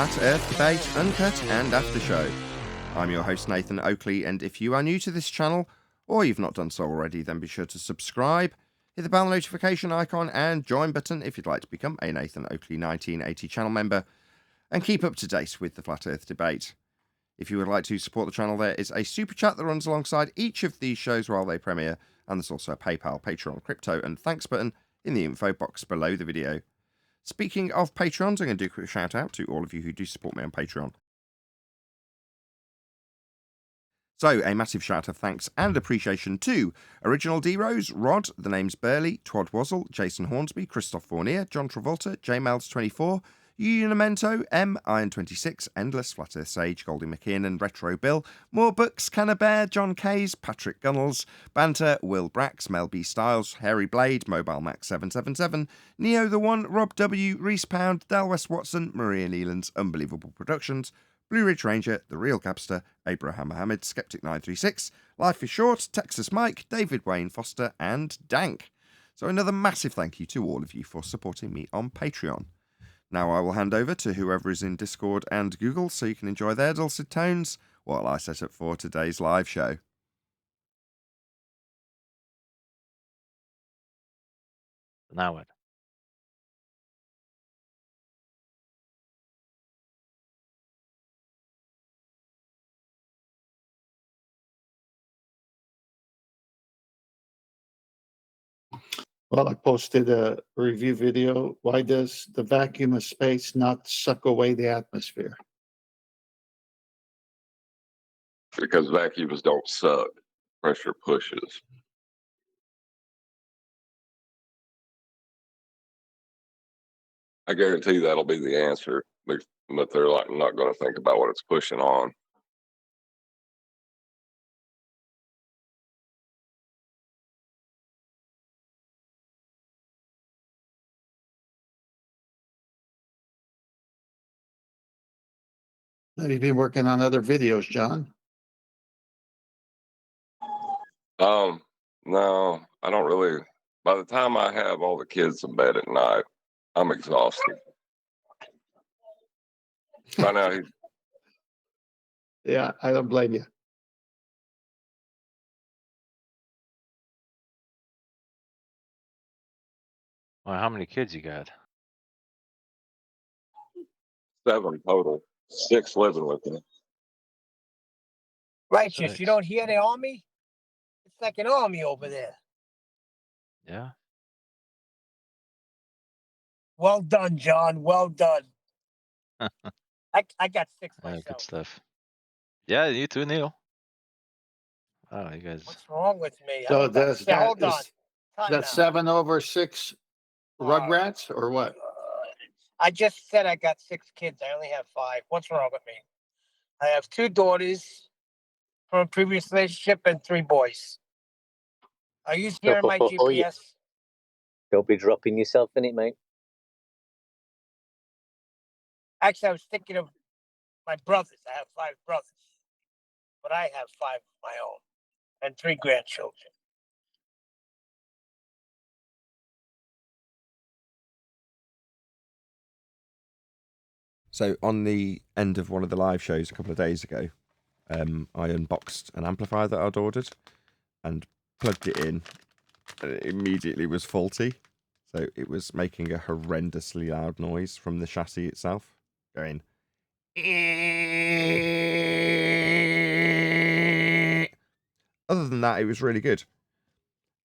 Flat Earth Debate, Uncut and After Show. I'm your host Nathan Oakley, and if you are new to this channel, or you've not done so already, then be sure to subscribe, hit the bell notification icon and join button if you'd like to become a Nathan Oakley 1980 channel member, and keep up to date with the Flat Earth Debate. If you would like to support the channel, there is a super chat that runs alongside each of these shows while they premiere, and there's also a PayPal, Patreon, crypto and thanks button in the info box below the video. Speaking of Patrons, I'm going to do a quick shout out to all of you who do support me on Patreon. So, a massive shout of thanks and appreciation to Original D-Rose, Rod, The Name's Burley, Twad Wazzle, Jason Hornsby, Christoph Fournier, John Travolta, JMelds24, Unimento, M, Iron26, Endless, Flat Earth Sage, Goldie McKinnon, Retro Bill, More Books, Canna Bear, John Kays, Patrick Gunnels, Banter, Will Brax, Mel B. Styles, Harry Blade, Mobile Max 777, Neo the One, Rob W, Reese Pound, Dal West Watson, Maria Nealon's Unbelievable Productions, Blue Ridge Ranger, The Real Gabster, Abraham Mohammed, Skeptic936, Life is Short, Texas Mike, David Wayne Foster, and Dank. So another massive thank you to all of you for supporting me on Patreon. Now I will hand over to whoever is in Discord and Google so you can enjoy their dulcet tones while I set up for today's live show. Now what? Well, I posted a review video. Why does the vacuum of space not suck away the atmosphere? Because vacuums don't suck. Pressure pushes. I guarantee that'll be the answer, but they're like not going to think about what it's pushing on. Have you been working on other videos, John? No, I don't really. By the time I have all the kids in bed at night, I'm exhausted. By now, Yeah, I don't blame you. Well, how many kids you got? 7 total, 6 living with me. Righteous, Six. you don't hear the army? It's like an army over there. Yeah. Well done, John. Well done. I got 6 Good myself. stuff. Yeah, you too, Neil. Oh, you guys. What's wrong with me? So does that, hold on. Time that out. 7 over 6 Rugrats or what? I just said I got 6 kids. I only have 5. What's wrong with me? I have 2 daughters from a previous relationship and 3 boys. Are you hearing my GPS? Don't be dropping yourself in it, mate. Actually, I was thinking of my brothers. I have 5 brothers, but I have 5 of my own and 3 grandchildren. So on the end of one of the live shows a couple of days ago, I unboxed an amplifier that I'd ordered and plugged it in, and it immediately was faulty. So it was making a horrendously loud noise from the chassis itself, going. Other than that, it was really good.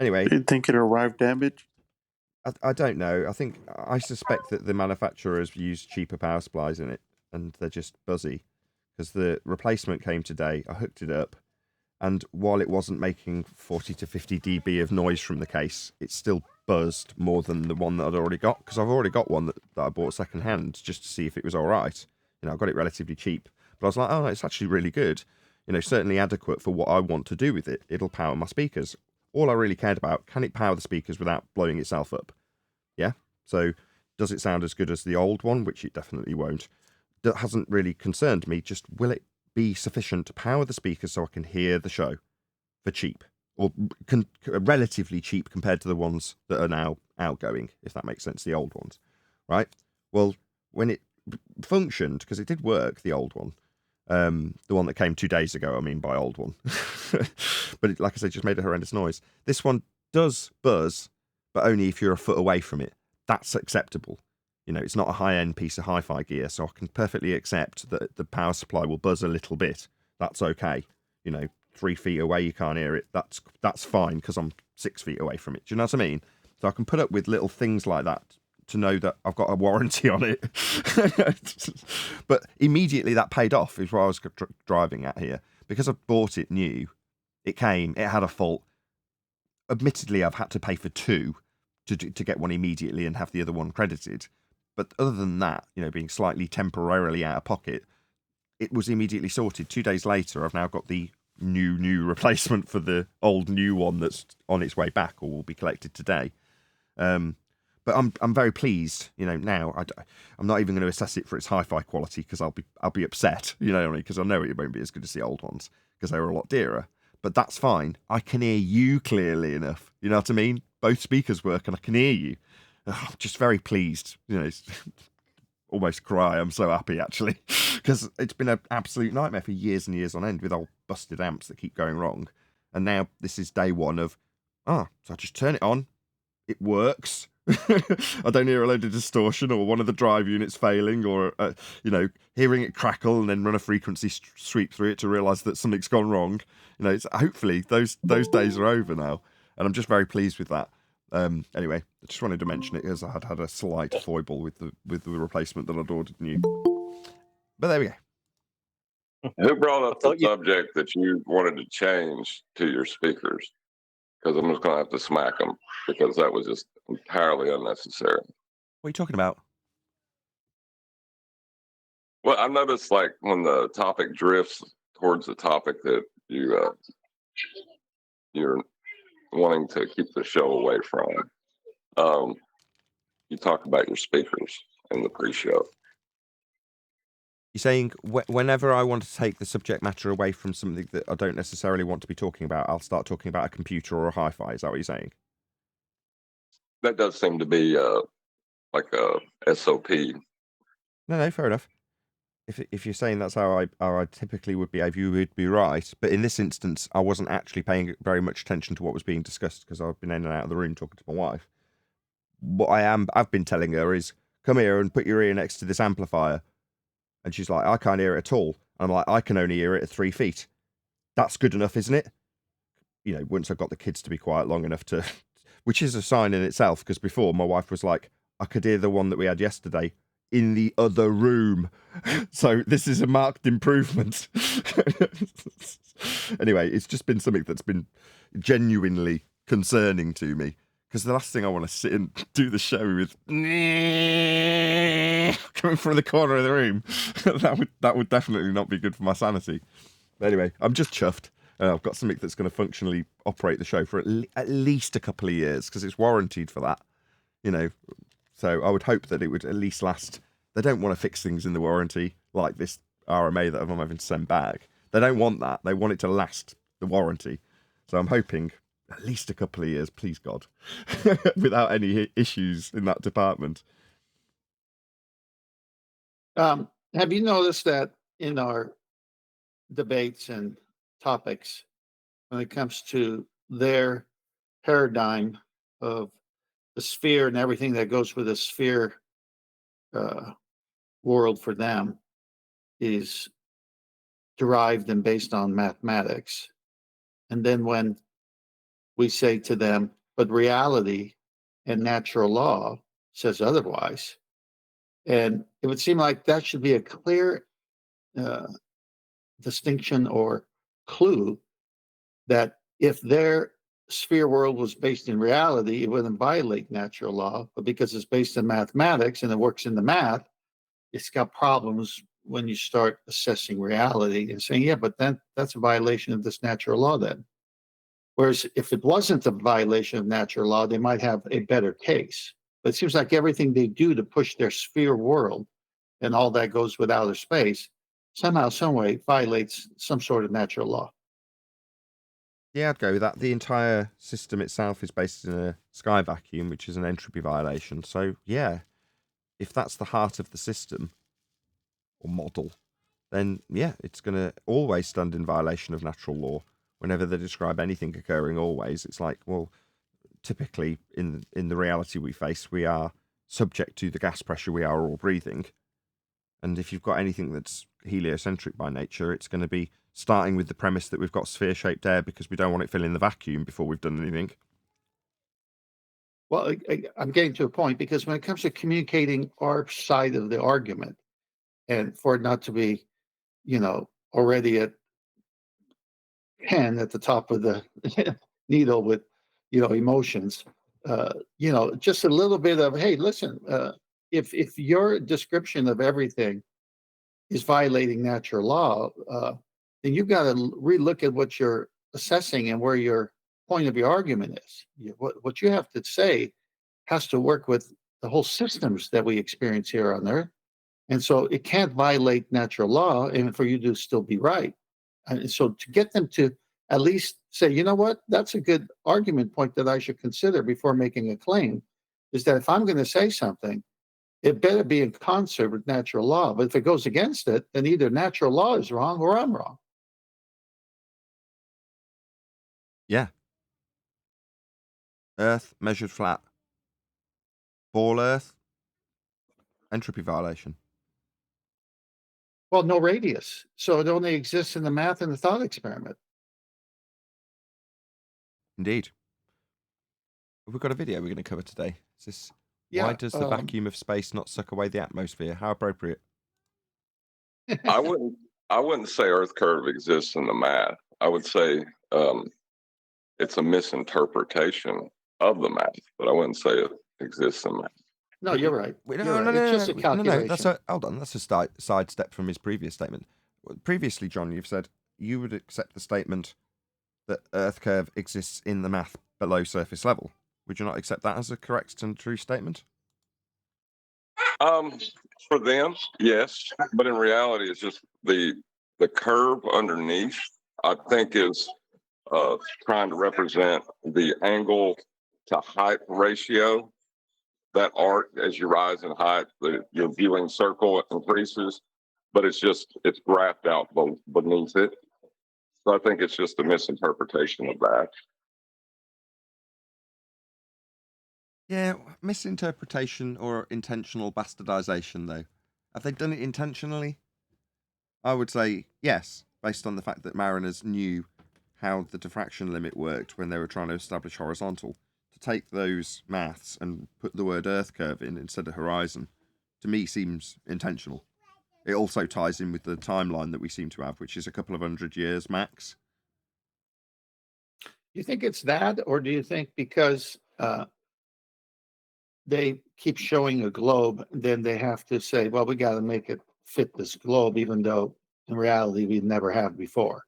Anyway, Do you think it arrived damaged? I don't know. I suspect that the manufacturers used cheaper power supplies in it, and they're just buzzy. Because the replacement came today, I hooked it up, and while it wasn't making 40 to 50 dB of noise from the case, it still buzzed more than the one that I'd already got. Because I've already got one that I bought second hand just to see if it was all right. You know, I got it relatively cheap, but I was like, oh, it's actually really good. You know, certainly adequate for what I want to do with it. It'll power my speakers. All I really cared about, can it power the speakers without blowing itself up? Yeah? So, does it sound as good as the old one? Which it definitely won't. That hasn't really concerned me. Just, will it be sufficient to power the speakers so I can hear the show for cheap? Or relatively cheap compared to the ones that are now outgoing, if that makes sense, the old ones. Right? Well, when it functioned because it did work, the old one. The one that came 2 days ago, I mean by old one. But like I said, just made a horrendous noise. This one does buzz, but only if you're a foot away from it. That's acceptable. You know, it's not a high-end piece of hi-fi gear, so I can perfectly accept that the power supply will buzz a little bit. That's okay. You know, 3 feet away you can't hear it. That's fine because I'm 6 feet away from it. Do you know what I mean? So I can put up with little things like that to know that I've got a warranty on it. But immediately that paid off is what I was driving at here. Because I bought it new, it had a fault. Admittedly, I've had to pay for 2 to get one immediately and have the other one credited. But other than that, you know, being slightly temporarily out of pocket, it was immediately sorted. 2 days later, I've now got the new replacement for the old new one that's on its way back or will be collected today. But I'm very pleased, you know. Now I'm not even going to assess it for its hi-fi quality because I'll be upset, you know, because I know it won't be as good as the old ones because they were a lot dearer. But that's fine. I can hear you clearly enough. You know what I mean? Both speakers work and I can hear you. I'm just very pleased. You know, almost cry. I'm so happy actually because it's been an absolute nightmare for years and years on end with old busted amps that keep going wrong. And now this is day one of, so I just turn it on. It works. I don't hear a load of distortion or one of the drive units failing or, you know, hearing it crackle and then run a frequency sweep through it to realise that something's gone wrong. You know, hopefully those days are over now. And I'm just very pleased with that. Anyway, I just wanted to mention it as I had a slight foible with the replacement that I'd ordered new. But there we go. Who brought up the subject that you wanted to change to your speakers? Because I'm just going to have to smack them because that was just entirely unnecessary. What are you talking about? Well, I noticed like when the topic drifts towards the topic that you're wanting to keep the show away from, you talk about your speakers in the pre-show. You're saying whenever I want to take the subject matter away from something that I don't necessarily want to be talking about, I'll start talking about a computer or a hi-fi. Is that what you're saying? That does seem to be like a SOP. No, fair enough. If you're saying that's how I typically would behave, you would be right. But in this instance, I wasn't actually paying very much attention to what was being discussed because I've been in and out of the room talking to my wife. What I've been telling her is, come here and put your ear next to this amplifier. And she's like, I can't hear it at all. And I'm like, I can only hear it at 3 feet. That's good enough, isn't it? You know, once I got the kids to be quiet long enough to, which is a sign in itself, because before my wife was like, I could hear the one that we had yesterday in the other room. So this is a marked improvement. Anyway, it's just been something that's been genuinely concerning to me. Because the last thing I want to sit and do the show with coming from the corner of the room, that would definitely not be good for my sanity. But anyway, I'm just chuffed. I've got something that's going to functionally operate the show for at least a couple of years because it's warranted for that. You know, so I would hope that it would at least last. They don't want to fix things in the warranty like this RMA that I'm having to send back. They don't want that. They want it to last the warranty. So I'm hoping at least a couple of years, please God, without any issues in that department. Have you noticed that in our debates and topics, when it comes to their paradigm of the sphere and everything that goes with the sphere world for them is derived and based on mathematics. And then when we say to them, but reality and natural law says otherwise. And it would seem like that should be a clear distinction or clue that if their sphere world was based in reality, it wouldn't violate natural law. But because it's based in mathematics and it works in the math, it's got problems when you start assessing reality and saying, yeah, but then that's a violation of this natural law then. Whereas if it wasn't a violation of natural law, they might have a better case. But it seems like everything they do to push their sphere world and all that goes with outer space, somehow, some way violates some sort of natural law. Yeah, I'd go with that. The entire system itself is based in a sky vacuum, which is an entropy violation. So, yeah, if that's the heart of the system, or model, then yeah, it's going to always stand in violation of natural law. Whenever they describe anything occurring always, it's like, well, typically in the reality we face, we are subject to the gas pressure we are all breathing. And if you've got anything that's heliocentric by nature, it's going to be starting with the premise that we've got sphere-shaped air because we don't want it filling the vacuum before we've done anything. Well, I'm getting to a point, because when it comes to communicating our side of the argument, and for it not to be, already at 10 at the top of the needle with, emotions, just a little bit of, hey, listen, if your description of everything is violating natural law, then you've got to relook at what you're assessing and where your point of your argument is. What you have to say has to work with the whole systems that we experience here on Earth. And so it can't violate natural law, and for you to still be right. And so to get them to at least say, you know what, that's a good argument point that I should consider before making a claim, is that if I'm going to say something, it better be in concert with natural law. But if it goes against it, then either natural law is wrong or I'm wrong. Yeah. Earth measured flat. Ball Earth. Entropy violation. Well, no radius. So it only exists in the math and the thought experiment. Indeed. Have we got a video we're going to cover today? Is this Yeah, why does the vacuum of space not suck away the atmosphere? How appropriate. I wouldn't say Earth curve exists in the math. I would say it's a misinterpretation of the math, but I wouldn't say it exists in math. No, you're right. No, It's just a calculation. Hold on. That's a sidestep from his previous statement. Previously, John, you've said you would accept the statement that Earth curve exists in the math below surface level. Would you not accept that as a correct and true statement? For them, yes, but in reality, it's just the curve underneath, I think, is trying to represent the angle to height ratio. That arc, as you rise in height, your viewing circle increases, but it's graphed out beneath it. So I think it's just a misinterpretation of that. Yeah, misinterpretation or intentional bastardization, though. Have they done it intentionally? I would say yes, based on the fact that mariners knew how the diffraction limit worked when they were trying to establish horizontal. To take those maths and put the word Earth curve in instead of horizon, to me, seems intentional. It also ties in with the timeline that we seem to have, which is a couple of 100 years max. Do you think it's that, or do you think because they keep showing a globe, then they have to say, well, we got to make it fit this globe, even though in reality we never have before?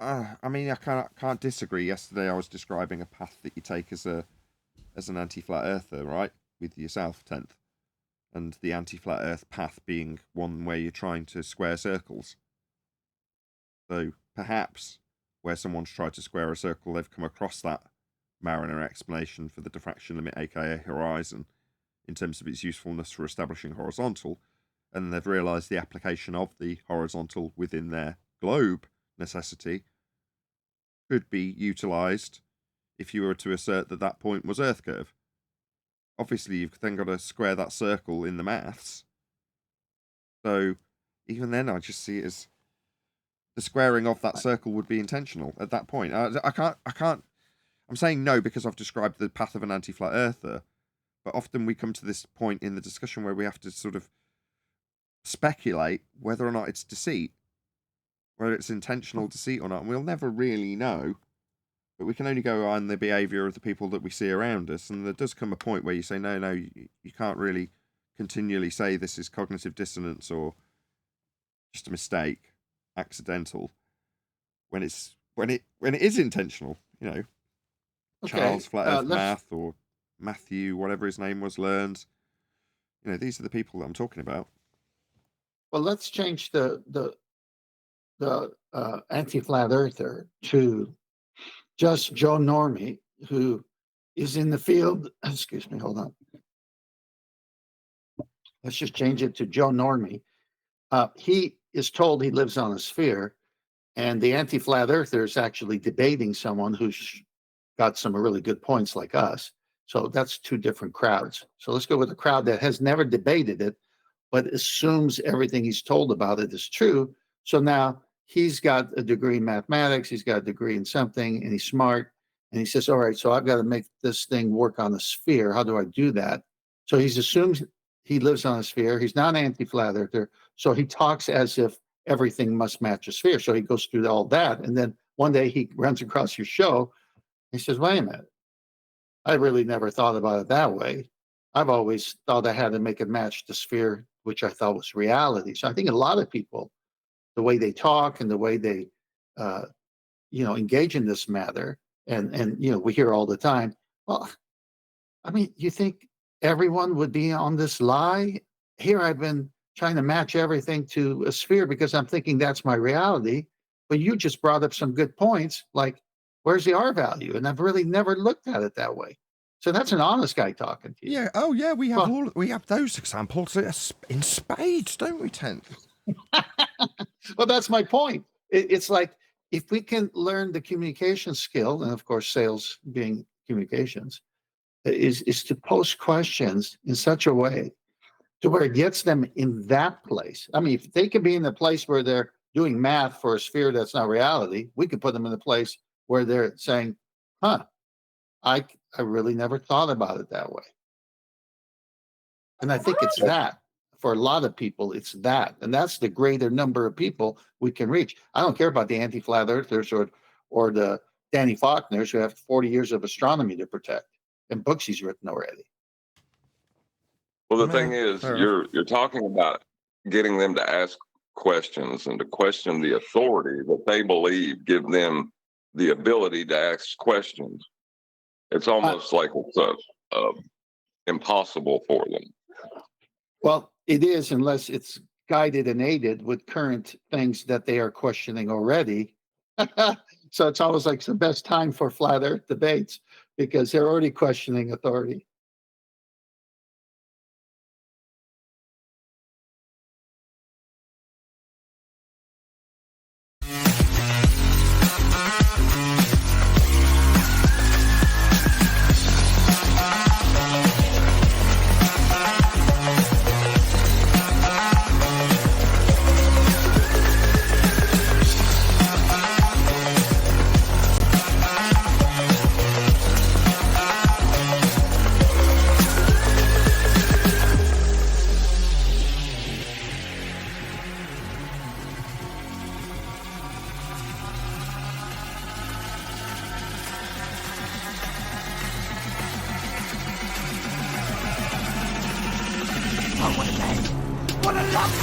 I mean, I can't disagree. Yesterday I was describing a path that you take as an anti-flat earther, right, with yourself, 10th, and the anti-flat earth path being one where you're trying to square circles. So perhaps where someone's tried to square a circle, they've come across that Mariner explanation for the diffraction limit, aka horizon, in terms of its usefulness for establishing horizontal, and they've realised the application of the horizontal within their globe necessity could be utilised if you were to assert that that point was Earth curve. Obviously, you've then got to square that circle in the maths. So even then, I just see it as the squaring of that circle would be intentional at that point. I can't. I'm saying no because I've described the path of an anti-flat earther, but often we come to this point in the discussion where we have to sort of speculate whether or not it's deceit, whether it's intentional deceit or not, and we'll never really know. But we can only go on the behaviour of the people that we see around us, and there does come a point where you say, no, you can't really continually say this is cognitive dissonance or just a mistake, accidental, when it is intentional. Okay. Charles Flat Earth Math or Matthew, whatever his name was, learned. These are the people that I'm talking about. Well, let's change the anti-flat earther to just Joe Normie, who is in the field. Excuse me, hold on. let's just change it to Joe Normie. He is told he lives on a sphere, and the anti-flat earther is actually debating someone who's got some really good points like us. So that's two different crowds. So let's go with a crowd that has never debated it, but assumes everything he's told about it is true. So now he's got a degree in mathematics, he's got a degree in something, and he's smart. And he says, all right, so I've got to make this thing work on a sphere. How do I do that? So he's assumed he lives on a sphere. He's not anti-flat earther. So he talks as if everything must match a sphere. So he goes through all that. And then one day he runs across your show. He says, wait a minute. I really never thought about it that way. I've always thought I had to make it match the sphere, which I thought was reality. So I think a lot of people, the way they talk and the way they, engage in this matter, and we hear all the time, well, I mean, you think everyone would be on this lie? Here I've been trying to match everything to a sphere because I'm thinking that's my reality. But you just brought up some good points, like where's the R value? And I've really never looked at it that way. So that's an honest guy talking to you. Yeah. Oh, yeah. We have those examples in spades, don't we, Tent? Well, that's my point. It's like if we can learn the communication skill, and of course, sales being communications, is to post questions in such a way to where it gets them in that place. I mean, if they can be in the place where they're doing math for a sphere that's not reality, we could put them in the place where they're saying, huh, I really never thought about it that way. And I think it's that. For a lot of people, it's that. And that's the greater number of people we can reach. I don't care about the anti-flat earthers or the Danny Faulkners who have 40 years of astronomy to protect and books he's written already. Well, the thing is, you're talking about getting them to ask questions and to question the authority that they believe give them the ability to ask questions. It's almost like it's impossible for them. Well, it is, unless it's guided and aided with current things that they are questioning already. So it's always like the best time for flat earth debates because they're already questioning authority.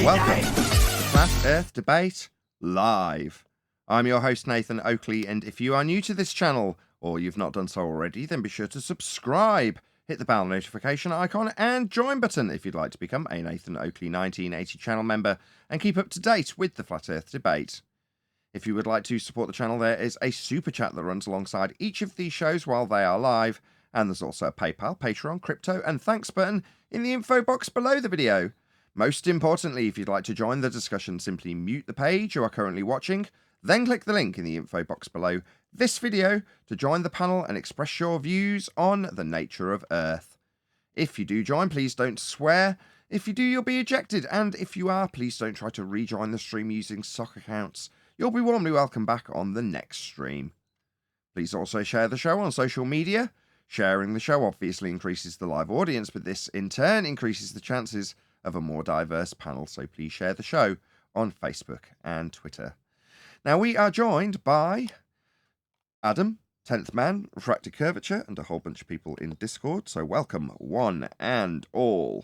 Welcome to Flat Earth Debate Live. I'm your host, Nathan Oakley, and if you are new to this channel, or you've not done so already, then be sure to subscribe, hit the bell notification icon, and join button if you'd like to become a Nathan Oakley 1980 channel member and keep up to date with the Flat Earth Debate. If you would like to support the channel, there is a super chat that runs alongside each of these shows while they are live, and there's also a PayPal, Patreon, crypto, and thanks button in the info box below the video. Most importantly, if you'd like to join the discussion, simply mute the page you are currently watching, then click the link in the info box below this video to join the panel and express your views on the nature of Earth. If you do join, please don't swear. If you do, you'll be ejected, and if you are, please don't try to rejoin the stream using sock accounts. You'll be warmly welcome back on the next stream. Please also share the show on social media. Sharing the show obviously increases the live audience, but this in turn increases the chances of a more diverse panel, so please share the show on Facebook and Twitter. Now, we are joined by Adam, 10th Man, Refracted Curvature, and a whole bunch of people in Discord, so welcome one and all.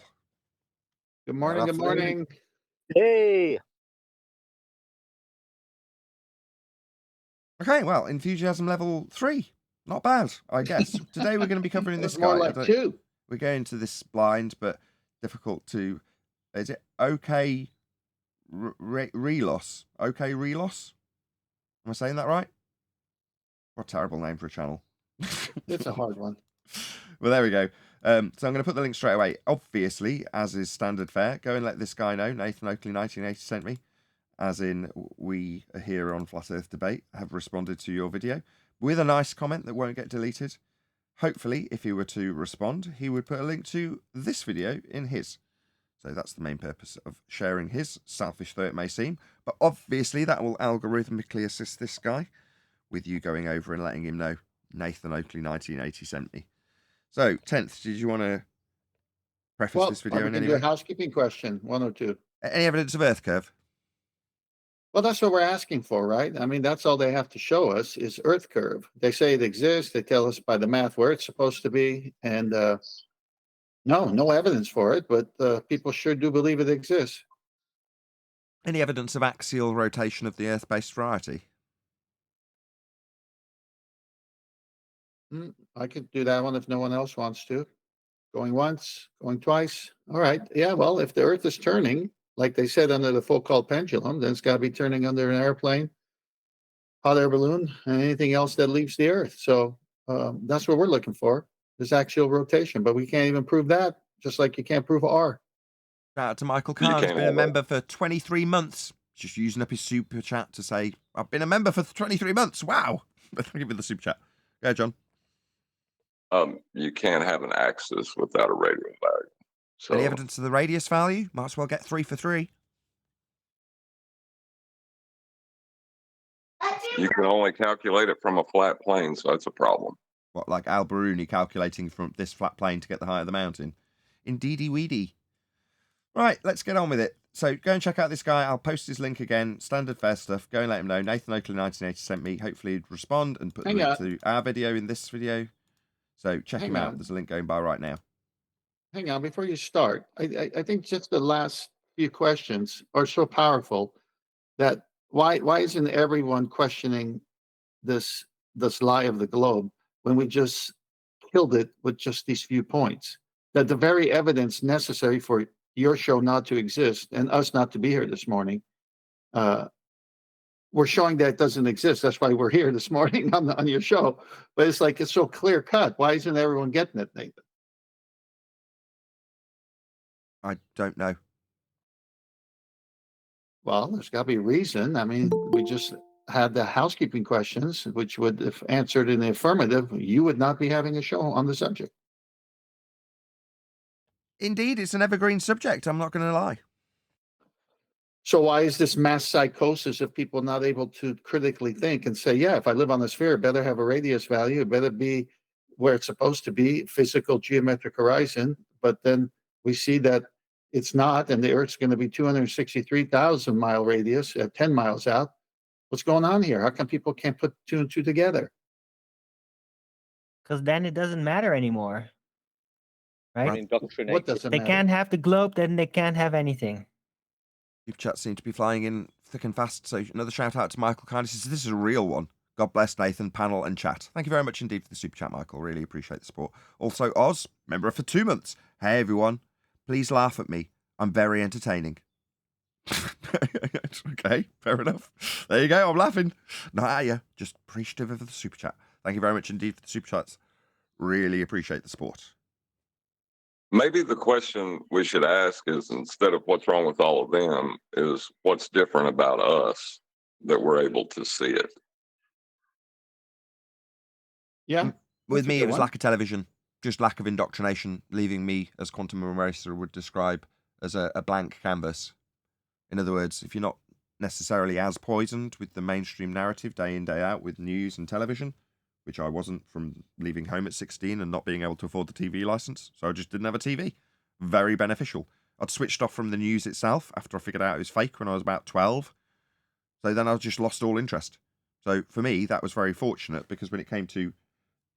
Good morning, good morning. Hey! Okay, well, enthusiasm level 3. Not bad, I guess. Today we're going to be covering this guy. More like 2. We're going to this blind, but difficult to... Is it OK Relos? OK Relos? Am I saying that right? What a terrible name for a channel. It's a hard one. Well, there we go. So I'm going to put the link straight away. Obviously, as is standard fare, go and let this guy know. Nathan Oakley 1980 sent me. As in, we here on Flat Earth Debate have responded to your video with a nice comment that won't get deleted. Hopefully, if he were to respond, he would put a link to this video in his. So that's the main purpose of sharing his, selfish though it may seem. But obviously, that will algorithmically assist this guy with you going over and letting him know Nathan Oakley 1980 sent me. So, 10th, did you want to preface this video we in can any do a way? housekeeping question, one or two. Any evidence of Earth curve? Well, that's what we're asking for, right? I mean, that's all they have to show us is Earth curve. They say it exists. They tell us by the math where it's supposed to be. And no evidence for it, but people sure do believe it exists. Any evidence of axial rotation of the Earth-based variety? I could do that one if no one else wants to. Going once, going twice. All right. Yeah, well, if the Earth is turning, like they said under the Foucault pendulum, then it's got to be turning under an airplane, hot air balloon, and anything else that leaves the Earth. So that's what we're looking for, is axial rotation. But we can't even prove that, just like you can't prove R. Shout out to Michael You Kahn, who's can't been a have member for 23 months. Just using up his super chat to say, I've been a member for 23 months. Wow. Thank you for the super chat. Yeah, John. You can't have an axis without a radial value. So Any evidence of the radius value? Might as well get 3 for 3. you can only calculate it from a flat plane, so that's a problem. What, like Al Baruni calculating from this flat plane to get the height of the mountain? Indeedy weedy. Right, let's get on with it. So go and check out this guy. I'll post his link again. Standard fare stuff. Go and let him know. Nathan Oakley 1980 sent me. Hopefully he'd respond and put the link to our video in this video. So check him out. There's a link going by right now. Hang on, before you start, I think just the last few questions are so powerful that why isn't everyone questioning this lie of the globe when we just killed it with just these few points? That the very evidence necessary for your show not to exist and us not to be here this morning, we're showing that it doesn't exist. That's why we're here this morning on your show. But it's like it's so clear cut. Why isn't everyone getting it, Nathan? I don't know. Well, there's got to be a reason. I mean, we just had the housekeeping questions, which would, if answered in the affirmative, you would not be having a show on the subject. Indeed, it's an evergreen subject. I'm not going to lie. So why is this mass psychosis of people not able to critically think and say, yeah, if I live on the sphere, it better have a radius value, it better be where it's supposed to be, physical geometric horizon. But then we see that it's not, and the Earth's going to be 263,000 mile radius at 10 miles out. What's going on here? How come people can't put two and two together? Because then it doesn't matter anymore. Right? Indoctrinated. What doesn't They matter? can't have the globe, then they can't have anything. Your chat seems to be flying in thick and fast. So another shout out to Michael Kahn. He says, this is a real one. God bless Nathan, panel, and chat. Thank you very much indeed for the super chat, Michael. Really appreciate the support. Also, Oz, member for 2 months. Hey, everyone. Please laugh at me. I'm very entertaining. Okay, fair enough. There you go. I'm laughing. Not at you. Just appreciative of the super chat. Thank you very much indeed for the super chats. Really appreciate the support. Maybe the question we should ask is, instead of what's wrong with all of them, is what's different about us that we're able to see it. Yeah. With That's a me, good it was one. lack of television, just lack of indoctrination, leaving me, as Quantum Eraser would describe, as a blank canvas. In other words, if you're not necessarily as poisoned with the mainstream narrative day in, day out with news and television, which I wasn't from leaving home at 16 and not being able to afford the TV license, so I just didn't have a TV. Very beneficial. I'd switched off from the news itself after I figured out it was fake when I was about 12. So then I just lost all interest. So for me, that was very fortunate, because when it came to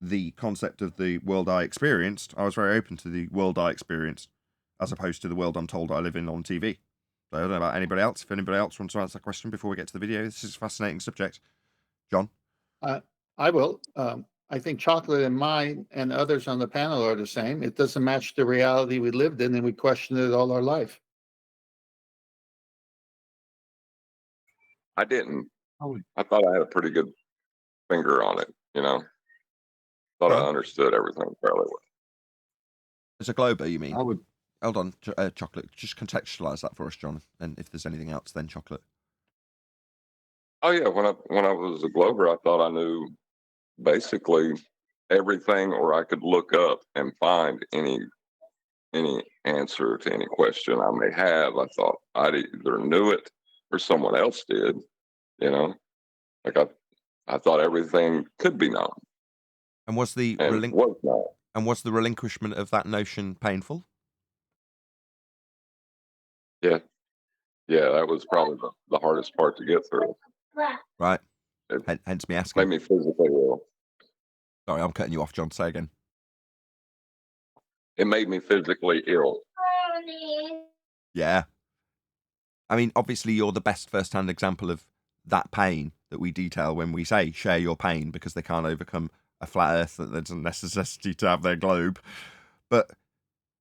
the concept of the world I experienced, I was very open to the world I experienced, as opposed to the world I'm told I live in on TV. So I don't know about anybody else. If anybody else wants to answer that question before we get to the video, this is a fascinating subject. John? I will. I think Chocolate and mine and others on the panel are the same. It doesn't match the reality we lived in, and we questioned it all our life. I didn't. Oh. I thought I had a pretty good finger on it, you know. Thought I understood everything fairly well. As a glober, you mean? I would. Hold on, Chocolate. Just contextualise that for us, John. And if there's anything else, then Chocolate. Oh yeah, when I was a Glover, I thought I knew basically everything, or I could look up and find any answer to any question I may have. I thought I either knew it or someone else did. You know, like I thought everything could be known And was the and was known. and was the relinquishment of that notion painful? Yeah, yeah, that was probably the hardest part to get through. Right. It Hence me made asking. me physically ill. Sorry, I'm cutting you off, John. Say again. It made me physically ill. Yeah. I mean, obviously, you're the best first-hand example of that pain that we detail when we say share your pain, because they can't overcome a flat Earth, that there's a necessity to have their globe. But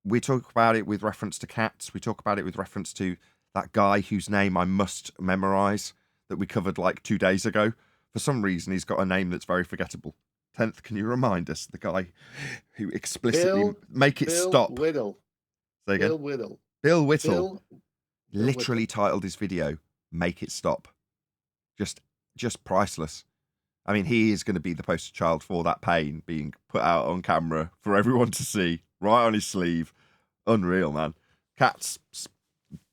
we talk about it with reference to cats. We talk about it with reference to that guy whose name I must memorise that we covered like 2 days ago. For some reason, he's got a name that's very forgettable. 10th, can you remind us the guy who explicitly make it Bill stop? Whittle. Say again. Bill Whittle. Bill Whittle. Bill Literally titled his video "Make It Stop." Just priceless. I mean, he is going to be the poster child for that pain being put out on camera for everyone to see, right on his sleeve. Unreal, man. Cats,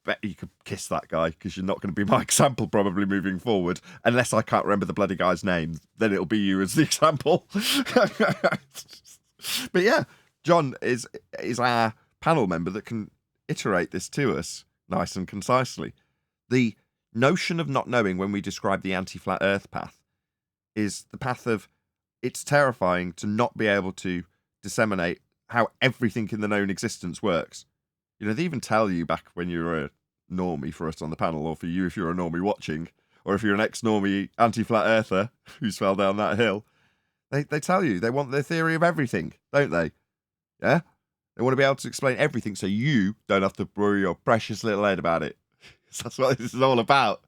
bet you could kiss that guy, because you're not going to be my example probably moving forward, unless I can't remember the bloody guy's name. Then it'll be you as the example. But yeah, John is our panel member that can iterate this to us nice and concisely. The notion of not knowing when we describe the anti-flat Earth path is the path of, it's terrifying to not be able to disseminate how everything in the known existence works. You know, they even tell you back when you were a normie for us on the panel, or for you if you're a normie watching, or if you're an ex-normie anti-flat earther who's fell down that hill, they tell you they want their theory of everything, don't they? Yeah? They want to be able to explain everything so you don't have to worry your precious little head about it. That's what this is all about,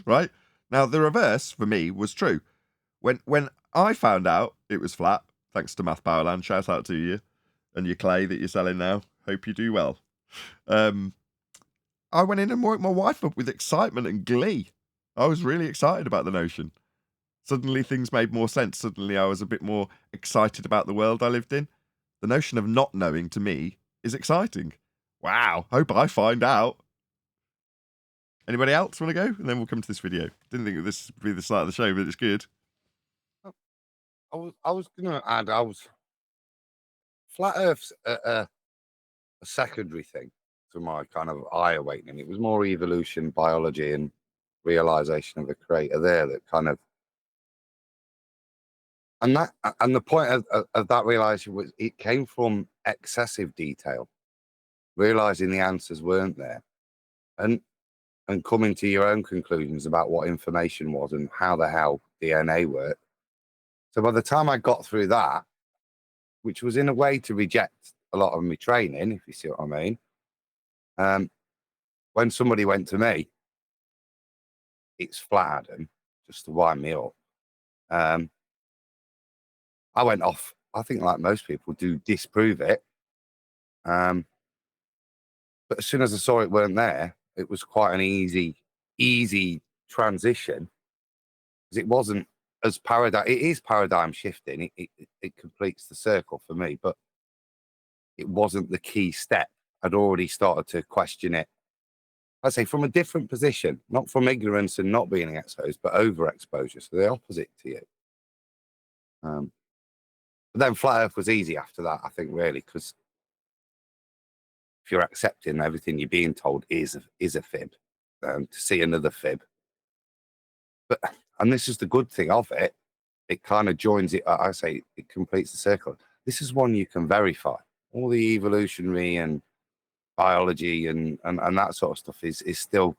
right? Now, the reverse, for me, was true. When I found out it was flat, thanks to Math Powerland, shout out to you, and your clay that you're selling now, hope you do well. I went in and woke my wife up with excitement and glee. I was really excited about the notion. Suddenly things made more sense. Suddenly I was a bit more excited about the world I lived in. The notion of not knowing, to me, is exciting. Wow, hope I find out. Anybody else want to go? And then we'll come to this video. Didn't think this would be the start of the show, but it's good. I was going to add, flat Earth's a secondary thing to my kind of eye awakening. It was more evolution, biology, and realization of the creator there that kind of, and the point of that realization was it came from excessive detail, realizing the answers weren't there, and coming to your own conclusions about what information was and how the hell DNA worked. So by the time I got through that, which was in a way to reject a lot of my training, if you see what I mean, when somebody went to me, it's flat, Adam, just to wind me up, I went off, I think like most people do, disprove it. But as soon as I saw it weren't there, it was quite an easy transition, because it wasn't as paradigm. It is paradigm shifting. It completes the circle for me, but it wasn't the key step. I'd already started to question it. I'd say from a different position, not from ignorance and not being exposed, but overexposure. So the opposite to you. But then flat Earth was easy after that, I think, really, because if you're accepting everything you're being told is a fib, to see another fib. And this is the good thing of it. It kind of joins it. I say it completes the circle. This is one you can verify. All the evolutionary and biology and that sort of stuff is still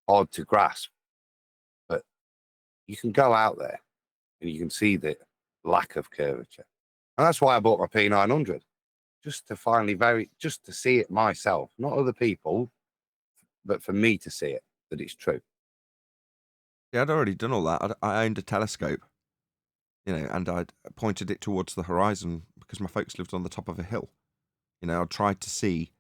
hard to grasp. But you can go out there and you can see the lack of curvature. And that's why I bought my P900. Just to finally just to see it myself, not other people, but for me to see it, that it's true. Yeah, I'd already done all that. I owned a telescope, you know, and I'd pointed it towards the horizon because my folks lived on the top of a hill. You know, I tried to see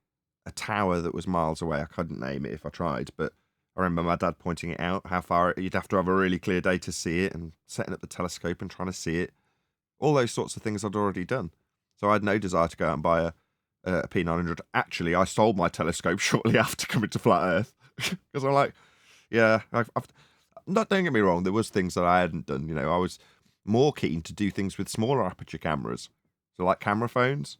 a tower that was miles away. I couldn't name it if I tried, but I remember my dad pointing it out, how far you'd have to have a really clear day to see it, and setting up the telescope and trying to see it. All those sorts of things I'd already done. So I had no desire to go out and buy a P900. Actually, I sold my telescope shortly after coming to Flat Earth because I'm like, yeah, I've not, don't get me wrong, there was things that I hadn't done. You know, I was more keen to do things with smaller aperture cameras, so like camera phones,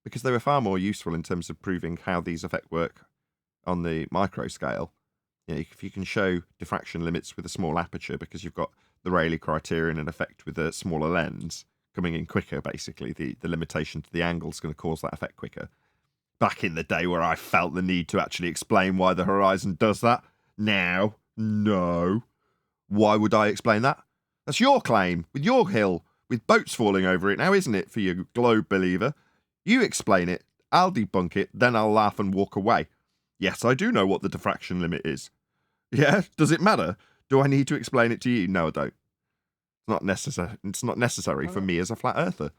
because they were far more useful in terms of proving how these effects work on the micro scale. You know, if you can show diffraction limits with a small aperture because you've got the Rayleigh criterion and effect with a smaller lens coming in quicker, basically, the limitation to the angle is going to cause that effect quicker. Back in the day where I felt the need to actually explain why the horizon does that, now, no. Why would I explain that? That's your claim, with your hill, with boats falling over it now, isn't it, for you globe believer? You explain it, I'll debunk it, then I'll laugh and walk away. Yes, I do know what the diffraction limit is. Yeah, does it matter? Do I need to explain it to you? No, I don't. It's not necessary for me as a flat earther.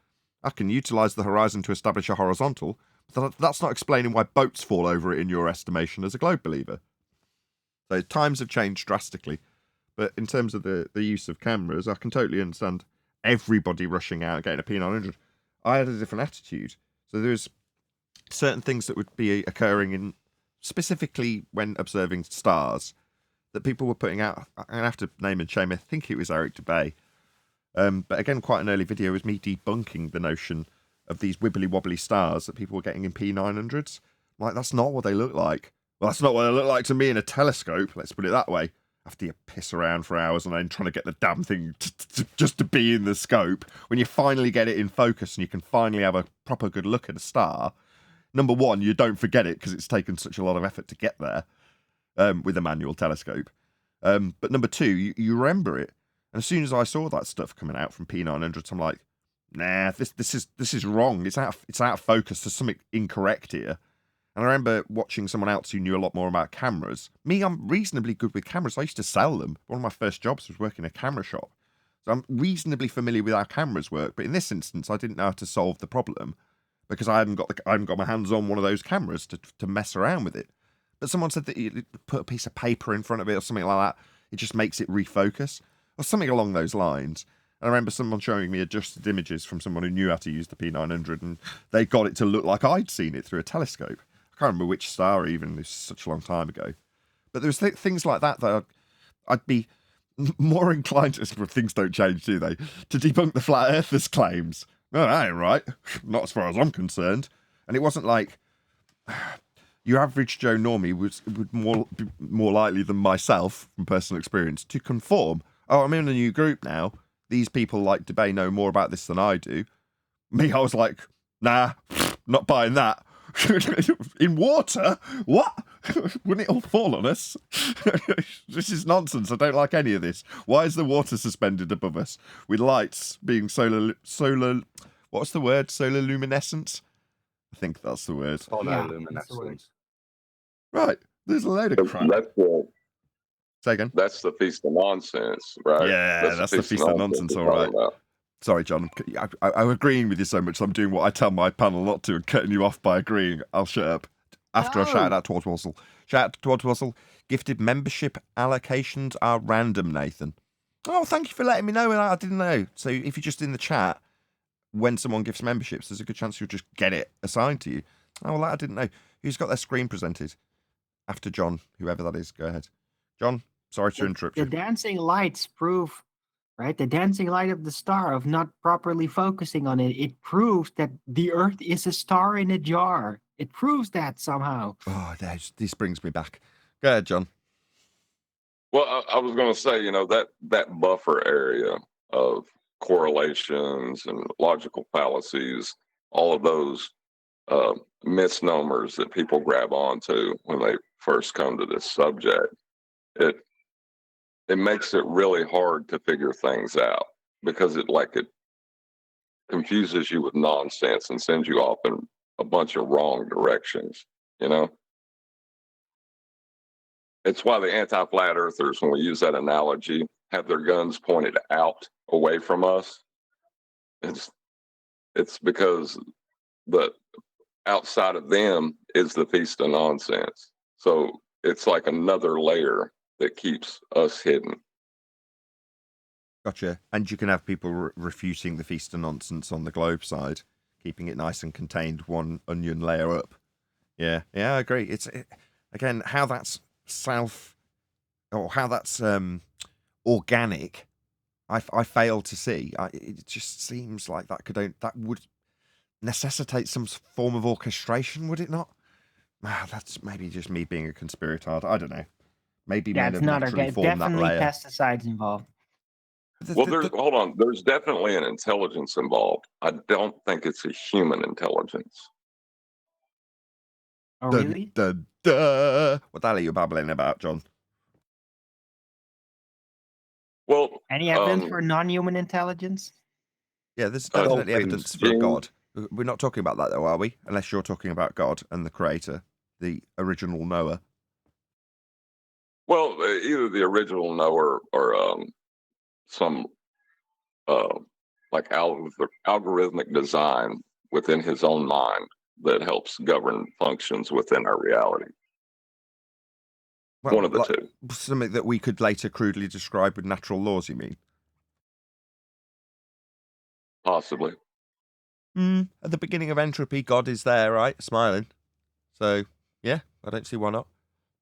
I can utilise the horizon to establish a horizontal, but that's not explaining why boats fall over it in your estimation as a globe believer. So times have changed drastically. But in terms of the use of cameras, I can totally understand everybody rushing out and getting a P900. I had a different attitude. So there's certain things that would be occurring in, specifically when observing stars, that people were putting out. I'm going to have to name and shame, I think it was Eric DeBay. But again, quite an early video was me debunking the notion of these wibbly wobbly stars that people were getting in P900s. Like, that's not what they look like. Well, that's not what they look like to me in a telescope, let's put it that way. After you piss around for hours and then trying to get the damn thing just to be in the scope, when you finally get it in focus and you can finally have a proper good look at a star, number one, you don't forget it because it's taken such a lot of effort to get there with a manual telescope. But number two, you remember it. And as soon as I saw that stuff coming out from P900s, I'm like, nah, this is wrong. It's out of focus. There's something incorrect here. And I remember watching someone else who knew a lot more about cameras. Me, I'm reasonably good with cameras. I used to sell them. One of my first jobs was working in a camera shop. So I'm reasonably familiar with how cameras work. But in this instance, I didn't know how to solve the problem because I hadn't got my hands on one of those cameras to mess around with it. But someone said that you put a piece of paper in front of it or something like that. It just makes it refocus or something along those lines. And I remember someone showing me adjusted images from someone who knew how to use the P900 and they got it to look like I'd seen it through a telescope. I can't remember which star even, it was such a long time ago. But there was things like that I'd be more inclined to, things don't change, do they? To debunk the flat earthers' claims. No, that ain't right. Not as far as I'm concerned. And it wasn't like your average Joe Normie would be more likely than myself, from personal experience, to conform. Oh, I'm in a new group now. These people like DeBay know more about this than I do. Me, I was like, nah, not buying that. In water? What? Wouldn't it all fall on us? This is nonsense. I don't like any of this. Why is the water suspended above us with lights being solar? What's the word? Solar luminescence? I think that's the word. Luminescence. Right. There's a load of crap. Say again. That's the feast of nonsense, right? Yeah, that's the feast of nonsense, all right. Sorry, John. I'm agreeing with you so much. I'm doing what I tell my panel not to and cutting you off by agreeing. I'll shut up. After I shout out towards Wassel. Shout out towards Wassel. Gifted membership allocations are random, Nathan. Oh, thank you for letting me know. I didn't know. So if you're just in the chat, when someone gives memberships, there's a good chance you'll just get it assigned to you. Oh, well, I didn't know. Who's got their screen presented? After John, whoever that is. Go ahead. John, sorry to interrupt you. The dancing lights prove... Right, the dancing light of the star, of not properly focusing on it, it proves that the Earth is a star in a jar. It proves that somehow. Oh, this brings me back. Go ahead, John. Well, I was going to say, that buffer area of correlations and logical fallacies, all of those misnomers that people grab onto when they first come to this subject, it makes it really hard to figure things out because it confuses you with nonsense and sends you off in a bunch of wrong directions, It's why the anti-flat earthers, when we use that analogy, have their guns pointed out away from us. It's because outside of them is the feast of nonsense. So it's like another layer that keeps us hidden. Gotcha. And you can have people refuting the feast of nonsense on the globe side, keeping it nice and contained, one onion layer up. Yeah, I agree. Again, how that's how that's organic. I fail to see. It just seems like that would necessitate some form of orchestration, would it not? That's maybe just me being a conspiratard. I don't know. Maybe Yeah, men it's have not naturally organic. formed that Definitely layer. pesticides involved. Well, hold on. There's definitely an intelligence involved. I don't think it's a human intelligence. Oh, really? What the hell are you babbling about, John? Well, Any evidence for non-human intelligence? Yeah, there's definitely dolphins, evidence for a God. We're not talking about that, though, are we? Unless you're talking about God and the creator, the original knower. well, either the original knower or some like algorithmic design within his own mind that helps govern functions within our reality. Well, One of the two. Something that we could later crudely describe with natural laws, you mean? Possibly. At the beginning of entropy, God is there, right? Smiling. So, yeah, I don't see why not.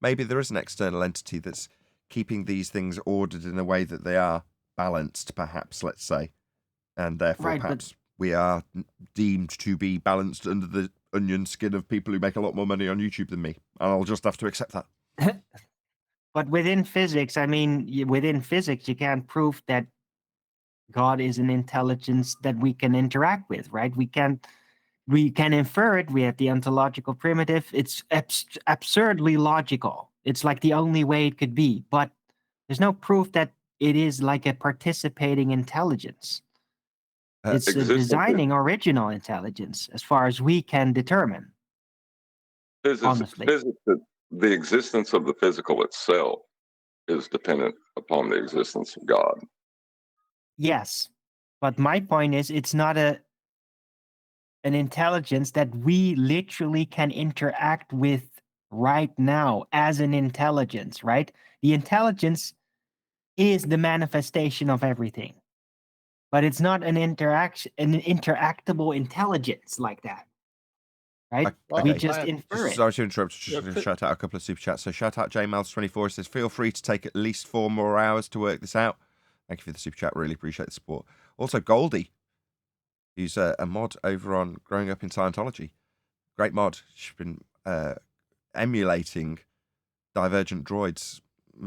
Maybe there is an external entity that's keeping these things ordered in a way that they are balanced, perhaps, let's say. And therefore, Right, perhaps we are deemed to be balanced under the onion skin of people who make a lot more money on YouTube than me. And I'll just have to accept that. But within physics, within physics, you can't prove that God is an intelligence that we can interact with, right? We can infer it. We have the ontological primitive. It's absurdly logical. It's like the only way it could be. But there's no proof that it is like a participating intelligence. It's a designing original intelligence, as far as we can determine. Honestly. The existence of the physical itself is dependent upon the existence of God. Yes, but my point is, it's not an intelligence that we literally can interact with right now as an intelligence, right? The intelligence is the manifestation of everything, but it's not an interactable intelligence like that, right? Okay. We just infer it. Sorry to interrupt. Just shout out a couple of super chats. So shout out JMiles24 says, feel free to take at least 4 more hours to work this out. Thank you for the super chat. Really appreciate the support. Also, Goldie, who's a mod over on Growing Up in Scientology. Great mod. She's been emulating Divergent Droid's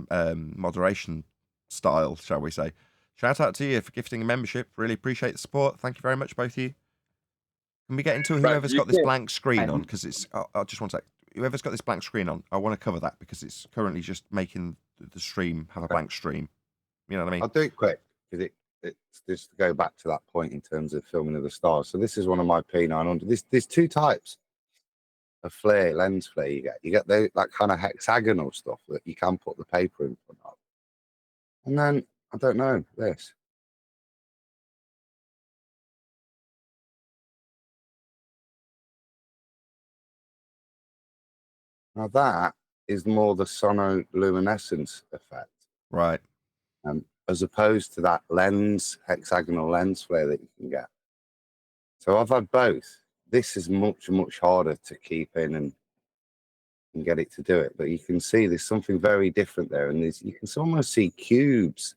moderation style, shall we say. Shout out to you for gifting a membership. Really appreciate the support. Thank you very much, both of you. Can we get into whoever's got this blank screen on? Because it's, I just want to say, whoever's got this blank screen on, I want to cover that because it's currently just making the stream have a blank stream. You know what I mean? I'll do it quick because it's just to go back to that point in terms of filming of the stars. So this is one of my P900. There's 2 types of flare, lens flare. You get that kind of hexagonal stuff that you can put the paper in front of, and then I don't know this. Now that is more the sonoluminescence effect, right? As opposed to that hexagonal lens flare that you can get. So I've had both. This is much harder to keep in and get it to do it, but you can see there's something very different there, and you can almost see cubes,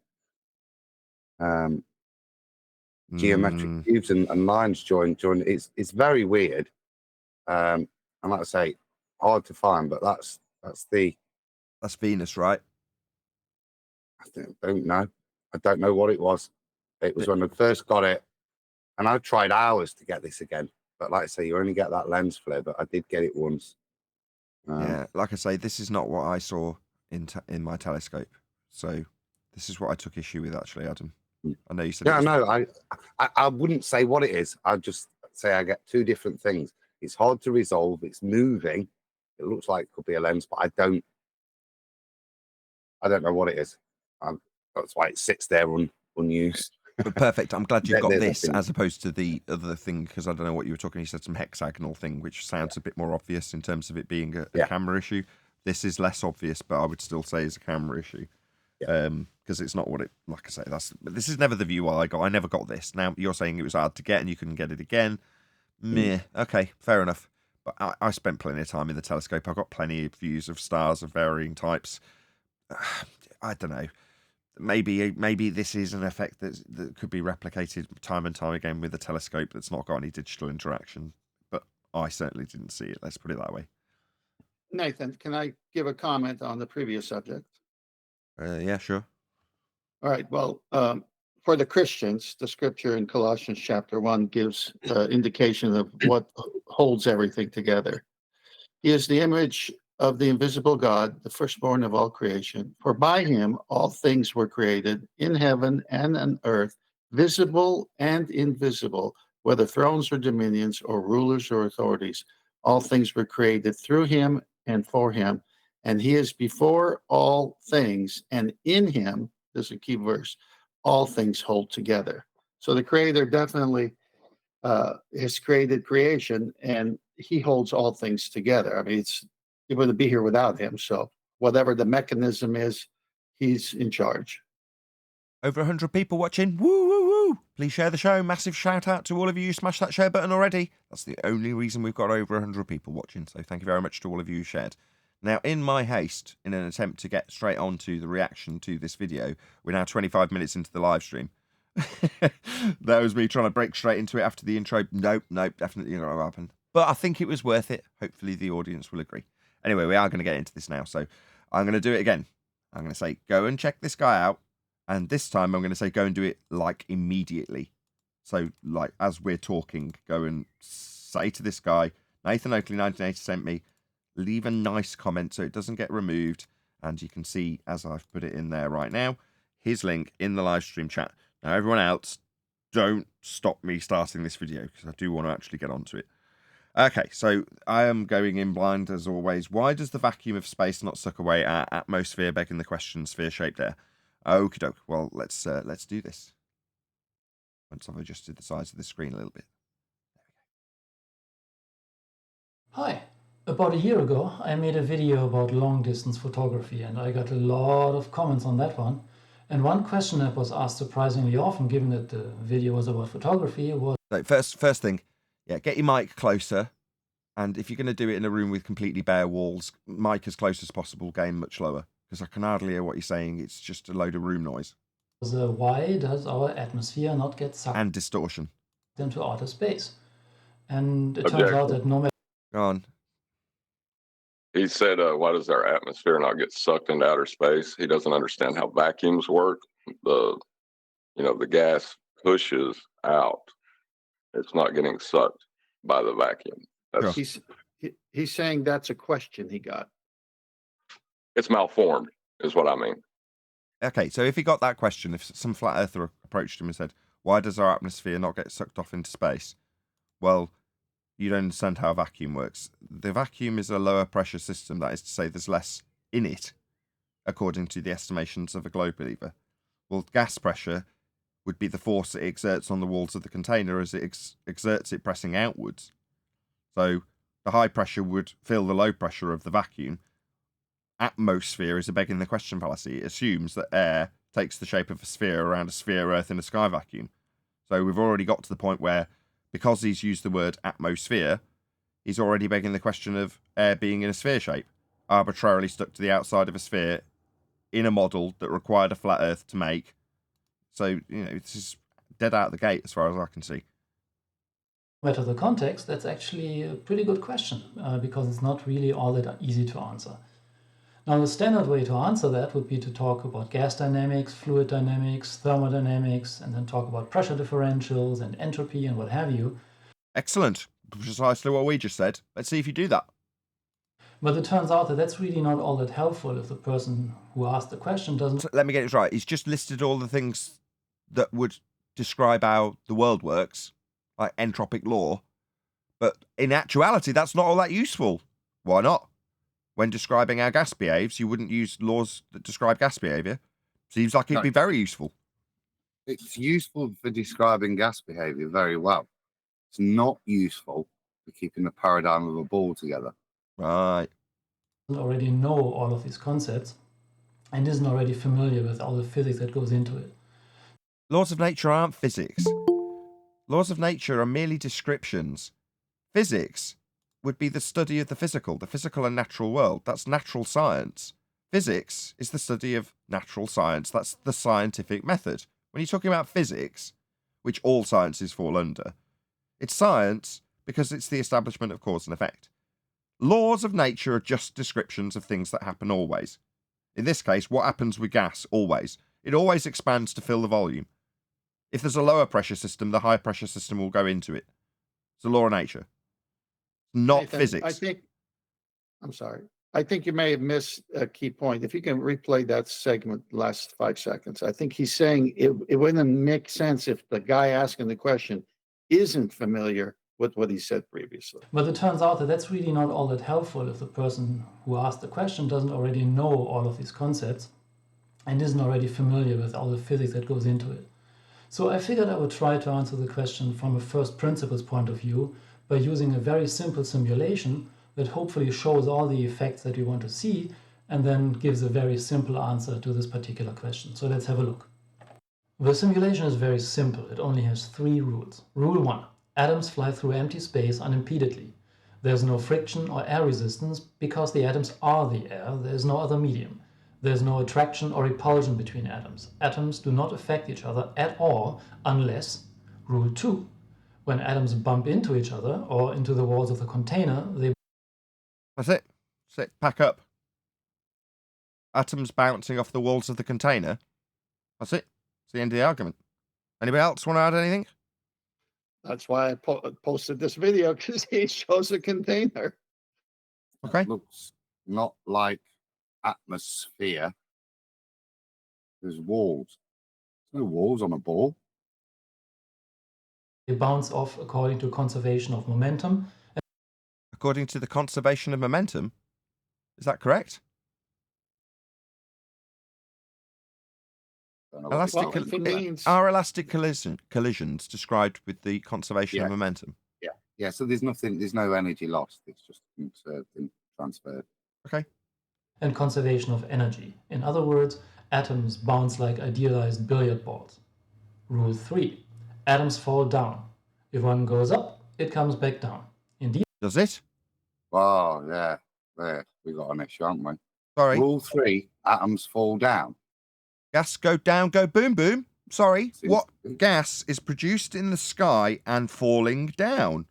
geometric cubes and lines joined. It's very weird, and like I say, hard to find. But that's Venus, right? I don't know. I don't know what it was. It was when I first got it, and I tried hours to get this again. But like I say, you only get that lens flare. But I did get it once. Yeah, like I say, this is not what I saw in my telescope. So this is what I took issue with, actually, Adam. I know you said. Yeah, no, I wouldn't say what it is. I'd just say I get 2 different things. It's hard to resolve. It's moving. It looks like it could be a lens, but I don't know what it is. That's why it sits there unused. But perfect. I'm glad you've There- got there's a this thing. as opposed to the other thing, because I don't know what you were talking. You said some hexagonal thing, which sounds a bit more obvious in terms of it being a Yeah. camera issue. This is less obvious, but I would still say it's a camera issue. Because it's not what it, like I say, this is never the view I got. I never got this. Now you're saying it was hard to get and you couldn't get it again. Meh. Okay, fair enough. But I spent plenty of time in the telescope. I've got plenty of views of stars of varying types. I don't know. Maybe this is an effect that could be replicated time and time again with a telescope that's not got any digital interaction. But I certainly didn't see it. Let's put it that way. Nathan, can I give a comment on the previous subject? Yeah, sure. All right. Well, for the Christians, the scripture in Colossians chapter 1 gives indication of what holds everything together. He is the image of the invisible God, the firstborn of all creation. For by him all things were created in heaven and on earth, visible and invisible, whether thrones or dominions or rulers or authorities. All things were created through him and for him. And he is before all things, and in him, this is a key verse, all things hold together. So the Creator definitely has created creation, and he holds all things together. I mean, it wouldn't be here without him. So whatever the mechanism is, he's in charge. Over 100 people watching. Woo, woo, woo. Please share the show. Massive shout out to all of you who smashed that share button already. That's the only reason we've got over 100 people watching. So thank you very much to all of you who shared. Now, in my haste, in an attempt to get straight on to the reaction to this video, we're now 25 minutes into the live stream. That was me trying to break straight into it after the intro. Nope, definitely not going to happen. But I think it was worth it. Hopefully the audience will agree. Anyway, we are going to get into this now. So I'm going to do it again. I'm going to say, go and check this guy out. And this time I'm going to say, go and do it like immediately. So like as we're talking, go and say to this guy, Nathan Oakley 1980 sent me, leave a nice comment so it doesn't get removed. And you can see, as I've put it in there right now, his link in the live stream chat. Now, everyone else, don't stop me starting this video because I do want to actually get onto it. Okay, so I am going in blind as always. Why does the vacuum of space not suck away our atmosphere, begging the question, sphere-shaped air? Okie doke. Well, let's do this. Once I've adjusted the size of the screen a little bit. Hi. About a year ago, I made a video about long-distance photography, and I got a lot of comments on that one. And one question that was asked surprisingly often, given that the video was about photography, was... So first thing, yeah, get your mic closer. And if you're going to do it in a room with completely bare walls, mic as close as possible, gain much lower. Because I can hardly hear what you're saying. It's just a load of room noise. Why does our atmosphere not get sucked and distortion into outer space? And it turns out that no matter... Go on. He said, why does our atmosphere not get sucked into outer space? He doesn't understand how vacuums work. The gas pushes out. It's not getting sucked by the vacuum. He's saying that's a question he got. It's malformed, is what I mean. Okay, so if he got that question, if some flat earther approached him and said, why does our atmosphere not get sucked off into space? Well, you don't understand how a vacuum works. The vacuum is a lower pressure system. That is to say, there's less in it, according to the estimations of a globe believer. Well, gas pressure would be the force it exerts on the walls of the container as it exerts it pressing outwards. So the high pressure would fill the low pressure of the vacuum. Atmosphere is a begging the question fallacy. It assumes that air takes the shape of a sphere around a sphere, Earth in a sky vacuum. So we've already got to the point where, because he's used the word atmosphere, he's already begging the question of air being in a sphere shape, arbitrarily stuck to the outside of a sphere in a model that required a flat Earth to make. So, this is dead out of the gate as far as I can see. No matter the context, that's actually a pretty good question, because it's not really all that easy to answer. Now, the standard way to answer that would be to talk about gas dynamics, fluid dynamics, thermodynamics, and then talk about pressure differentials and entropy and what have you. Excellent. Precisely what we just said. Let's see if you do that. But it turns out that that's really not all that helpful if the person who asked the question doesn't... So let me get it right. He's just listed all the things that would describe how the world works, like entropic law. But in actuality, that's not all that useful. Why not? When describing how gas behaves, you wouldn't use laws that describe gas behavior. Seems like it'd be very useful. It's useful for describing gas behavior very well. It's not useful for keeping the paradigm of a ball together. Right. Already know all of these concepts and isn't already familiar with all the physics that goes into it. Laws of nature aren't physics. Laws of nature are merely descriptions. Physics would be the study of the physical and natural world. That's natural science. Physics is the study of natural science. That's the scientific method. When you're talking about physics, which all sciences fall under, it's science because it's the establishment of cause and effect. Laws of nature are just descriptions of things that happen always. In this case, what happens with gas always? It always expands to fill the volume. If there's a lower pressure system, the high pressure system will go into it. It's a law of nature. Not Nathan, physics. I'm sorry. I think you may have missed a key point. If you can replay that segment, last 5 seconds, I think he's saying it wouldn't make sense if the guy asking the question isn't familiar with what he said previously. But it turns out that that's really not all that helpful if the person who asked the question doesn't already know all of these concepts and isn't already familiar with all the physics that goes into it. So I figured I would try to answer the question from a first principles point of view by using a very simple simulation that hopefully shows all the effects that we want to see and then gives a very simple answer to this particular question. So let's have a look. The simulation is very simple. It only has 3 rules. Rule 1. Atoms fly through empty space unimpededly. There's no friction or air resistance because the atoms are the air. There's no other medium. There's no attraction or repulsion between atoms. Atoms do not affect each other at all unless, rule 2, when atoms bump into each other or into the walls of the container, they... That's it. That's it. Pack up. Atoms bouncing off the walls of the container. That's it. It's the end of the argument. Anybody else want to add anything? That's why I posted this video, because he shows a container. Okay. It looks not like atmosphere. There's walls. There's no walls on a ball. They bounce off according to conservation of momentum. According to the conservation of momentum. Is that correct? Elastic Well, if it means- are elastic collisions described with the conservation of momentum? Yeah, so there's no energy lost. It's just conserved and transferred. Okay. And conservation of energy. In other words, atoms bounce like idealized billiard balls. Rule 3. Atoms fall down. If one goes up, it comes back down. Indeed. Does it? Oh, yeah. There, we got an issue, haven't we? Sorry. Rule 3, atoms fall down. Gas go down, go boom, boom. Sorry. What gas is produced in the sky and falling down?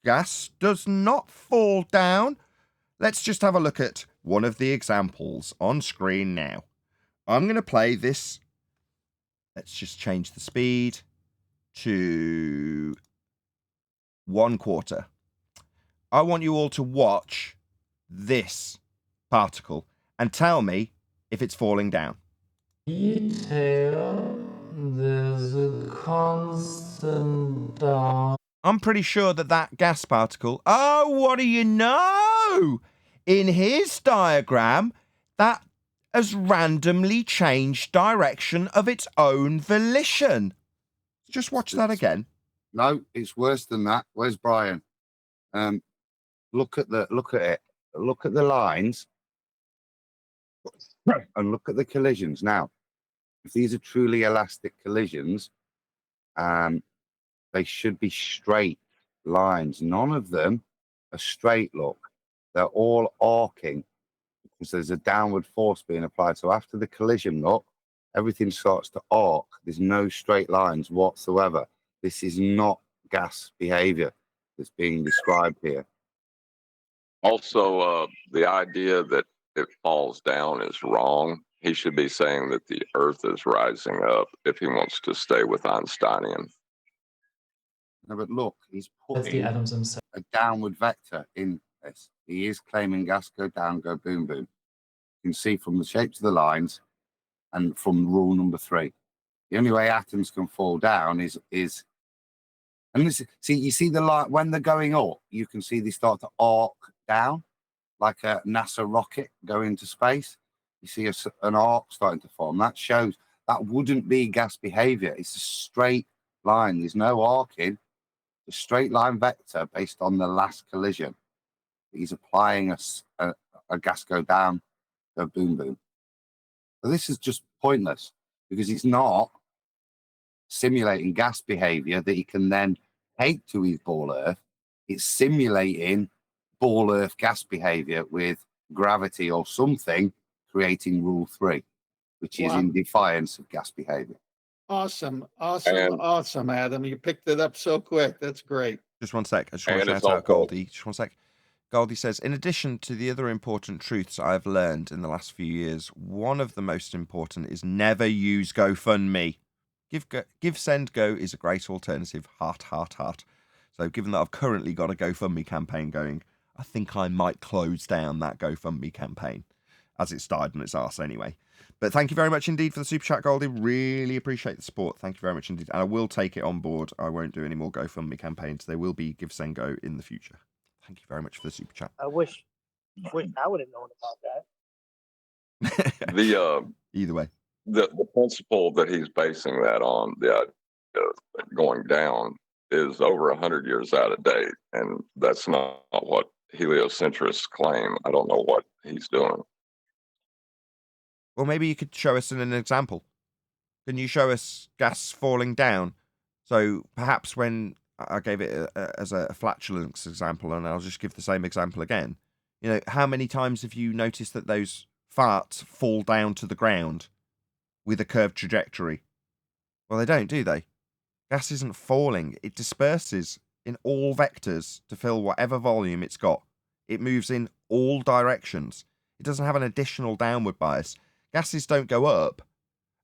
Gas does not fall down. Let's just have a look at one of the examples on screen now. I'm going to play this. Let's just change the speed to 1/4. I want you all to watch this particle and tell me if it's falling down. Detail, there's a constant down. I'm pretty sure that gas particle... Oh, what do you know? In his diagram, that has randomly changed direction of its own volition. Just watch that again. No, it's worse than that. Where's Brian? Look at it. Look at the lines and look at the collisions. Now, if these are truly elastic collisions, they should be straight lines. None of them are straight, look. They're all arcing because there's a downward force being applied. So after the collision, look, everything starts to arc. There's no straight lines whatsoever. This is not gas behavior that's being described here. Also, the idea that it falls down is wrong. He should be saying that the Earth is rising up if he wants to stay with Einsteinian. No, but look, he's That's the putting atoms themselves. a downward vector in this. He is claiming gas go down, go boom, boom. You can see from the shapes of the lines and from rule number 3. The only way atoms can fall down is and this, see, you see the light when they're going up, you can see they start to arc down like a NASA rocket going into space. You see an arc starting to form. That shows That wouldn't be gas behavior. It's a straight line. There's no arcing. A straight line vector based on the last collision. He's applying a gas go down, go boom, boom. So this is just pointless because it's not simulating gas behavior that he can then take to his ball earth. It's simulating ball earth gas behavior with gravity or something, creating rule 3, which is in defiance of gas behavior. Awesome, And- awesome, Adam. You picked it up so quick. That's great. Just one sec. I just want And to it's shout out also- Goldie. Just one sec. Goldie says, in addition to the other important truths I've learned in the last few years, one of the most important is never use GoFundMe. Give Send Go is a great alternative. Heart, heart, heart. So given that I've currently got a GoFundMe campaign going, I think I might close down that GoFundMe campaign as it started on its arse anyway. But thank you very much indeed for the super chat, Goldie. Really appreciate the support. Thank you very much indeed. And I will take it on board. I won't do any more GoFundMe campaigns. There will be Give Send Go in the future. Thank you very much for the super chat. I wish I would have known about that. Either way. The principle that he's basing that on, the idea of going down, is over 100 years out of date, and that's not what heliocentrists claim. I don't know what he's doing. Well, maybe you could show us an example. Can you show us gas falling down? So perhaps when I gave it as a flatulence example, and I'll just give the same example again. You know, how many times have you noticed that those farts fall down to the ground with a curved trajectory? Well, they don't, do they? Gas isn't falling. It disperses in all vectors to fill whatever volume it's got. It moves in all directions. It doesn't have an additional downward bias. Gases don't go up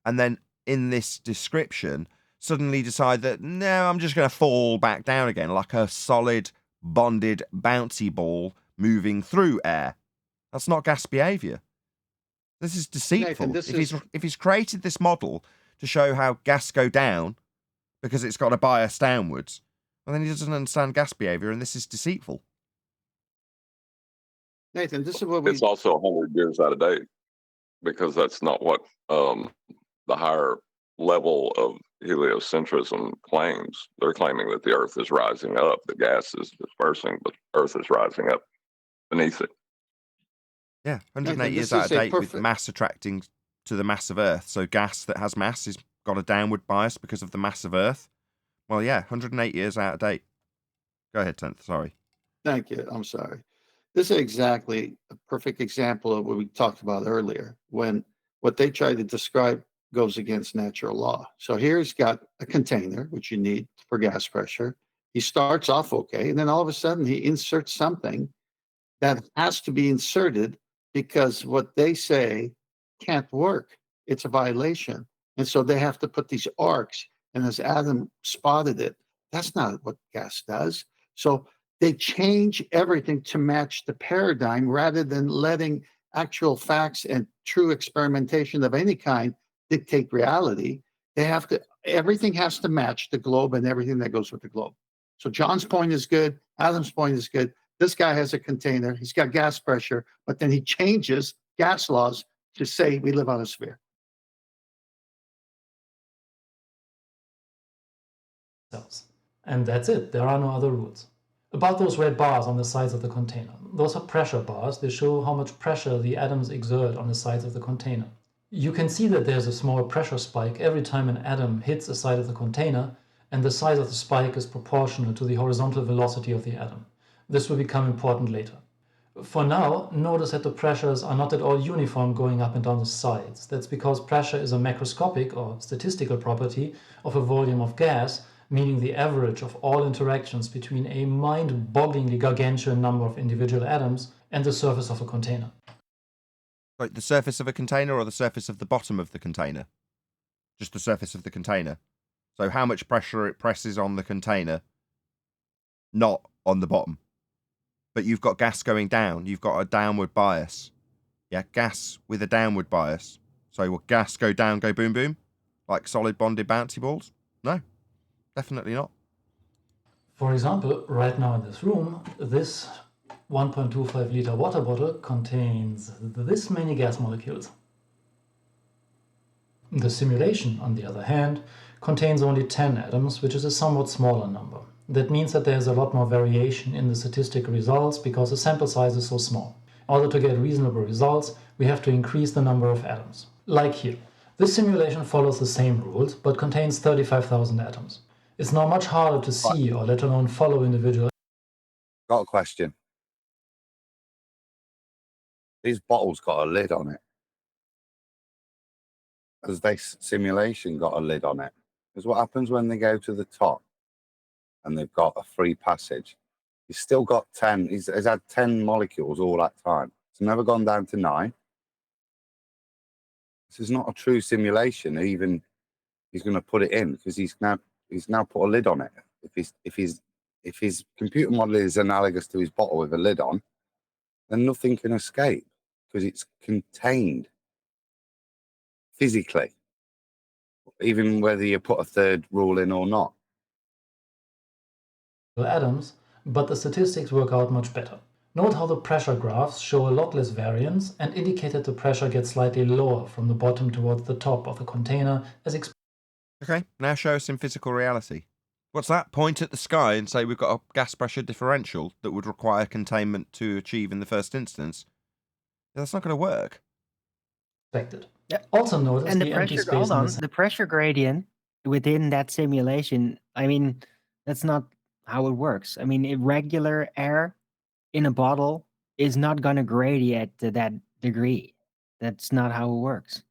and then in this description suddenly decide that, no, I'm just going to fall back down again like a solid, bonded, bouncy ball moving through air. That's not gas behavior. This is deceitful. Nathan, if he's created this model to show how gas go down because it's got a bias downwards, well, then he doesn't understand gas behavior, and this is deceitful. Nathan, this is what It's also 100 years out of date because that's not what the higher level of heliocentrism claims. They're claiming that the Earth is rising up, the gas is dispersing, but Earth is rising up beneath it. Yeah, 108 Nathan, years this out is of a date with perfect- mass attracting to the mass of Earth. So gas that has mass has got a downward bias because of the mass of Earth. Well, yeah, 108 years out of date. Go ahead, 10th. Sorry. Thank you. I'm sorry. This is exactly a perfect example of what we talked about earlier, when what they try to describe goes against natural law. So here he's got a container, which you need for gas pressure. He starts off okay, and then all of a sudden he inserts something that has to be inserted because what they say can't work. It's a violation. And so they have to put these arcs. And as Adam spotted it, that's not what gas does. So they change everything to match the paradigm rather than letting actual facts and true experimentation of any kind dictate reality. They have to, everything has to match the globe and everything that goes with the globe. So John's point is good. Adam's point is good. This guy has a container. He's got gas pressure, but then he changes gas laws to say we live on a sphere. And that's it. There are no other rules. About those red bars on the sides of the container. Those are pressure bars. They show how much pressure the atoms exert on the sides of the container. You can see that there's a small pressure spike every time an atom hits a side of the container, and the size of the spike is proportional to the horizontal velocity of the atom. This will become important later. For now, notice that the pressures are not at all uniform going up and down the sides. That's because pressure is a macroscopic or statistical property of a volume of gas, meaning the average of all interactions between a mind-bogglingly gargantuan number of individual atoms and the surface of a container. Like the surface of a container or the surface of the bottom of the container? Just the surface of the container. So how much pressure it presses on the container, not on the bottom. But you've got gas going down. You've got a downward bias. Yeah, gas with a downward bias. So will gas go down, go boom, boom? Like solid bonded bouncy balls? No, definitely not. For example, right now in this room, this 1.25 liter water bottle contains this many gas molecules. The simulation, on the other hand, contains only 10 atoms, which is a somewhat smaller number. That means that there's a lot more variation in the statistical results because the sample size is so small. In order to get reasonable results, we have to increase the number of atoms. Like here. This simulation follows the same rules, but contains 35,000 atoms. It's now much harder to see or let alone follow individual. Got a question. These bottles got a lid on it. Has this simulation got a lid on it? Because what happens when they go to the top and they've got a free passage? He's still got 10. He's had 10 molecules all that time. It's never gone down to 9. This is not a true simulation. Even he's going to put it in because he's now put a lid on it. If his computer model is analogous to his bottle with a lid on, then nothing can escape because it's contained physically, even whether you put a third rule in or not. Atoms, but the statistics work out much better. Note how the pressure graphs show a lot less variance and indicate that the pressure gets slightly lower from the bottom towards the top of the container as expected. Okay, now show us in physical reality. What's that? Point at the sky and say we've got a gas pressure differential that would require containment to achieve in the first instance. That's not going to work. Yeah. Also notice And the empty space in the the pressure gradient within that simulation, I mean, that's not how it works. I mean, irregular air in a bottle is not going to gradient to that degree. That's not how it works.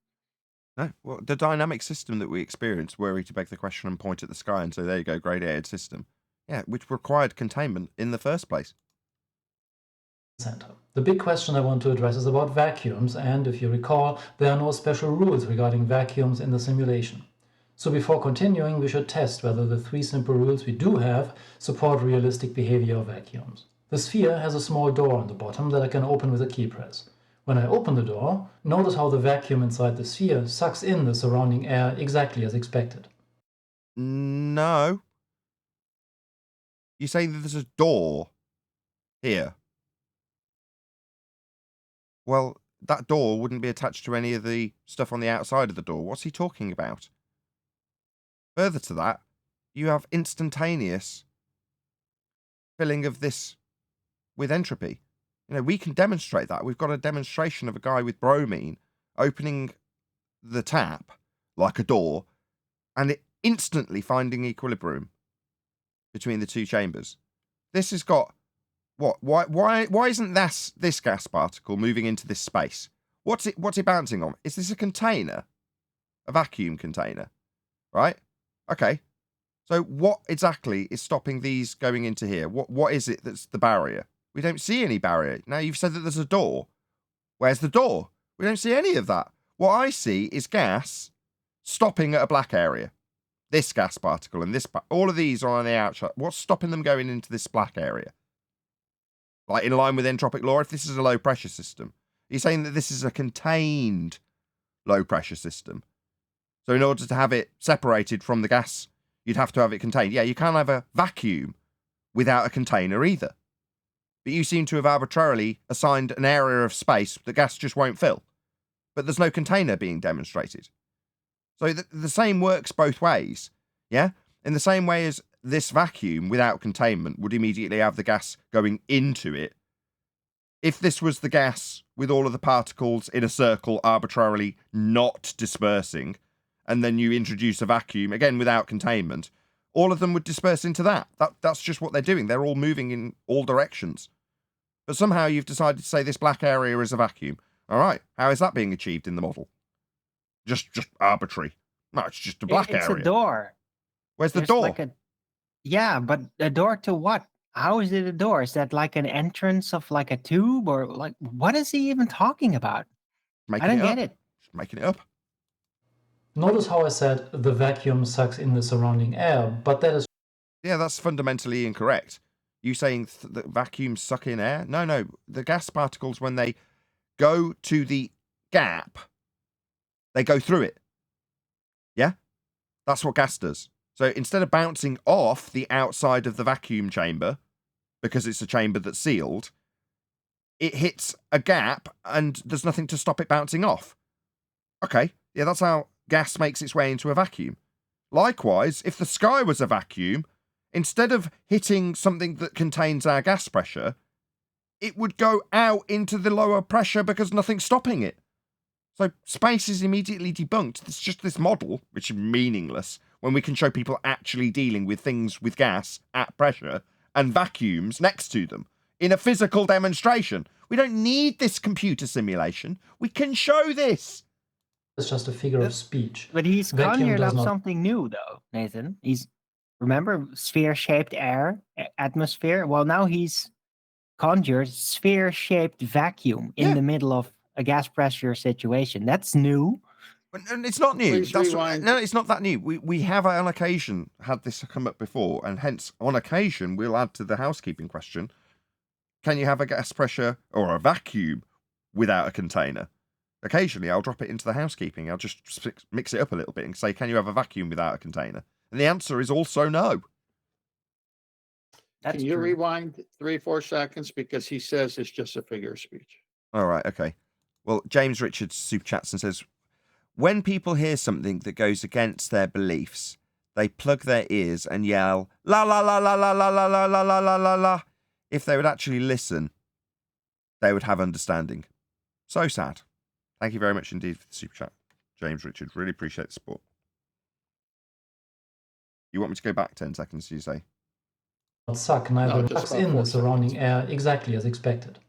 No, well, the dynamic system that we experienced, were we to beg the question and point at the sky and say, there you go, gradiated system. Yeah, which required containment in the first place. center. The big question I want to address is about vacuums, and if you recall, there are no special rules regarding vacuums in the simulation. So before continuing, we should test whether the 3 simple rules we do have support realistic behavior of vacuums. The sphere has a small door on the bottom that I can open with a key press. When I open the door, notice how the vacuum inside the sphere sucks in the surrounding air exactly as expected. No. You're saying that there's a door here. Well, that door wouldn't be attached to any of the stuff on the outside of the door. What's he talking about? Further to that, you have instantaneous filling of this with entropy. You know, we can demonstrate that. We've got a demonstration of a guy with bromine opening the tap like a door and it instantly finding equilibrium between the two chambers. This has got what? Why isn't this gas particle moving into this space? What's it bouncing on? Is this a container? A vacuum container? Right? Okay. So what exactly is stopping these going into here? What is it that's the barrier? We don't see any barrier. Now you've said that there's a door. Where's the door? We don't see any of that. What I see is gas stopping at a black area. This gas particle and this, all of these are on the outside. What's stopping them going into this black area? Like in line with entropic law, if this is a low pressure system, you're saying that this is a contained low pressure system. So in order to have it separated from the gas, you'd have to have it contained. Yeah, you can't have a vacuum without a container either. But you seem to have arbitrarily assigned an area of space that gas just won't fill. But there's no container being demonstrated. So the same works both ways. Yeah? In the same way as this vacuum without containment would immediately have the gas going into it. If this was the gas with all of the particles in a circle arbitrarily not dispersing, and then you introduce a vacuum, again without containment, all of them would disperse into that. That's just what they're doing. They're all moving in all directions. But somehow you've decided to say this black area is a vacuum. All right. How is that being achieved in the model? Just arbitrary. No, it's just a black area. It's a door. Where's the There's door? like yeah, but a door to what? How is it a door? Is that like an entrance of like a tube or like what is he even talking about? I don't get it. Just making it up. Notice how I said the vacuum sucks in the surrounding air, but that is... Yeah, that's fundamentally incorrect. You saying that vacuums suck in air? No. The gas particles, when they go to the gap, they go through it. Yeah? That's what gas does. So instead of bouncing off the outside of the vacuum chamber, because it's a chamber that's sealed, it hits a gap and there's nothing to stop it bouncing off. Okay, yeah, that's how gas makes its way into a vacuum. Likewise, if the sky was a vacuum, instead of hitting something that contains our gas pressure, it would go out into the lower pressure because nothing's stopping it. So space is immediately debunked. It's just this model, which is meaningless, when we can show people actually dealing with things with gas at pressure and vacuums next to them in a physical demonstration. We don't need this computer simulation. We can show this. It's just a figure of speech. But he's Vacuum conjured does up not- something new, though, Nathan. Remember sphere-shaped air, atmosphere? Well, now he's conjured sphere-shaped vacuum in Yeah. the middle of a gas pressure situation. That's new. And it's not new. Please rewind. No, it's not that new. We have on occasion had this come up before, and hence on occasion we'll add to the housekeeping question: can you have a gas pressure or a vacuum without a container? Occasionally, I'll drop it into the housekeeping. I'll just mix it up a little bit and say, can you have a vacuum without a container? And the answer is also no. That's Can you true. rewind 3-4 seconds? Because he says it's just a figure of speech. All right, okay. Well, James Richards super chats and says, when people hear something that goes against their beliefs, they plug their ears and yell, la la la la la la la la la la la la la. If they would actually listen, they would have understanding. So sad. Thank you very much indeed for the super chat, James Richards. Really appreciate the support. You want me to go back 10 seconds, you say? suck, neither No, just sucks about in 4 the surrounding seconds. air exactly as expected.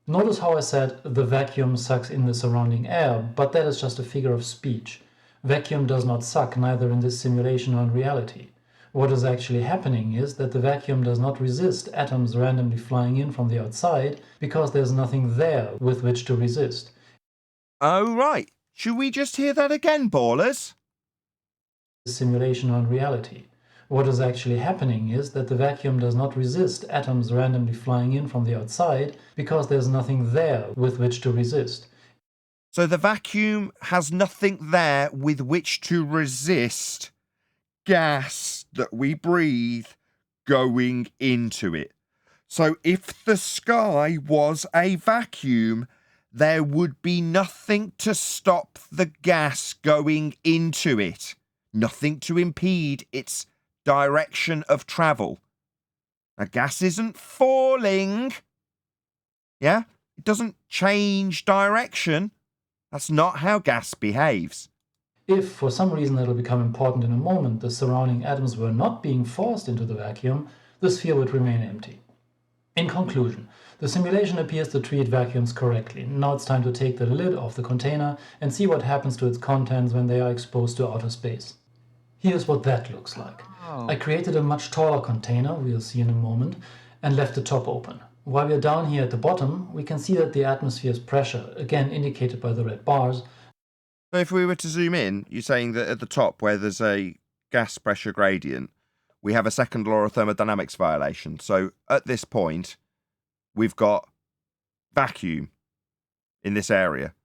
Notice how I said the vacuum sucks in the surrounding air, but that is just a figure of speech. Vacuum does not suck neither in this simulation nor in reality. What is actually happening is that the vacuum does not resist atoms randomly flying in from the outside because there's nothing there with which to resist. Oh, right. Should we just hear that again, ballers? Simulation or in reality. What is actually happening is that the vacuum does not resist atoms randomly flying in from the outside because there's nothing there with which to resist. So the vacuum has nothing there with which to resist gas that we breathe going into it. So if the sky was a vacuum, there would be nothing to stop the gas going into it. Nothing to impede its direction of travel. Now, gas isn't falling. Yeah? It doesn't change direction. That's not how gas behaves. If, for some reason that will become important in a moment, the surrounding atoms were not being forced into the vacuum, the sphere would remain empty. In conclusion, the simulation appears to treat vacuums correctly. Now it's time to take the lid off the container and see what happens to its contents when they are exposed to outer space. Here's what that looks like. I created a much taller container, we'll see in a moment, and left the top open. While we're down here at the bottom, we can see that the atmosphere's pressure, again indicated by the red bars. So if we were to zoom in, you're saying that at the top where there's a gas pressure gradient, we have a second law of thermodynamics violation. So at this point, we've got vacuum in this area.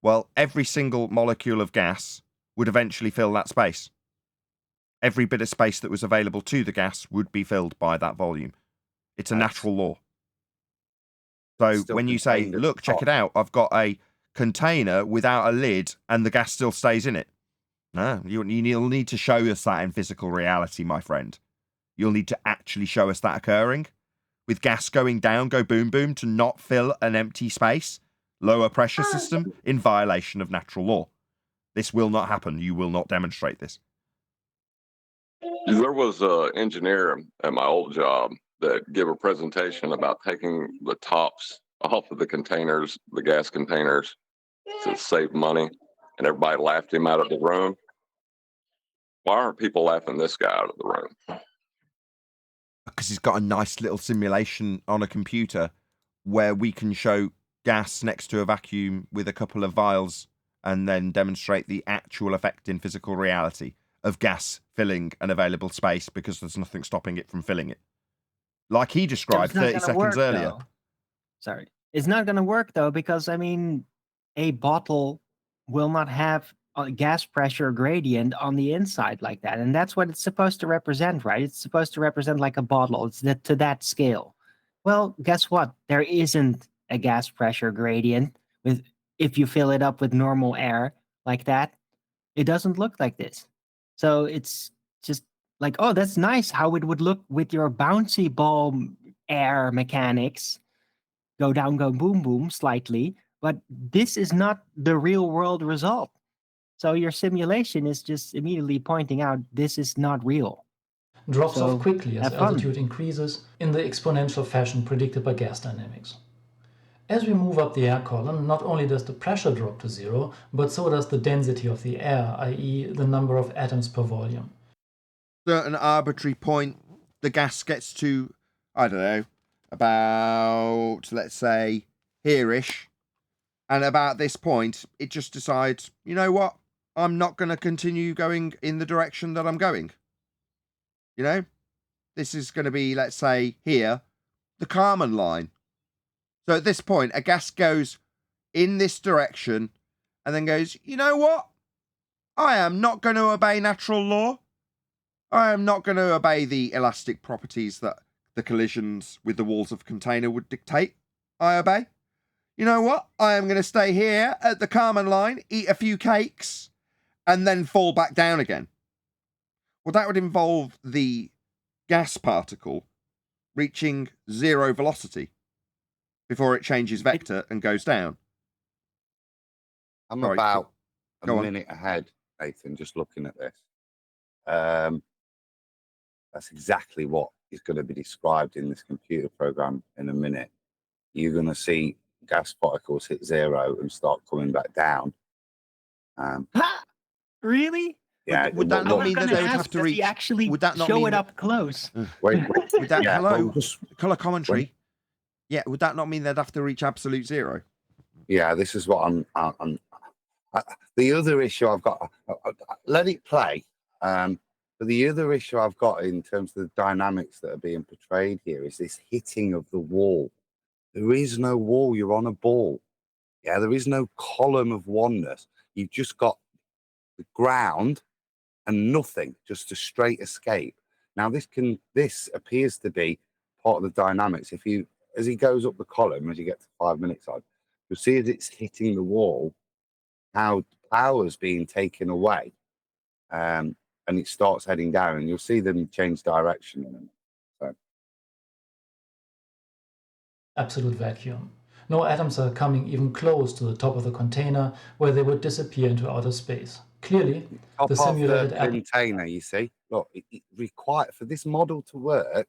Well, every single molecule of gas would eventually fill that space. Every bit of space that was available to the gas would be filled by that volume. It's a natural law. So Still when you say, contained at look, the check top. it out, I've got a container without a lid and the gas still stays in it. No, you'll need to show us that in physical reality, my friend. You'll need to actually show us that occurring. With gas going down, go boom boom, to not fill an empty space, lower pressure system, in violation of natural law. This will not happen. You will not demonstrate this. There was an engineer at my old job that gave a presentation about taking the tops off of the containers, the gas containers, to save money, and everybody laughed him out of the room. Why aren't people laughing this guy out of the room? Because he's got a nice little simulation on a computer where we can show gas next to a vacuum with a couple of vials and then demonstrate the actual effect in physical reality of gas filling an available space because there's nothing stopping it from filling it. Like he described It's not 30 gonna seconds work, earlier. though. Sorry. It's not going to work, though, because, I mean, a bottle will not have a gas pressure gradient on the inside like that. And that's what it's supposed to represent, right? It's supposed to represent like a bottle. It's to that scale. Well, guess what? There isn't a gas pressure gradient if you fill it up with normal air like that. It doesn't look like this. So it's just like, oh, that's nice how it would look with your bouncy ball air mechanics. Go down, go boom, boom slightly. But this is not the real world result. So your simulation is just immediately pointing out this is not real. Drops So, off quickly as have fun. altitude increases in the exponential fashion predicted by gas dynamics. As we move up the air column, not only does the pressure drop to zero, but so does the density of the air, i.e. the number of atoms per volume. Certain arbitrary point, the gas gets to, I don't know, about, let's say, here-ish. And about this point, it just decides, you know what? I'm not going to continue going in the direction that I'm going. You know? This is going to be, let's say, here, the Kármán line. So at this point, a gas goes in this direction and then goes, you know what? I am not going to obey natural law. I am not going to obey the elastic properties that the collisions with the walls of a container would dictate. I obey. You know what? I am going to stay here at the Kármán line, eat a few cakes, and then fall back down again. Well, that would involve the gas particle reaching zero velocity before it changes vector and goes down. I'm Sorry, about a go on. minute ahead, Nathan, just looking at this. That's exactly what is going to be described in this computer program in a minute. You're going to see gas particles hit zero and start coming back down. Really? Yeah, Would that not mean that they would have to Does he reach? actually Would that not show mean it that- up close? wait, Would that, yeah, hello, well, just- colour commentary? Yeah, would that not mean they'd have to reach absolute zero? yeah, this is what the other issue I've got. Let it play. But the other issue I've got in terms of the dynamics that are being portrayed here is this hitting of the wall. There is no wall. You're on a ball. Yeah, there is no column of oneness. You've just got the ground and nothing, just a straight escape. Now, this appears to be part of the dynamics. As he goes up the column, as you get to 5 minutes on, you'll see as it's hitting the wall, how power's being taken away. And it starts heading down, and you'll see them change direction. So. Absolute vacuum. No atoms are coming even close to the top of the container where they would disappear into outer space. Clearly, Top the of simulated the container, you see. Look, it required for this model to work,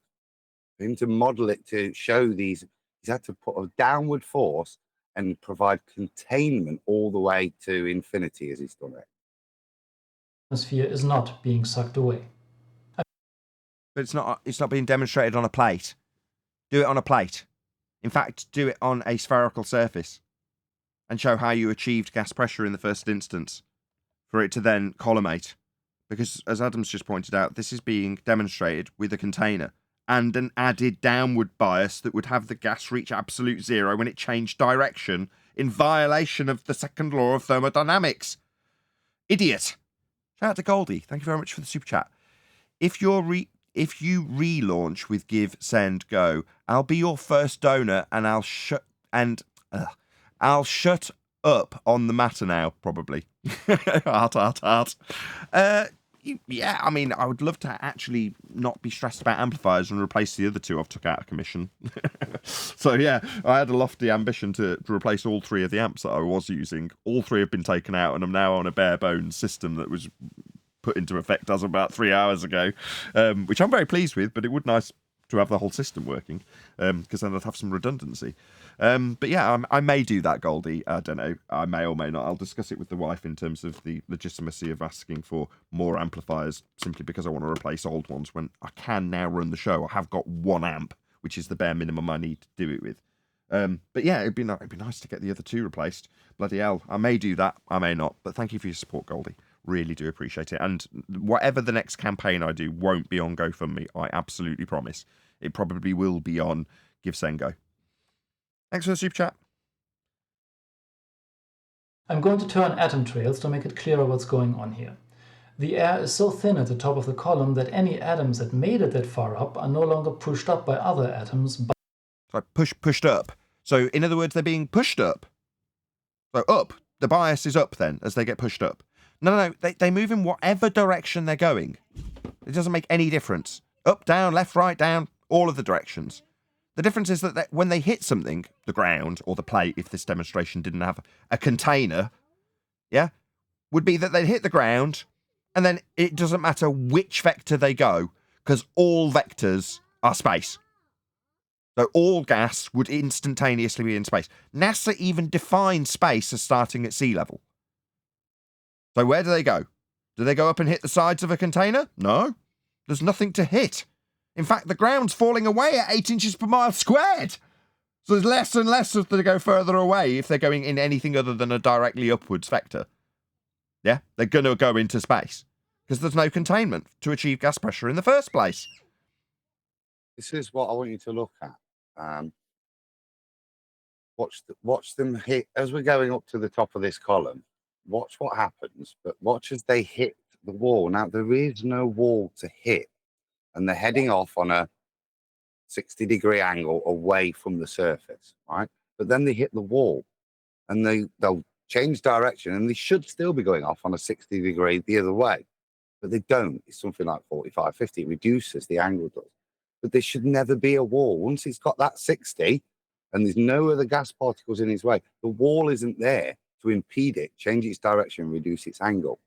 for him to model it to show these, he's had to put a downward force and provide containment all the way to infinity as he's done it. atmosphere is not being sucked away. But it's not being demonstrated on a plate. Do it on a plate. In fact, do it on a spherical surface and show how you achieved gas pressure in the first instance for it to then collimate. Because, as Adam's just pointed out, this is being demonstrated with a container and an added downward bias that would have the gas reach absolute zero when it changed direction in violation of the second law of thermodynamics. Idiot. Shout out to Goldie. Thank you very much for the super chat. If you relaunch with Give, Send, Go, I'll be your first donor and I'll shut up on the matter now, probably. Heart. Yeah, I mean, I would love to actually not be stressed about amplifiers and replace the other two I've took out of commission. So yeah, I had a lofty ambition to replace all three of the amps that I was using. All three have been taken out, and I'm now on a bare bones system that was put into effect as about 3 hours ago, which I'm very pleased with, but it would be nice to have the whole system working, because then I'd have some redundancy. But yeah, I may do that, Goldie. I don't know. I may or may not. I'll discuss it with the wife in terms of the legitimacy of asking for more amplifiers, simply because I want to replace old ones when I can now run the show. I have got 1 amp, which is the bare minimum I need to do it with. But yeah, it'd be nice to get the other 2 replaced. Bloody hell. I may do that. I may not. But thank you for your support, Goldie. Really do appreciate it. And whatever the next campaign I do won't be on GoFundMe. I absolutely promise. It probably will be on Give, Send, Go. Thanks for the super chat. I'm going to turn atom trails to make it clearer what's going on here. The air is so thin at the top of the column that any atoms that made it that far up are no longer pushed up by other atoms. So pushed up. So in other words, they're being pushed up. So up. The bias is up then as they get pushed up. No. They move in whatever direction they're going. It doesn't make any difference. Up, down, left, right, down, all of the directions. The difference is that when they hit something, the ground or the plate, if this demonstration didn't have a container, yeah, would be that they'd hit the ground, and then it doesn't matter which vector they go, because all vectors are space. So all gas would instantaneously be in space. NASA even defined space as starting at sea level. So where do they go? Do they go up and hit the sides of a container? No. There's nothing to hit. In fact, the ground's falling away at 8 inches per mile squared. So there's less and less of to go further away if they're going in anything other than a directly upwards vector. Yeah, they're going to go into space because there's no containment to achieve gas pressure in the first place. This is what I want you to look at. Watch them hit as we're going up to the top of this column. Watch what happens, but watch as they hit the wall. Now, there is no wall to hit, and they're heading off on a 60-degree angle away from the surface, right? But then they hit the wall, and they'll change direction, and they should still be going off on a 60-degree the other way, but they don't. It's something like 45, 50. It reduces, the angle does. But there should never be a wall. Once it's got that 60, and there's no other gas particles in its way, the wall isn't there to impede it, change its direction, reduce its angle.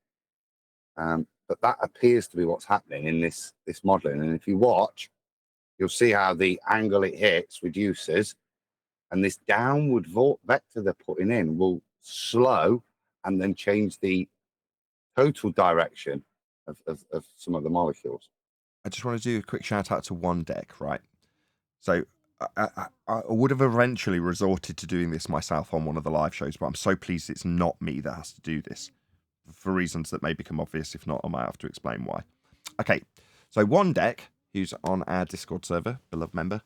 But that appears to be what's happening in this modeling. And if you watch, you'll see how the angle it hits reduces, and this downward vector they're putting in will slow and then change the total direction of some of the molecules. I just want to do a quick shout out to One Deck, right? So I would have eventually resorted to doing this myself on one of the live shows, but I'm so pleased it's not me that has to do this for reasons that may become obvious. If not, I might have to explain why. Okay, so One Deck, who's on our Discord server, beloved member,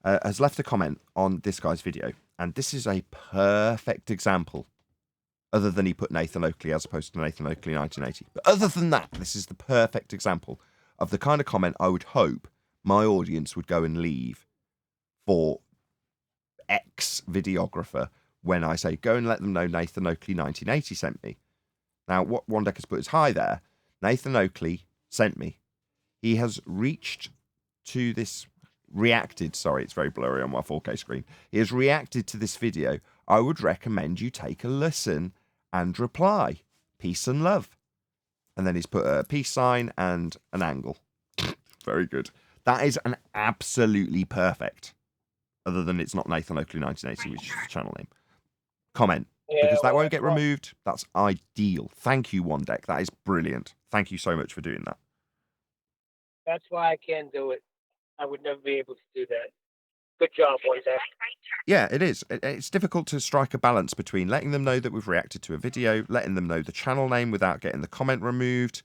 has left a comment on this guy's video, and this is a perfect example, other than he put Nathan Oakley as opposed to Nathan Oakley 1980. But other than that, this is the perfect example of the kind of comment I would hope my audience would go and leave for X videographer when I say, go and let them know Nathan Oakley 1980 sent me. Now, what One Deck has put is, hi there, Nathan Oakley sent me. He has reacted, it's very blurry on my 4K screen. He has reacted to this video. I would recommend you take a listen and reply. Peace and love. And then he's put a peace sign and an angle. Very good. That is an absolutely perfect, other than it's not Nathan Oakley 1980, which is the channel name, comment. Because that won't get removed. That's ideal. Thank you, One Deck. That is brilliant. Thank you so much for doing that. That's why I can't do it. I would never be able to do that. Good job, One Deck. Yeah, it is. It's difficult to strike a balance between letting them know that we've reacted to a video, letting them know the channel name without getting the comment removed,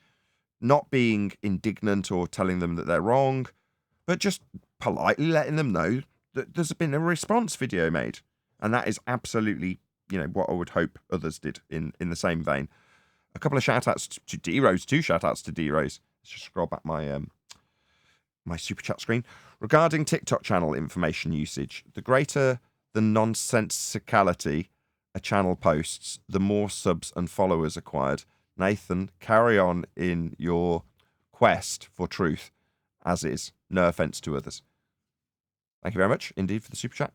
not being indignant or telling them that they're wrong, but just politely letting them know that there's been a response video made. And that is absolutely, what I would hope others did in the same vein. A couple of shout-outs to D-Rose, 2 shout-outs to D-Rose. Let's just scroll back my my super chat screen. Regarding TikTok channel information usage, the greater the nonsensicality a channel posts, the more subs and followers acquired. Nathan, carry on in your quest for truth, as is. No offense to others. Thank you very much indeed for the super chat.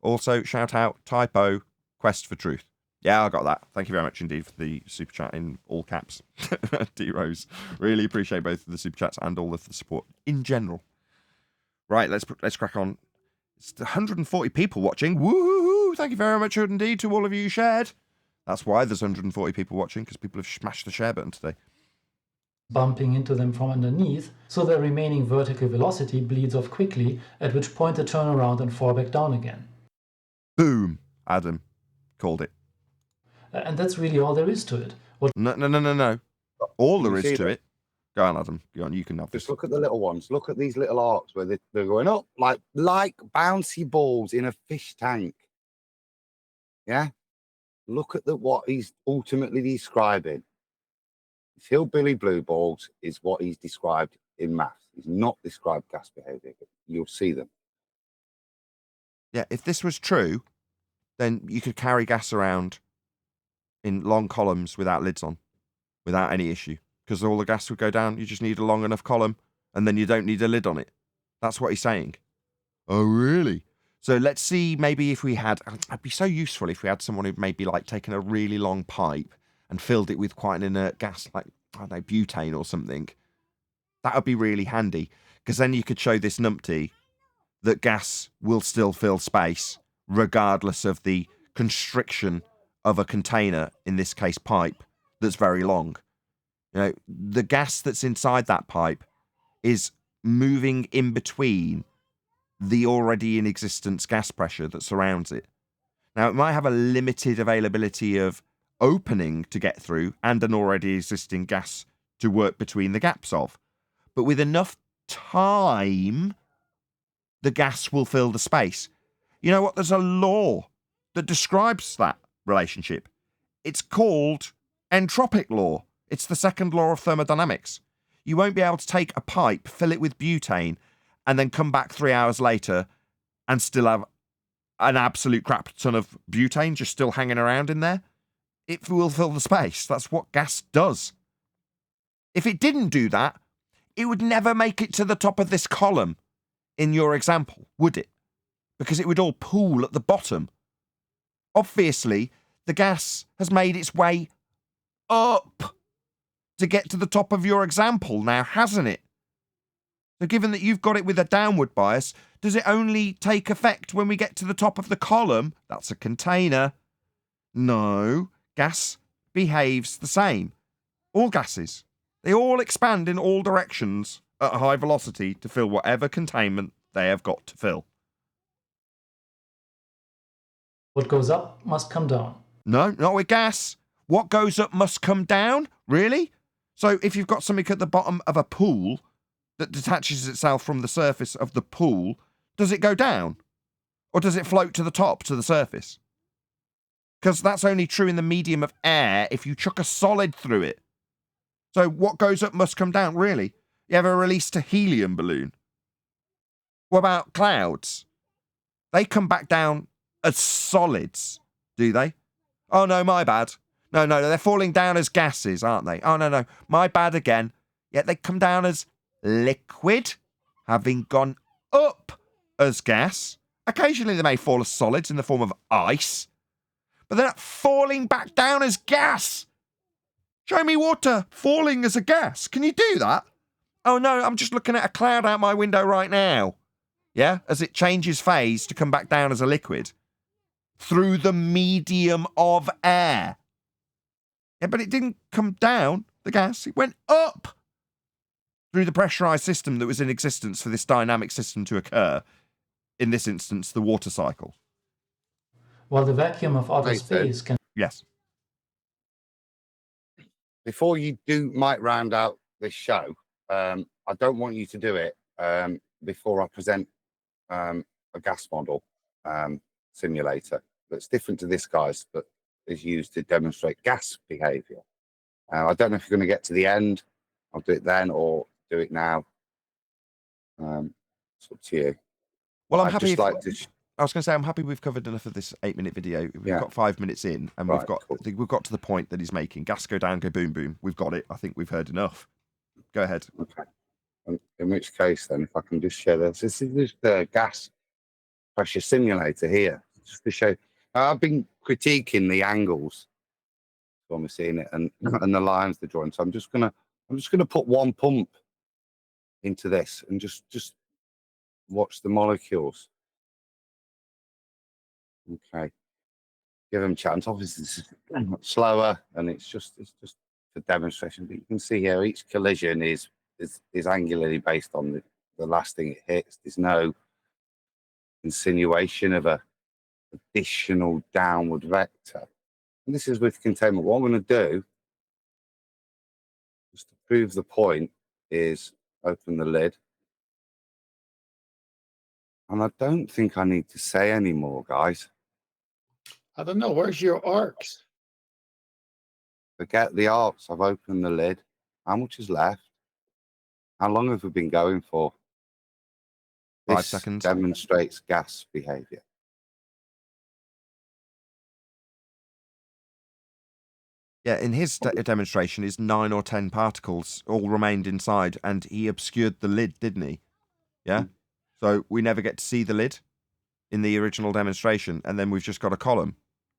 Also, shout out, typo, quest for truth. Yeah, I got that. Thank you very much indeed for the super chat in all caps. D-Rose. Really appreciate both of the super chats and all of the support in general. Right, let's crack on. It's 140 people watching. Woohoo! Thank you very much indeed to all of you who shared. That's why there's 140 people watching, because people have smashed the share button today. Bumping into them from underneath, so their remaining vertical velocity bleeds off quickly, at which point they turn around and fall back down again. Boom. Adam called it. And that's really all there is to it. No. All there is to it. Go on, Adam. Go on, you can have this. Just look at the little ones. Look at these little arcs where they're going up like bouncy balls in a fish tank. Yeah? Look at what he's ultimately describing. These hillbilly blue balls is what he's described in maths. He's not described gas behavior. You'll see them. Yeah, if this was true, then you could carry gas around in long columns without lids on. without any issue, because all the gas would go down. You just need a long enough column, and then you don't need a lid on it. That's what he's saying. Oh, really? So let's see, maybe if we had, it'd be so useful if we had someone who'd maybe like taken a really long pipe and filled it with quite an inert gas, like, I don't know, butane or something. That would be really handy, because then you could show this numpty that gas will still fill space regardless of the constriction of a container, in this case pipe, that's very long. You know, the gas that's inside that pipe is moving in between the already in existence gas pressure that surrounds it. Now, it might have a limited availability of opening to get through and an already existing gas to work between the gaps of, but with enough time, the gas will fill the space. You know what? There's a law that describes that relationship. It's called entropic law. It's the second law of thermodynamics. You won't be able to take a pipe, fill it with butane, and then come back 3 hours later and still have an absolute crap ton of butane just still hanging around in there. It will fill the space. That's what gas does. If it didn't do that, it would never make it to the top of this column in your example, would it? Because it would all pool at the bottom. Obviously, the gas has made its way up to get to the top of your example now, hasn't it? So given that you've got it with a downward bias, does it only take effect when we get to the top of the column? That's a container. No, gas behaves the same. All gases. They all expand in all directions at a high velocity to fill whatever containment they have got to fill. What goes up must come down. No, not with gas. What goes up must come down? Really? So if you've got something at the bottom of a pool that detaches itself from the surface of the pool, does it go down? Or does it float to the top, to the surface? Because that's only true in the medium of air if you chuck a solid through it. So what goes up must come down, really? You ever released a helium balloon? What about clouds? They come back down as solids, do they? Oh, no, my bad. No, they're falling down as gases, aren't they? Oh, no, my bad again. Yet they come down as liquid, having gone up as gas. Occasionally they may fall as solids in the form of ice, but they're not falling back down as gas. Show me water falling as a gas. Can you do that? Oh, no, I'm just looking at a cloud out my window right now. Yeah, as it changes phase to come back down as a liquid through the medium of air. Yeah, but it didn't come down, the gas. It went up through the pressurized system that was in existence for this dynamic system to occur. In this instance, the water cycle. While the vacuum of outer space can... Yes. Before you might round out this show, I don't want you to do it before I present a gas model simulator that's different to this guy's, but is used to demonstrate gas behavior. I don't know if you're going to get to the end. I'll do it then or do it now. It's up to you. Well, I'm I'd happy. Just like to I was going to say, I'm happy we've covered enough of this 8-minute video. We've got 5 minutes in, and Right, we've got cool. we've got to the point that he's making. Gas go down, go boom, boom. We've got it. I think we've heard enough. Go ahead. Okay. In which case, then, if I can just share this is the gas pressure simulator here, just to show. I've been critiquing the angles when we're seeing it and the lines they're drawing. So I'm just gonna put one pump into this and just watch the molecules. Okay, give them a chance. Obviously, this is much slower, and it's just for demonstration. But you can see here each collision is angularly based on the last thing it hits. There's no insinuation of a additional downward vector. And this is with containment. What I'm going to do, just to prove the point, is open the lid. And I don't think I need to say any more, guys. I don't know. Where's your arcs? Forget the arcs. I've opened the lid. How much is left? How long have we been going for? 5 seconds. Demonstrates gas behavior. Yeah, in his demonstration, his 9 or 10 particles all remained inside, and he obscured the lid, didn't he? Yeah? So we never get to see the lid in the original demonstration, and then we've just got a column.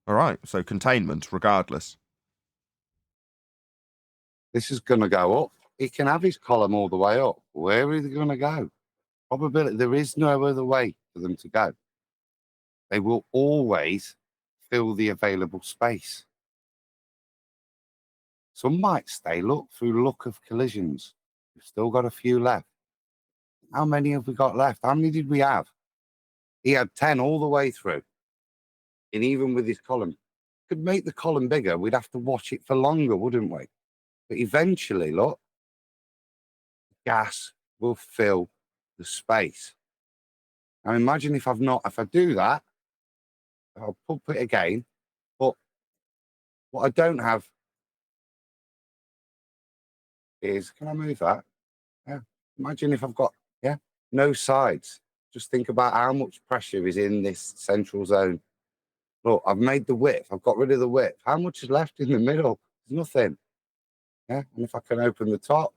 All right, so containment, regardless. This is going to go up. He can have his column all the way up. Where are they going to go? Probability, there is no other way for them to go. They will always fill the available space. Some might stay, look, through luck of collisions. We've still got a few left. How many have we got left? How many did we have? He had 10 all the way through. And even with his column, could make the column bigger. We'd have to watch it for longer, wouldn't we? But eventually, look, gas will fill the space. Now imagine if I do that, I'll pump it again, but what I don't have is, can I move that? Yeah. Imagine if I've got, no sides. Just think about how much pressure is in this central zone. Look, I've made the width. I've got rid of the width. How much is left in the middle? There's nothing. Yeah. And if I can open the top,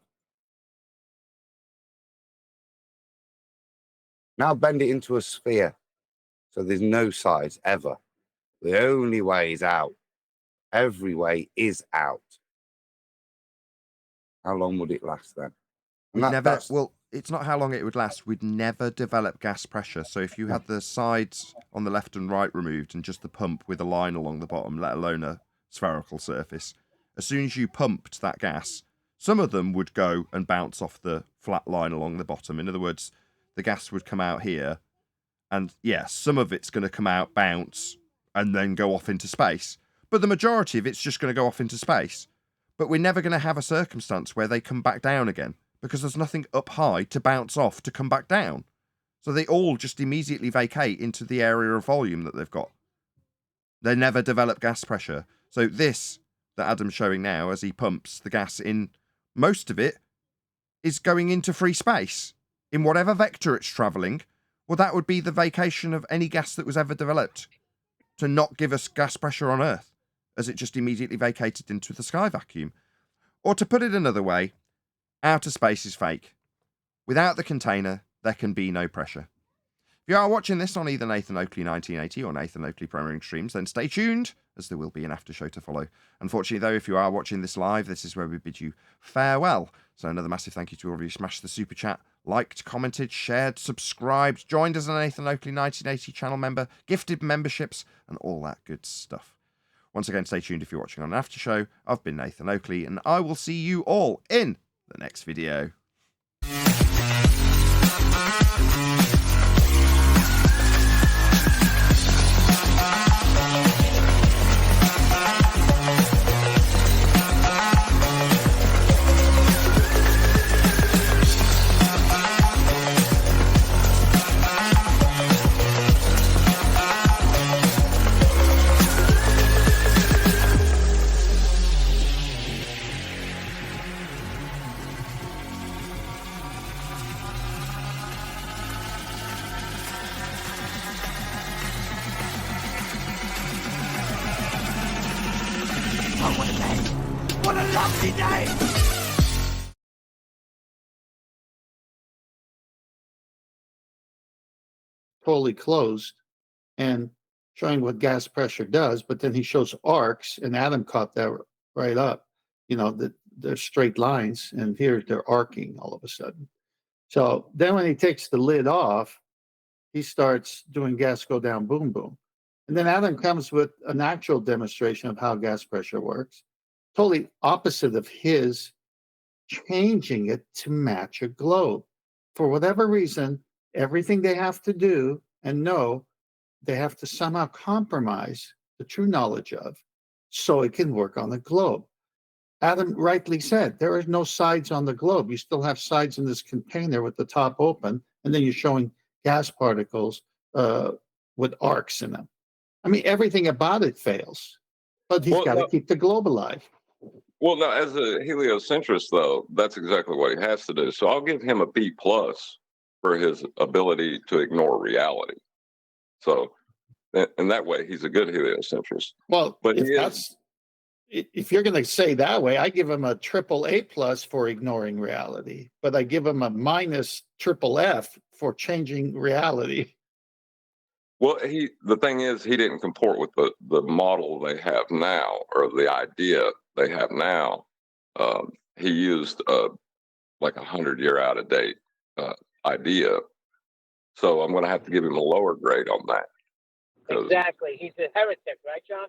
now bend it into a sphere. So there's no sides ever. The only way is out. Every way is out. How long would it last then? Well, it's not how long it would last. We'd never develop gas pressure. So if you had the sides on the left and right removed and just the pump with a line along the bottom, let alone a spherical surface, as soon as you pumped that gas, some of them would go and bounce off the flat line along the bottom. In other words, the gas would come out here, and some of it's going to come out, bounce, and then go off into space. But the majority of it's just going to go off into space. But we're never going to have a circumstance where they come back down again, because there's nothing up high to bounce off to come back down. So they all just immediately vacate into the area of volume that they've got. They never develop gas pressure. So this that Adam's showing now, as he pumps the gas in, most of it is going into free space. In whatever vector it's travelling, well, that would be the vacation of any gas that was ever developed to not give us gas pressure on Earth, as it just immediately vacated into the sky vacuum. Or to put it another way, outer space is fake. Without the container, there can be no pressure. If you are watching this on either Nathan Oakley 1980 or Nathan Oakley Premiering Streams, then stay tuned, as there will be an after show to follow. Unfortunately, though, if you are watching this live, this is where we bid you farewell. So another massive thank you to all of you who smashed the super chat, liked, commented, shared, subscribed, joined as a Nathan Oakley 1980 channel member, gifted memberships, and all that good stuff. Once again, stay tuned if you're watching on an after show. I've been Nathan Oakley, and I will see you all in the next video. Totally closed and showing what gas pressure does, but then he shows arcs, and Adam caught that right up. That they're straight lines, and here they're arcing all of a sudden. So then when he takes the lid off, he starts doing gas go down, boom, boom. And then Adam comes with an actual demonstration of how gas pressure works, totally opposite of his changing it to match a globe. For whatever reason, everything they have to do and know, they have to somehow compromise the true knowledge of so it can work on the globe. Adam rightly said, there are no sides on the globe. You still have sides in this container with the top open, and then you're showing gas particles with arcs in them. I mean, everything about it fails, but he's got to keep the globe alive. Well, now, as a heliocentrist, though, that's exactly what he has to do. So I'll give him a B+ for his ability to ignore reality. So, in that way, he's a good heliocentrist. Well, but if if you're going to say that way, I give him a AAA+ for ignoring reality, but I give him a minus FFF for changing reality. Well, the thing is, he didn't comport with the model they have now, or the idea they have now. He used like 100-year out of date idea. So I'm going to have to give him a lower grade on that. Exactly. He's a heretic, right, John?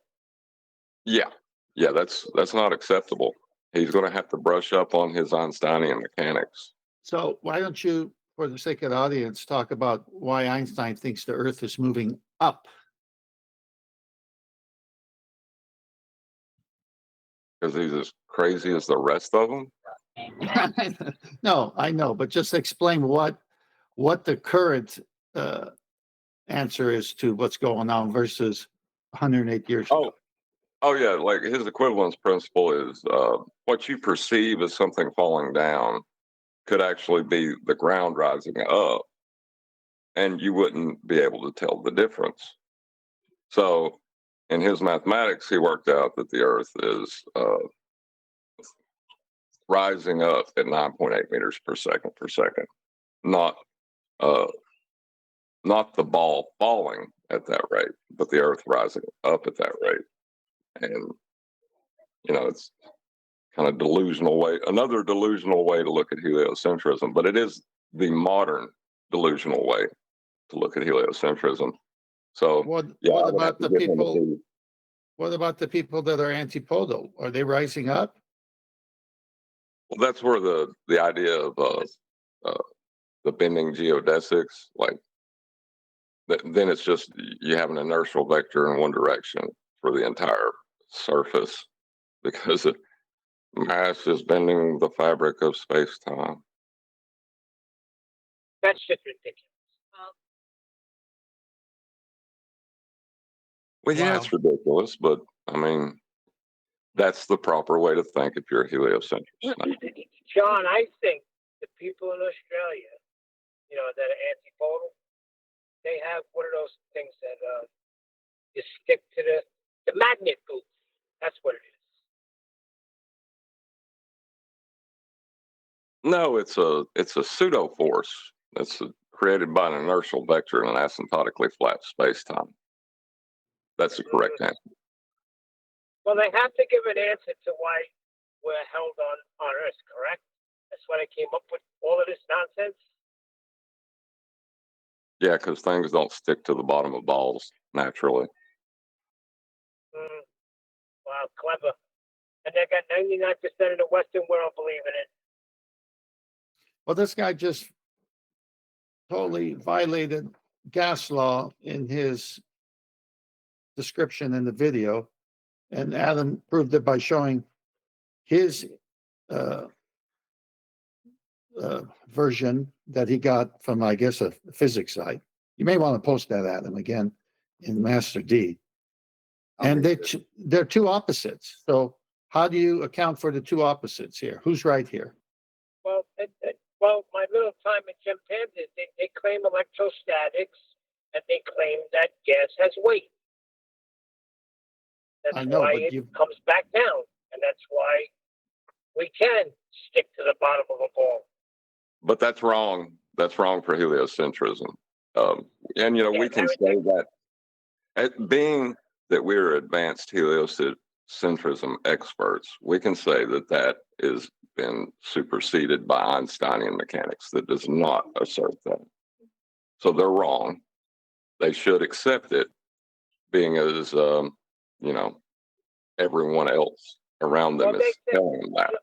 Yeah. Yeah, that's not acceptable. He's going to have to brush up on his Einsteinian mechanics. So why don't you, for the sake of the audience, talk about why Einstein thinks the Earth is moving up? Because he's as crazy as the rest of them. No, I know, but just explain what the current answer is to what's going on versus 108 years ago. Oh yeah, like his equivalence principle is what you perceive as something falling down could actually be the ground rising up, and you wouldn't be able to tell the difference. So in his mathematics, he worked out that the Earth is rising up at 9.8 meters per second, not the ball falling at that rate, but the Earth rising up at that rate. And it's kind of another delusional way to look at heliocentrism, but it is the modern delusional way to look at heliocentrism. So what about the people? What about the people that are antipodal? Are they rising up? Well, that's where the idea of the bending geodesics, like then it's just you have an inertial vector in one direction for the entire surface because mass is bending the fabric of space-time. That's just ridiculous. Well, yeah, Wow. it's ridiculous, but I mean, that's the proper way to think if you're a heliocentrist. John, I think the people in Australia, that are antipodal, they have one of those things that you stick to the magnet booth. That's what it is. No, it's a pseudo force that's created by an inertial vector in an asymptotically flat space-time. That's the correct answer. Well, they have to give an answer to why we're held on Earth, correct? That's why they came up with all of this nonsense. Yeah, because things don't stick to the bottom of balls naturally. Wow, clever. And they got 99% of the Western world believing it. Well, this guy just totally violated gas law in his description in the video, and Adam proved it by showing his version that he got from, I guess, a physics site. You may want to post that, Adam, again in Master D. And they're two opposites. So how do you account for the two opposites here? Who's right here? Well, my little time in chimpanzees, they claim electrostatics, and they claim that gas has weight. That's why it comes back down, and that's why we can stick to the bottom of a ball. But that's wrong. That's wrong for heliocentrism. And we can say that being that we're advanced heliocentrism experts, we can say that is been superseded by Einsteinian mechanics that does not assert that. So they're wrong. They should accept it, being as everyone else around them is telling them that.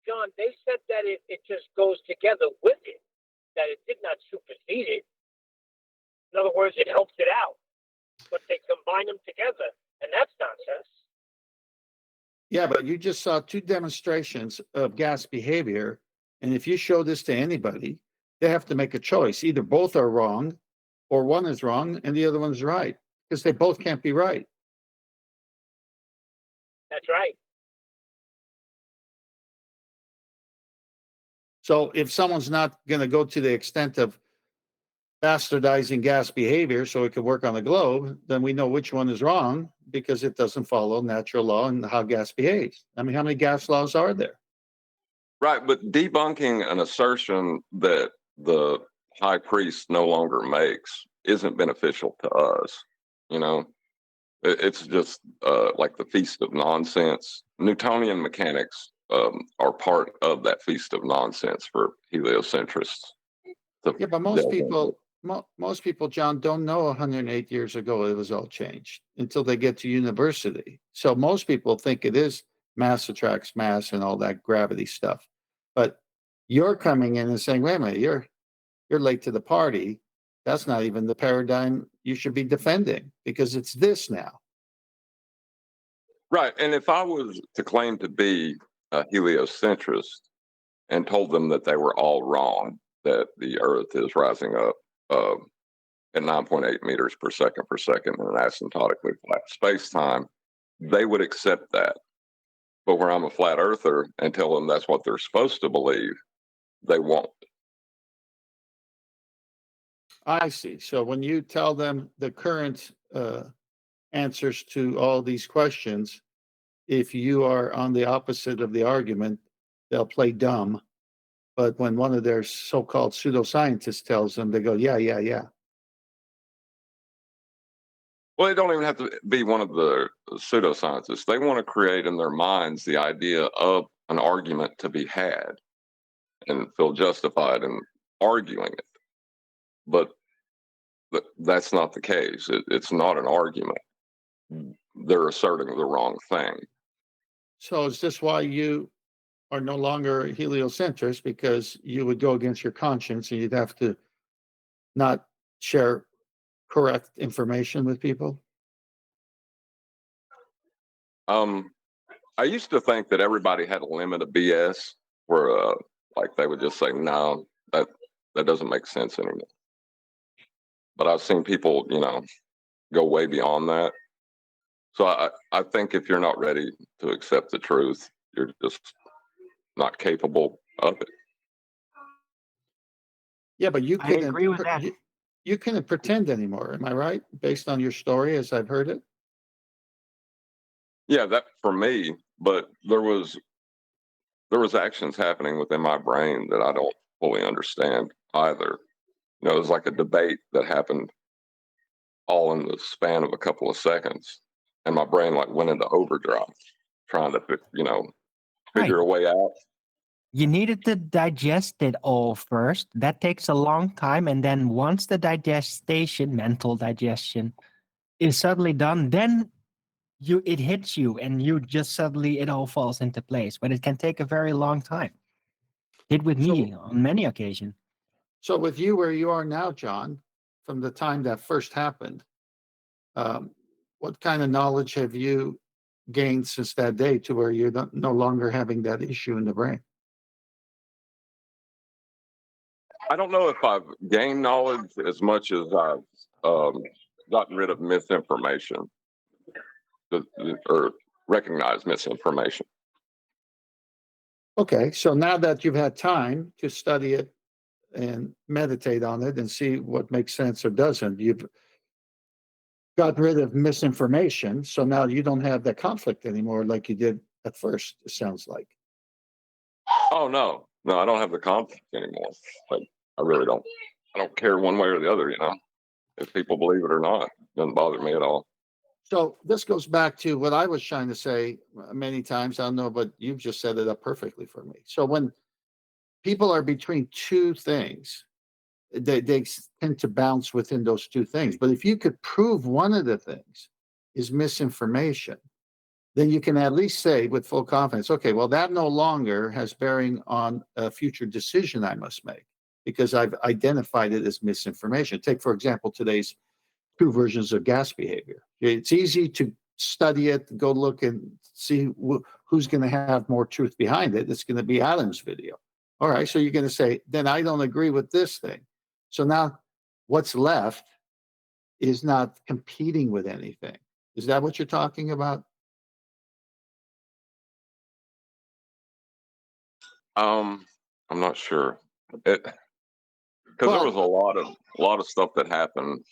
John, they said that it just goes together with it, that it did not supersede it. In other words, it helps it out, but they combine them together, and that's nonsense. Yeah, but you just saw two demonstrations of gas behavior, and if you show this to anybody, they have to make a choice. Either both are wrong, or one is wrong and the other one's right, because they both can't be right. That's right. So if someone's not going to go to the extent of bastardizing gas behavior so it could work on the globe, then we know which one is wrong because it doesn't follow natural law and how gas behaves. I mean, how many gas laws are there? Right, but debunking an assertion that the high priest no longer makes isn't beneficial to us. You know, it's just like the feast of nonsense. Newtonian mechanics are part of that feast of nonsense for heliocentrists. Yeah, but most people, John, don't know 108 years ago it was all changed until they get to university. So most people think it is mass attracts mass and all that gravity stuff. But you're coming in and saying, wait a minute, you're late to the party. That's not even the paradigm you should be defending because it's this now. Right, and if I was to claim to be a heliocentrist and told them that they were all wrong, that the Earth is rising up at 9.8 meters per second in an asymptotically flat space-time, they would accept that. But where I'm a flat earther and tell them that's what they're supposed to believe, they won't. I see. So when you tell them the current answers to all these questions, if you are on the opposite of the argument, they'll play dumb. But when one of their so-called pseudoscientists tells them, they go, yeah, yeah, yeah. Well, they don't even have to be one of the pseudoscientists. They want to create in their minds the idea of an argument to be had and feel justified in arguing it. But that's not the case. It's not an argument. They're asserting the wrong thing. So is this why you are no longer a heliocentrist? Because you would go against your conscience and you'd have to not share correct information with people? I used to think that everybody had a limit of BS where like they would just say, no, that doesn't make sense anymore. But I've seen people, go way beyond that. So I think if you're not ready to accept the truth, you're just not capable of it. Yeah, but you I couldn't agree with that. you couldn't pretend anymore. Am I right? Based on your story as I've heard it? Yeah, that for me, but there was actions happening within my brain that I don't fully understand either. It was like a debate that happened all in the span of a couple of seconds, and my brain like went into overdrive, trying to figure a way out. You needed to digest it all first. That takes a long time. And then once the mental digestion is suddenly done, then it hits you and you just suddenly, it all falls into place. But it can take a very long time. Did with me on many occasions. So with you where you are now, John, from the time that first happened, what kind of knowledge have you gained since that day to where you're no longer having that issue in the brain? I don't know if I've gained knowledge as much as I've gotten rid of misinformation or recognized misinformation. Okay, so now that you've had time to study it and meditate on it and see what makes sense or doesn't, you've got rid of misinformation. So now you don't have that conflict anymore like you did at first, it sounds like. Oh, no, I don't have the conflict anymore. Like, I really don't. I don't care one way or the other, if people believe it or not. It doesn't bother me at all. So this goes back to what I was trying to say many times. I don't know, but you've just set it up perfectly for me. So when people are between two things, they tend to bounce within those two things. But if you could prove one of the things is misinformation, then you can at least say with full confidence, okay, well, that no longer has bearing on a future decision I must make because I've identified it as misinformation. Take, for example, today's two versions of gas behavior. It's easy to study it, go look and see who's going to have more truth behind it. It's going to be Adam's video. All right, so you're going to say, then I don't agree with this thing. So now what's left is not competing with anything. Is that what you're talking about? I'm not sure. because there Well- was a lot of stuff that happened.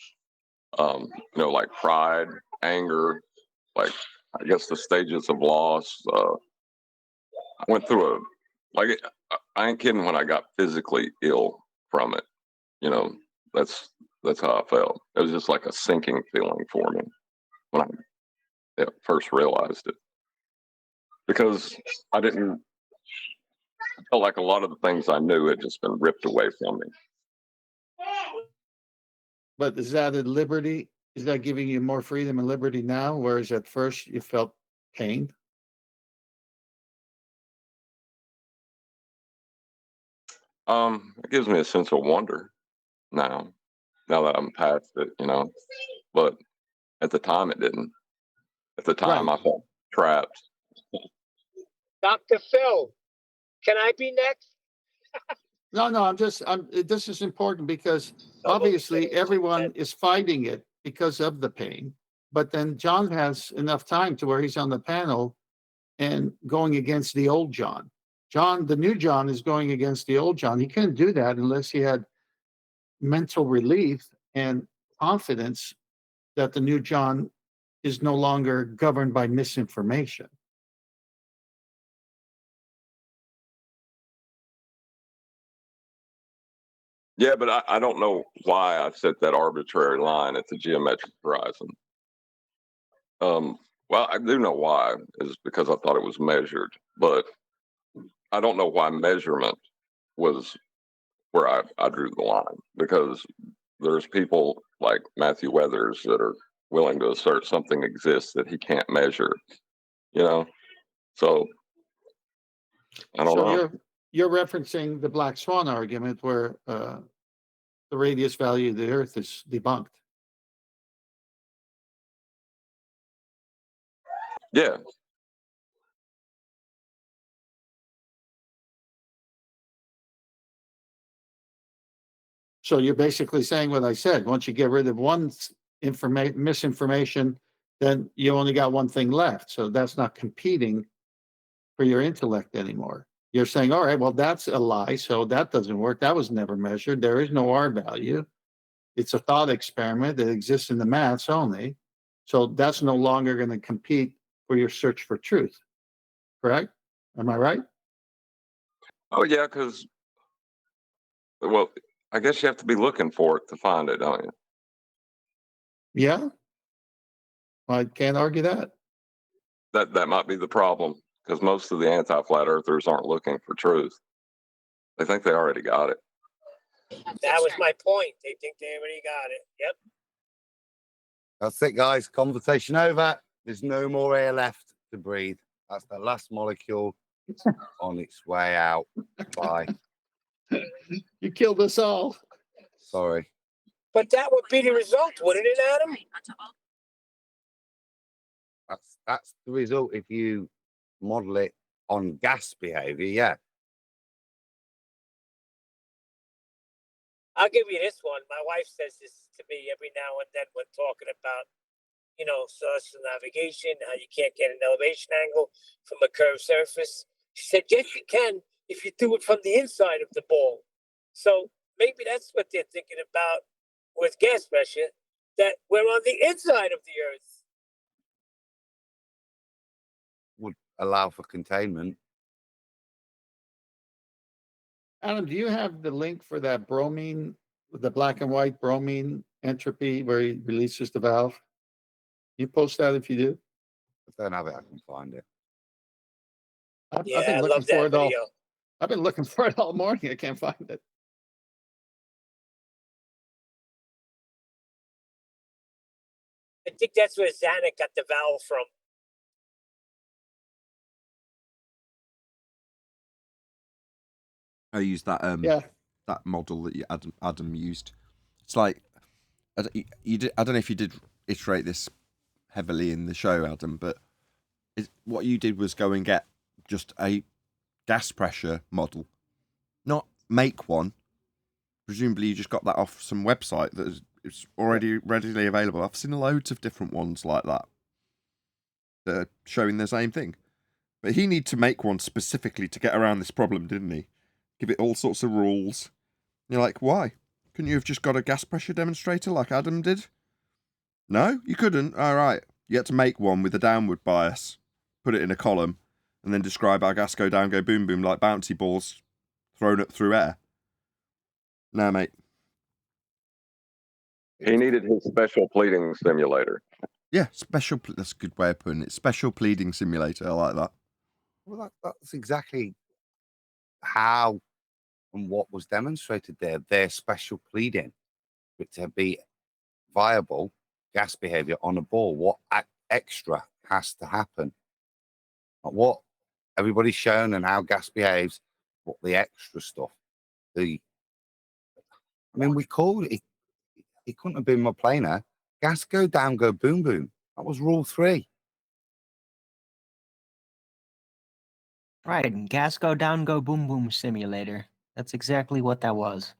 Like pride, anger, like I guess the stages of loss. I went through I ain't kidding when I got physically ill from it. That's how I felt. It was just like a sinking feeling for me when I first realized it, because I felt like a lot of the things I knew had just been ripped away from me. But is that a liberty? Is that giving you more freedom and liberty now, whereas at first you felt pain? It gives me a sense of wonder now that I'm past it, but at the time it didn't. At the time Right. I felt trapped. Dr. Phil, can I be next? No, this is important because obviously everyone is fighting it because of the pain. But then John has enough time to where he's on the panel and going against the old John. The new John is going against the old John. He couldn't do that unless he had mental relief and confidence that the new John is no longer governed by misinformation. Yeah, but I don't know why I set that arbitrary line at the geometric horizon. Well, I do know why, is because I thought it was measured, but I don't know why measurement was where I drew the line, because there's people like Matthew Weathers that are willing to assert something exists that he can't measure, so I don't know. You're referencing the black swan argument where the radius value of the Earth is debunked. Yeah. So you're basically saying what I said. Once you get rid of one misinformation, then you only got one thing left. So that's not competing for your intellect anymore. You're saying, all right, well, that's a lie. So that doesn't work. That was never measured. There is no R value. It's a thought experiment that exists in the maths only. So that's no longer going to compete for your search for truth. Correct? Am I right? Oh yeah, because, well, I guess you have to be looking for it to find it, don't you? Yeah. I can't argue that. That might be the problem, because most of the anti-flat earthers aren't looking for truth. They think they already got it. That was my point. They think they already got it. Yep. That's it, guys. Conversation over. There's no more air left to breathe. That's the last molecule on its way out. Bye. You killed us all. Sorry. But that would be the result, wouldn't it, Adam? That's the result if you model it on gas behavior. Yeah. I'll give you this one. My wife says this to me every now and then when talking about, celestial navigation, how you can't get an elevation angle from a curved surface. She said, yes, you can if you do it from the inside of the ball. So maybe that's what they're thinking about with gas pressure, that we're on the inside of the Earth. Would allow for containment. Adam, do you have the link for that bromine, the black and white bromine entropy where he releases the valve? You post that if you do. If I don't have it, I can find it. I've Yeah, been I looking love for that it all. video. I've been looking for it all morning. I can't find it. I think that's where Zanuck got the valve from. I used that Yeah. that model that Adam used. It's like I don't know if you did iterate this heavily in the show, Adam, but what you did was go and get just a gas pressure model, not make one. Presumably, you just got that off some website that is already readily available. I've seen loads of different ones like that that are showing the same thing. But he needed to make one specifically to get around this problem, didn't he? Give it all sorts of rules. You're like, why? Couldn't you have just got a gas pressure demonstrator like Adam did? No, you couldn't. All right. You had to make one with a downward bias, put it in a column, and then describe how gas go down, go boom, boom, like bouncy balls thrown up through air. No, mate. He needed his special pleading simulator. Yeah, that's a good way of putting it. Special pleading simulator. I like that. Well, that's exactly how and what was demonstrated there. Their special pleading for it to be viable gas behavior on a ball. What extra has to happen? What everybody's shown and how gas behaves. What the extra stuff? I mean, we called it. It couldn't have been more plainer. Gas go down, go boom, boom. That was rule 3. Right, gas go down, go boom boom simulator. That's exactly what that was.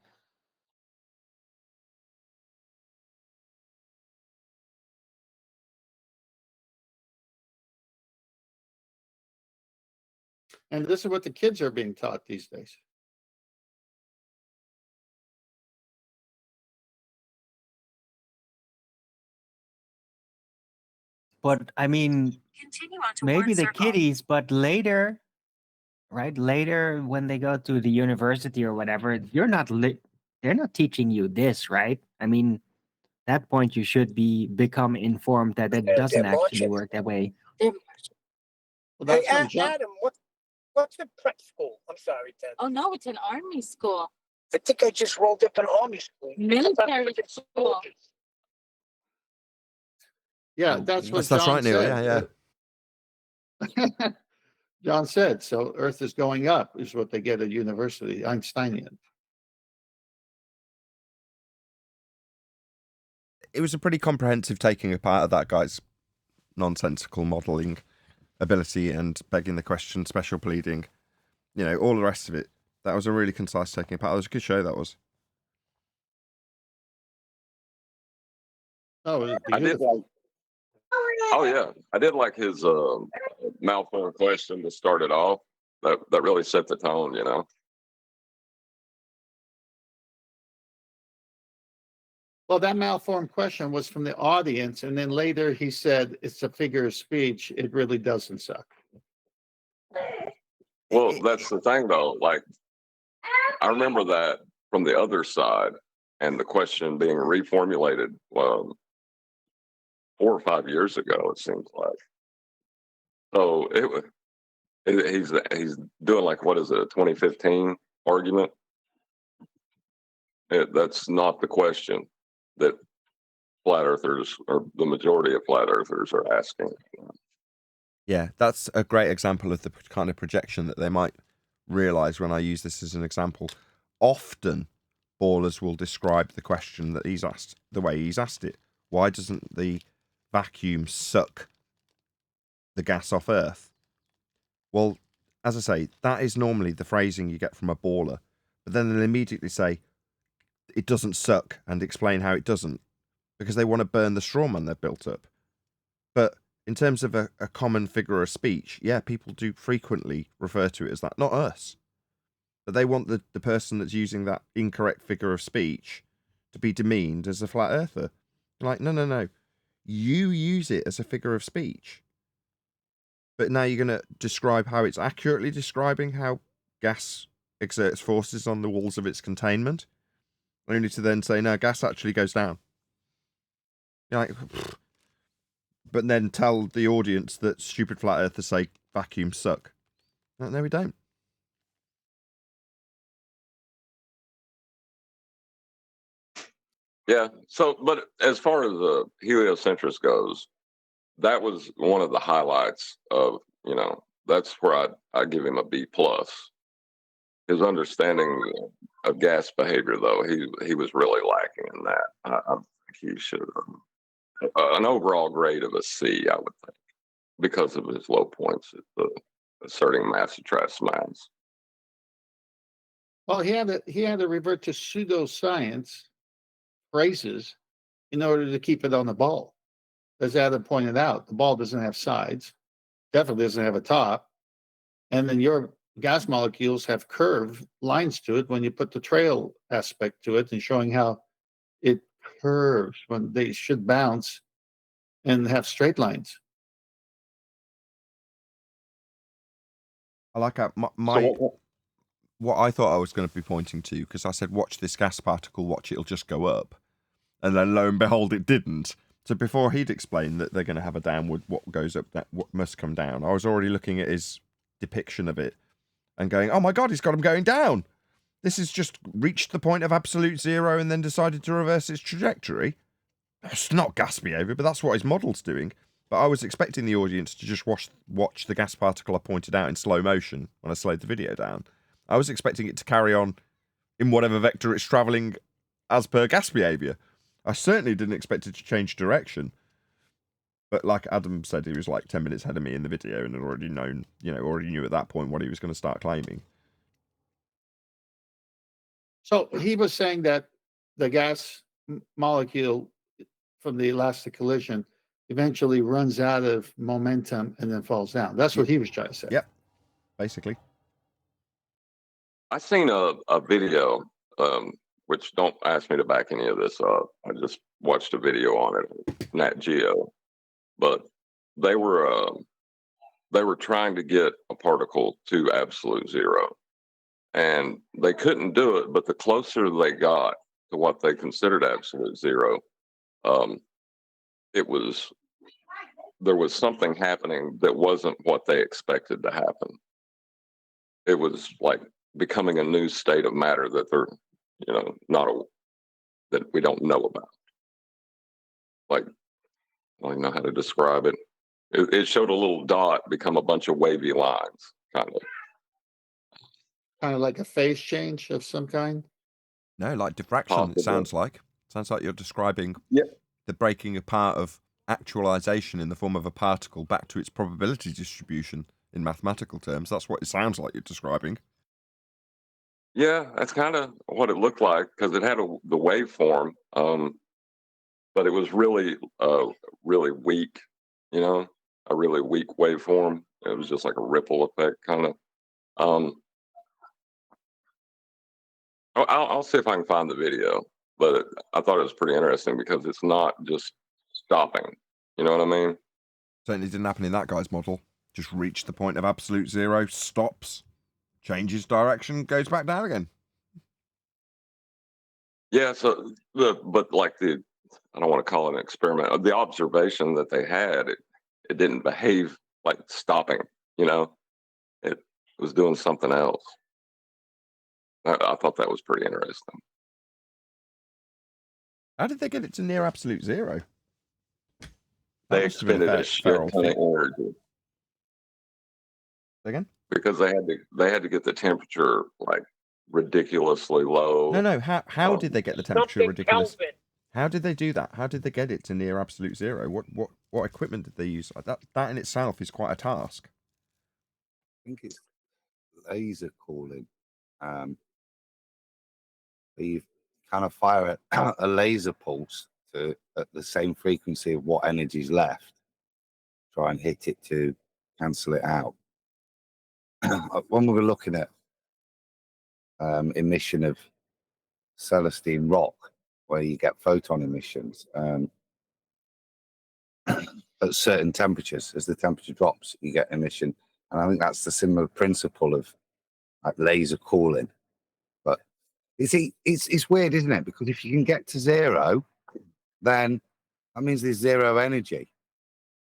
And this is what the kids are being taught these days. But I mean, maybe the kiddies, but later, right? Later, when they go to the university or whatever, they're not teaching you this, right? I mean, that point you should become informed that it doesn't actually work that way. Well, Hey, that's Adam, what's a prep school? I'm sorry, Ted. Oh no, it's an army school. I think I just rolled up an army school. Military school. Yeah, that's what That's John right, Neil. said. Yeah. John said, so Earth is going up is what they get at university, Einsteinian. It was a pretty comprehensive taking apart of that guy's nonsensical modelling ability and begging the question, special pleading, all the rest of it. That was a really concise taking apart. It was a good show, that was. Oh, it was I did beautiful. like. Oh yeah, I did like his malformed question to start it off. That really set the tone, Well, that malformed question was from the audience, and then later he said it's a figure of speech. It really doesn't suck. Well, that's the thing though. Like, I remember that from the other side, and the question being reformulated 4 or 5 years ago. It seems like. So he's doing like, what is it, a 2015 argument? That's not the question that flat earthers, or the majority of flat earthers, are asking. Yeah, that's a great example of the kind of projection that they might realise when I use this as an example. Often, ballers will describe the question that he's asked the way he's asked it. Why doesn't the vacuum suck the gas off Earth? Well, as I say, that is normally the phrasing you get from a baller. But then they'll immediately say, it doesn't suck, and explain how it doesn't, because they want to burn the straw man they've built up. But in terms of a common figure of speech, yeah, people do frequently refer to it as that, not us. But they want the person that's using that incorrect figure of speech to be demeaned as a flat earther. Like, no. You use it as a figure of speech. But now you're going to describe how it's accurately describing how gas exerts forces on the walls of its containment, only to then say, no, gas actually goes down. You're like, but then tell the audience that stupid flat earthers say vacuums suck. No, we don't. Yeah. So, but as far as the heliocentrist goes, that was one of the highlights of, that's where I give him a B+. His understanding of gas behavior, though, he was really lacking in that. I think he should have an overall grade of a C, I would think, because of his low points at the asserting mass attracts mass. Well, he had to revert to pseudoscience phrases in order to keep it on the ball. As Adam pointed out, the ball doesn't have sides, definitely doesn't have a top. And then your gas molecules have curved lines to it when you put the trail aspect to it and showing how it curves when they should bounce and have straight lines. I like how what I thought I was going to be pointing to, because I said, watch this gas particle, watch it'll just go up. And then lo and behold, it didn't. So before he'd explained that they're going to have a downward, what goes up, that what must come down, I was already looking at his depiction of it and going, oh my God, he's got him going down. This has just reached the point of absolute zero and then decided to reverse its trajectory. It's not gas behavior, but that's what his model's doing. But I was expecting the audience to just watch the gas particle I pointed out in slow motion when I slowed the video down. I was expecting it to carry on in whatever vector it's travelling as per gas behavior. I certainly didn't expect it to change direction. But like Adam said, he was like 10 minutes ahead of me in the video and had already known, already knew at that point what he was going to start claiming. So he was saying that the gas molecule from the elastic collision eventually runs out of momentum and then falls down. That's what he was trying to say. Yep, basically. I seen a video, which don't ask me to back any of this up. I just watched a video on it, Nat Geo, but they were trying to get a particle to absolute zero, and they couldn't do it. But the closer they got to what they considered absolute zero, there was something happening that wasn't what they expected to happen. It was like becoming a new state of matter that they're, that we don't know about. Like, I don't even know how to describe it. It showed a little dot become a bunch of wavy lines, kind of. Kind of like a phase change of some kind. No, like diffraction, Possibly. it sounds like. Sounds like you're describing Yep. the breaking apart of actualization in the form of a particle back to its probability distribution in mathematical terms. That's what it sounds like you're describing. Yeah, that's kind of what it looked like, because it had the waveform, but it was really, really weak. A really weak waveform. It was just like a ripple effect, kind of. I'll see if I can find the video, but I thought it was pretty interesting because it's not just stopping. You know what I mean? Certainly didn't happen in that guy's model. Just reached the point of absolute zero, stops, changes direction, goes back down again. Yeah. So I don't want to call it an experiment. The observation that they had, it didn't behave like stopping. It was doing something else. I thought that was pretty interesting. How did they get it to near absolute zero? They expended a shit ton of energy. Again? Because they had to get the temperature like ridiculously low. No. How did they get the temperature ridiculous? Kelvin. How did they do that? How did they get it to near absolute zero? What equipment did they use? That in itself is quite a task. I think it's laser cooling. You kind of fire a laser pulse at the same frequency of what energy is left. Try and hit it to cancel it out. When we were looking at emission of Celestine rock, where you get photon emissions at certain temperatures, as the temperature drops, you get emission. And I think that's the similar principle of like laser cooling. But it's weird, isn't it? Because if you can get to zero, then that means there's zero energy.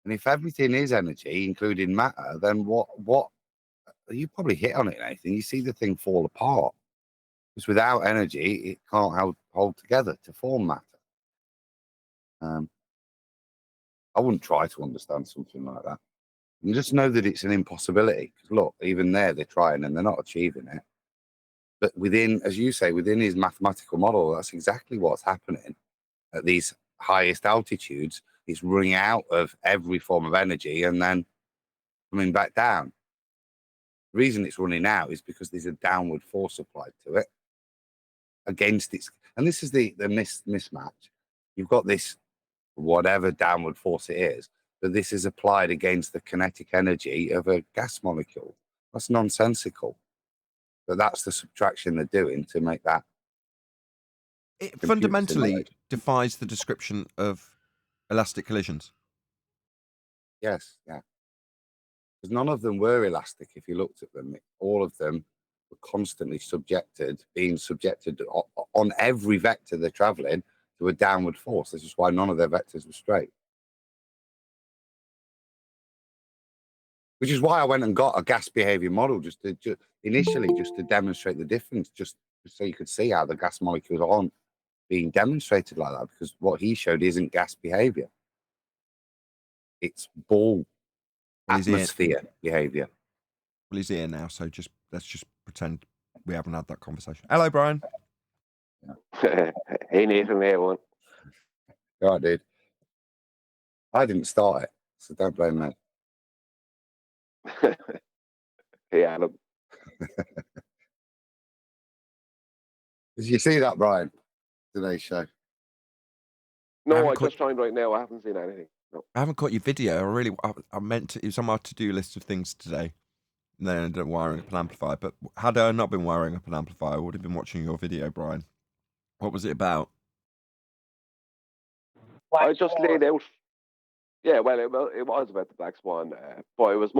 And if everything is energy, including matter, then what you probably hit on it, Nathan. You see the thing fall apart. Because without energy, it can't hold together to form matter. I wouldn't try to understand something like that. You just know that it's an impossibility. Because look, even they're trying and they're not achieving it. But within, as you say, within his mathematical model, that's exactly what's happening at these highest altitudes. It's running out of every form of energy and then coming back down. The reason it's running out is because there's a downward force applied to it against its, and this is the mismatch. You've got this whatever downward force it is, but this is applied against the kinetic energy of a gas molecule. That's nonsensical. But that's the subtraction they're doing to make that. It Computer fundamentally simulation. defies the description of elastic collisions. Yes, yeah. Because none of them were elastic. If you looked at them, all of them were constantly being subjected on every vector they're traveling to a downward force. This is why none of their vectors were straight. Which is why I went and got a gas behavior model initially to demonstrate the difference, just so you could see how the gas molecules aren't being demonstrated like that, because what he showed isn't gas behavior. It's ball atmosphere behavior. Well, he's here now, so let's just pretend we haven't had that conversation. Hello, Brian. Hey, Nathan, hey, everyone. All right, dude. I didn't start it, so don't blame me. Hey, Adam. Did you see that, Brian? Today's show? No, I just joined right now. I haven't seen anything. No. I haven't caught your video. I meant to. It was on my to-do list of things today. And then I ended up wiring up an amplifier. But had I not been wiring up an amplifier, I would have been watching your video, Brian. What was it about? I just laid out. Yeah, well, it was about the Black Swan, but it was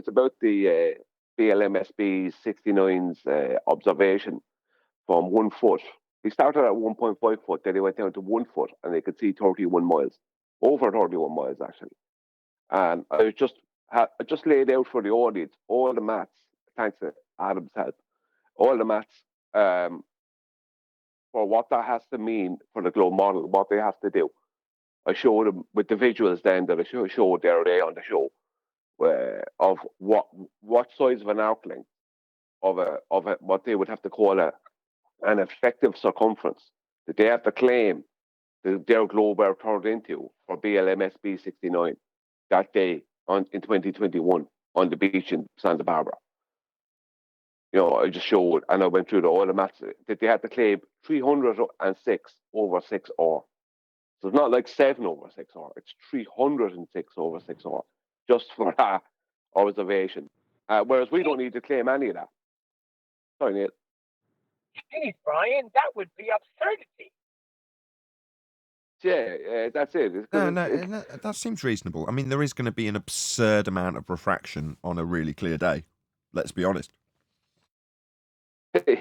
about the BLMSB 69's observation from 1 foot. He started at 1.5 foot, then he went down to 1 foot, and they could see 31 miles, over 31 miles actually. And I just laid out for the audience all the maths, thanks to Adam's help, all the maths for what that has to mean for the globe model, what they have to do. I showed them with the visuals then that I showed there on the show, of what size of an arc length of what they would have to call an effective circumference that they have to claim their globe are turned into for BLMSB 69 that day in 2021 on the beach in Santa Barbara. You know, I just showed, and I went through all the maths that they had to claim 306 over 6 hours. So it's not like 7 over 6 hours, it's 306 over 6 hours just for that observation. Whereas we don't need to claim any of that. Sorry, Neil. Geez, Brian, that would be absurdity. Yeah, that's it. No, that seems reasonable. I mean, there is going to be an absurd amount of refraction on a really clear day. Let's be honest.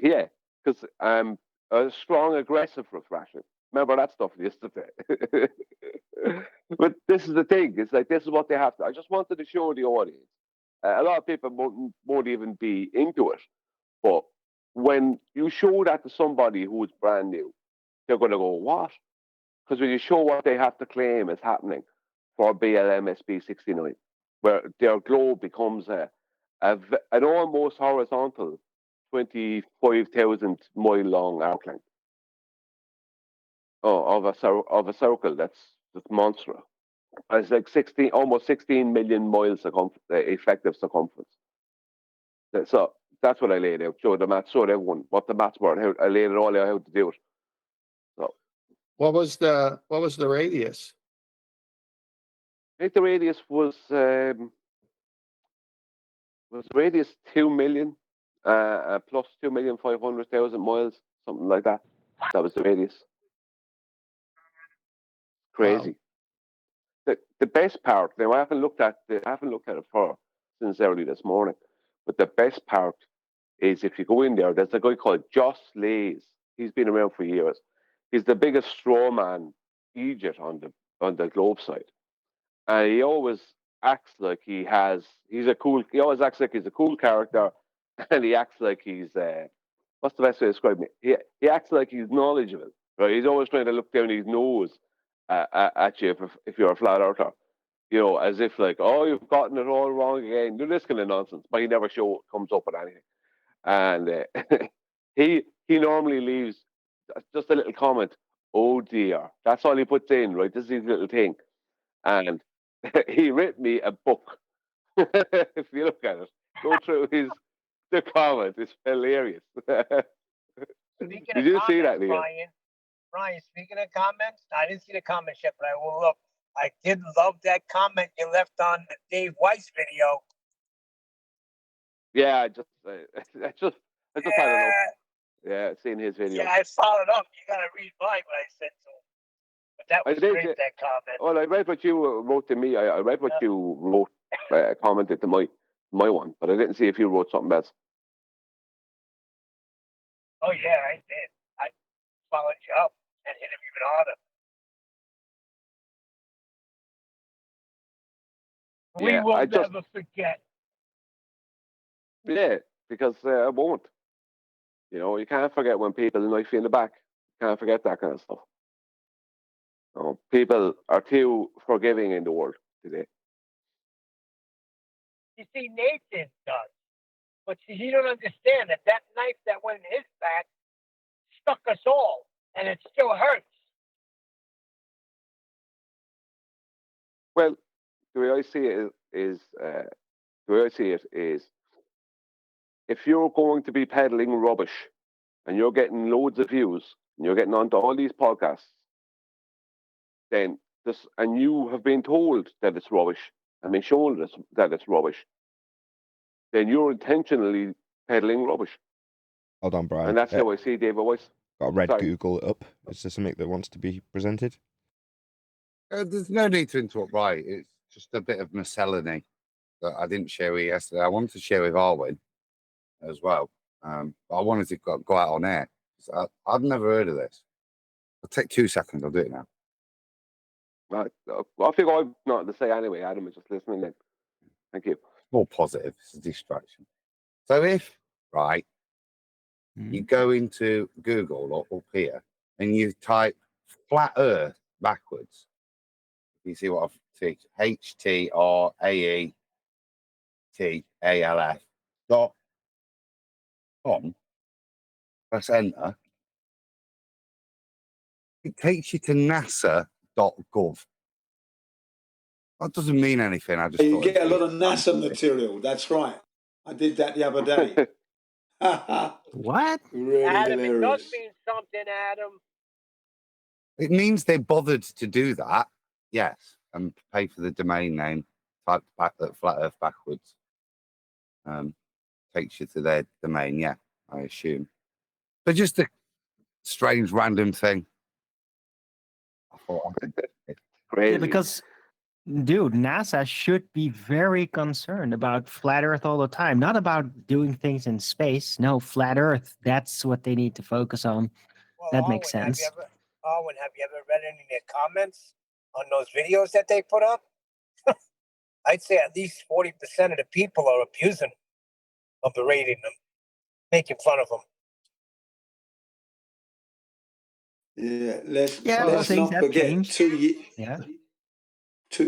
Yeah, because a strong aggressive refraction. Remember that stuff yesterday. But this is the thing. It's like, this is what they have to. I just wanted to show the audience. A lot of people won't even be into it. But when you show that to somebody who's brand new, they're going to go, what? Because when you show what they have to claim is happening for BLMSB 69, where their globe becomes an almost horizontal 25,000 mile long arc length of a circle that's monstrous. It's like almost 16 million miles effective circumference. So that's what I laid out. Showed the maths, showed everyone what the maths were. And I laid it all out how to do it. So what was the radius? I think the radius was radius 2 million plus 2,500,000 miles, something like that. That was the radius. Crazy. Wow. The best part. Now I haven't looked at it since early this morning. But the best part is if you go in there, there's a guy called Joss Lays. He's been around for years. He's the biggest strawman idiot on the globe side, and he always acts like he always acts like he's a cool character, and he acts like he's what's the best way to describe it? He acts like he's knowledgeable, right? He's always trying to look down his nose at you if you're a flat earther, you know, as if like, oh, you've gotten it all wrong again. Do this kind of nonsense, but he never comes up with anything. And he normally leaves just a little comment. Oh dear, that's all he puts in, right? This is his little thing, and he wrote me a book. If you look at it, go through the comment. It's hilarious. Did you see that, Neil? Brian, speaking of comments, I didn't see the comments yet, but I will look. I did love that comment you left on the Dave Weiss video. Yeah, I just had a look. Yeah, Yeah, seen his video. yeah, I followed up. You gotta read mine what I said to him. But that I was did, great, yeah. that comment. Well, I read what you wrote to me. I read what Yeah. you wrote, commented to my one, but I didn't see if you wrote something else. Oh yeah, I did. I followed you up and hit him even harder. We Yeah, will I just- never forget. Yeah, because I won't. You know, you can't forget when people knife you in the back. You can't forget that kind of stuff. No, people are too forgiving in the world today. You see, Nathan does. But you don't understand that that knife that went in his back stuck us all, and it still hurts. Well, the way I see it is if you're going to be peddling rubbish and you're getting loads of views and you're getting onto all these podcasts, then this, and you have been told that it's rubbish and been shown that it's rubbish, then you're intentionally peddling rubbish. Hold on, Brian. And that's how I see David Weiss. Got a red Sorry. Google up. Is there something that wants to be presented? There's no need to interrupt, right? It's just a bit of miscellany that I didn't share with you yesterday. I wanted to share with Arwen as well. But I wanted to go out on air. I've never heard of this. I'll take 2 seconds. I'll do it now. I think I've nothing to say anyway. Adam is just listening in. Thank you. More positive. It's a distraction. So if, right, you go into Google or up here and you type flat earth backwards, you see what I've said, HTRAETALF.com, press enter, it takes you to NASA.gov. That doesn't mean anything. I just You thought get a it'd lot be of NASA material. That's right. I did that the other day. What? Really Adam, it does hilarious. mean something, Adam. It means they bothered to do that, yes, and pay for the domain name, type back that flat earth backwards. Takes you to their domain, yeah, I assume. But just a strange random thing. I thought Crazy. Yeah, because, dude, NASA should be very concerned about flat Earth all the time, not about doing things in space. No, flat Earth. That's what they need to focus on. Well, That makes Arwen, sense. have you ever read any of their comments on those videos that they put up? I'd say at least 40% of the people are abusing them, berating them, making fun of them. Yeah, let's things not have forget changed. 2 years. Yeah.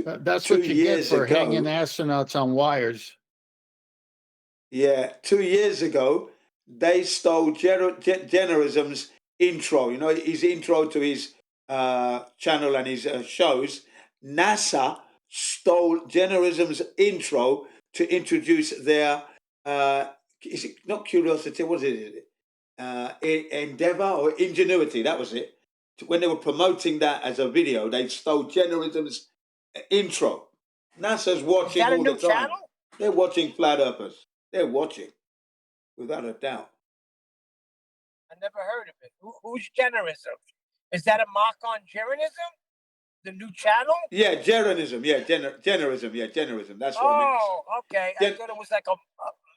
That's 2 what you get years for ago. hanging astronauts on wires. Yeah, 2 years ago, they stole Generism's intro. You know, his intro to his channel and his shows. NASA stole Generism's intro to introduce their, is it not curiosity? What is it? Endeavor or ingenuity. That was it. When they were promoting that as a video, they stole Generism's intro. NASA's watching Is that a all new the time. channel? They're watching flat earthers. They're watching, without a doubt. I never heard of it. Who's Generism? Is that a mock on Generism? The new channel? Yeah, Generism. Yeah, Generism. Yeah, Generism. That's what I meant to say. Oh, okay. I thought it was like a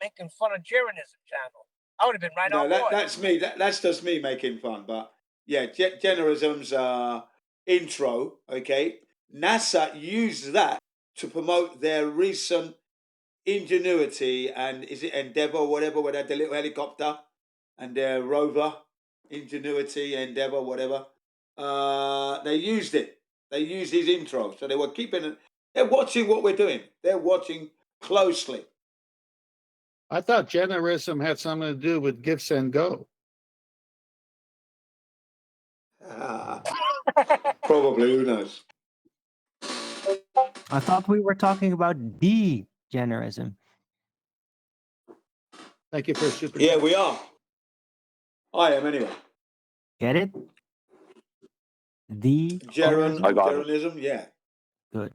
making fun of Generism channel. I would have been right No, on board. that's me. That's just me making fun. But yeah, Generism's intro. Okay, NASA used that to promote their recent ingenuity and is it Endeavor or whatever, where they had the little helicopter and their rover, Ingenuity, Endeavor, whatever. They used it. They used his intro, so they were keeping it. They're watching what we're doing. They're watching closely. I thought generism had something to do with Give Send Go. Probably, who knows? I thought we were talking about degenerism. Thank you for a super. Yeah, we are. I am anyway. Get it? Geronism, yeah. Good.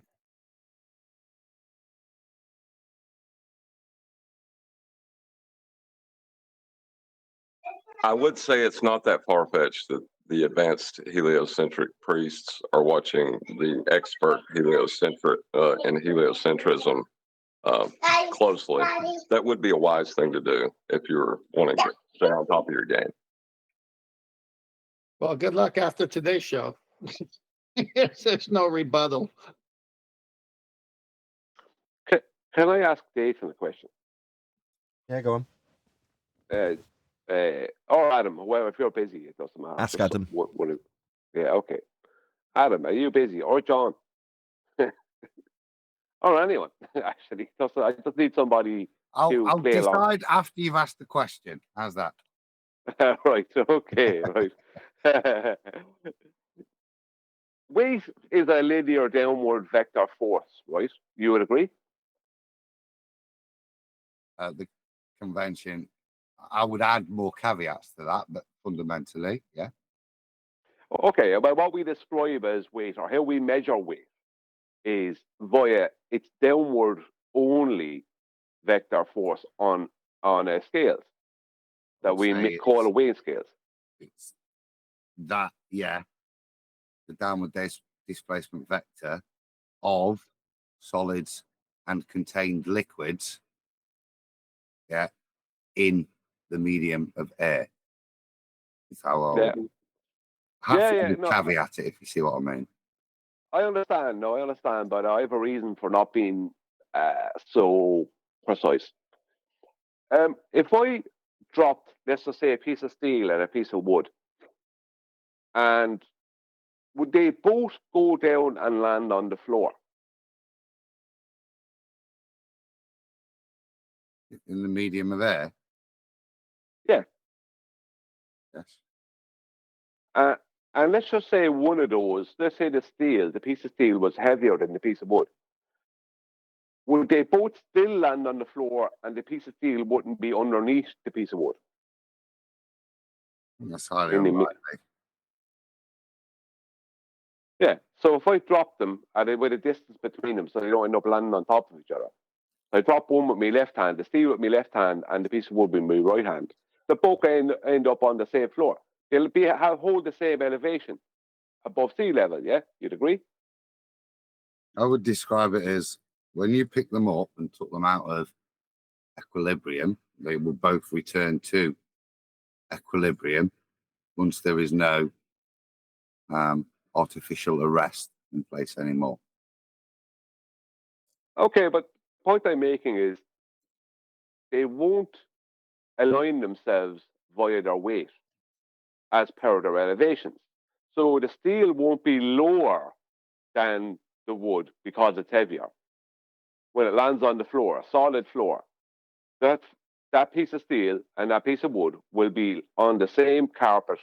I would say it's not that far-fetched that the advanced heliocentric priests are watching the expert heliocentric and heliocentrism closely. That would be a wise thing to do if you're wanting to stay on top of your game. Well, good luck after today's show. There's no rebuttal. Can I ask Nathan a question? Yeah, go on. Or Adam, well, if you're busy, it doesn't matter. Ask Adam. Yeah, okay. Adam, are you busy? Or John? Or anyone, actually. I just need somebody to I'll play along. decide after you've asked the question. How's that? Right, okay, right. Weight is a linear downward vector force, right? You would agree? The convention, I would add more caveats to that, but fundamentally, yeah. Okay, but what we describe as weight or how we measure weight is via its downward only vector force on scales that we call a weighing scales. It's that, yeah, the downward displacement vector of solids and contained liquids, yeah, in the medium of air. Is how I'll caveat it, if you see what I mean. I understand, but I have a reason for not being so precise. If I dropped, let's just say, a piece of steel and a piece of wood, and would they both go down and land on the floor? In the medium of air? Yeah. Yes. And let's just say one of those, let's say the piece of steel was heavier than the piece of wood. Would they both still land on the floor and the piece of steel wouldn't be underneath the piece of wood? That's highly unlikely. Yeah. So if I drop them with a distance between them so they don't end up landing on top of each other, I drop one with my left hand, the steel with my left hand, and the piece of wood with my right hand. They both end up on the same floor. They'll hold the same elevation above sea level, yeah? You'd agree? I would describe it as when you pick them up and took them out of equilibrium, they will both return to equilibrium once there is no artificial arrest in place anymore. Okay, but the point I'm making is they won't align themselves via their weight as per their elevations. So the steel won't be lower than the wood because it's heavier. When it lands on the floor, a solid floor, that piece of steel and that piece of wood will be on the same carpet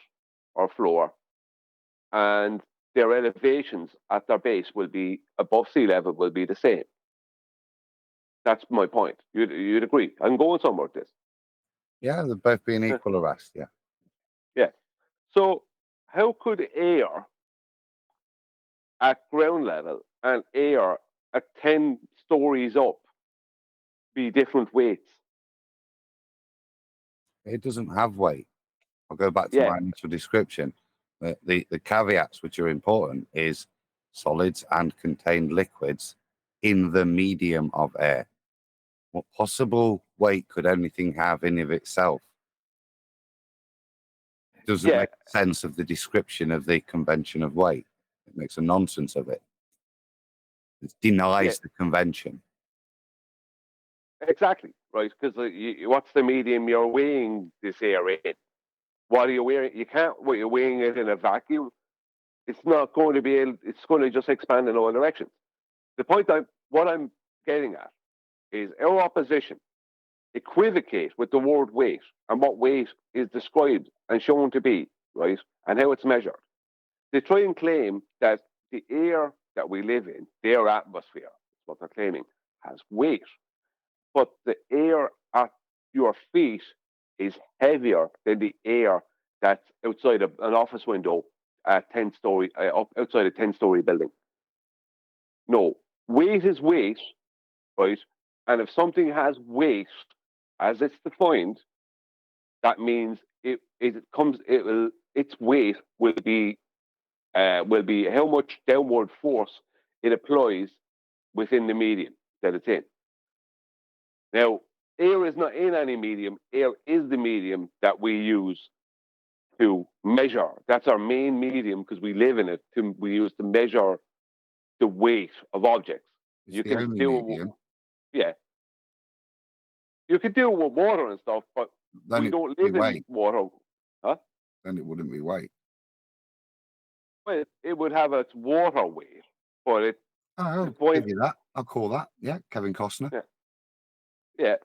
or floor, and their elevations at their base will be above sea level, will be the same. That's my point. You'd agree. I'm going somewhere with this. Yeah, they'll both be an equal arrest, yeah. Yeah. So how could air at ground level and air at 10 stories up be different weights? It doesn't have weight. I'll go back to my initial description. The caveats which are important is solids and contained liquids in the medium of air. What possible weight could anything have in of itself? It doesn't make sense of the description of the convention of weight. It makes a nonsense of it. It denies the convention. Exactly, right? Because what's the medium you're weighing this air in? What are you weighing? You can't. You're weighing it in a vacuum. It's not going to be able. It's going to just expand in all directions. The point what I'm getting at is our opposition equivocate with the word weight and what weight is described and shown to be, right? And how it's measured. They try and claim that the air that we live in, their atmosphere, what they're claiming, has weight. But the air at your feet is heavier than the air that's outside of an office window at 10-story, outside a 10-story building. No, weight is weight, right? And if something has weight, as it's defined, that means its weight will be how much downward force it applies within the medium that it's in. Now, air is not in any medium. Air is the medium that we use to measure. That's our main medium because we live in it. We use to measure the weight of objects. It's the only medium. Yeah. You could do it with water and stuff, but Then we don't live in water. Huh? Then it wouldn't be weight. Well, it would have its water weight, but it. I'll give you that. I'll call that. Yeah, Kevin Costner. Yeah,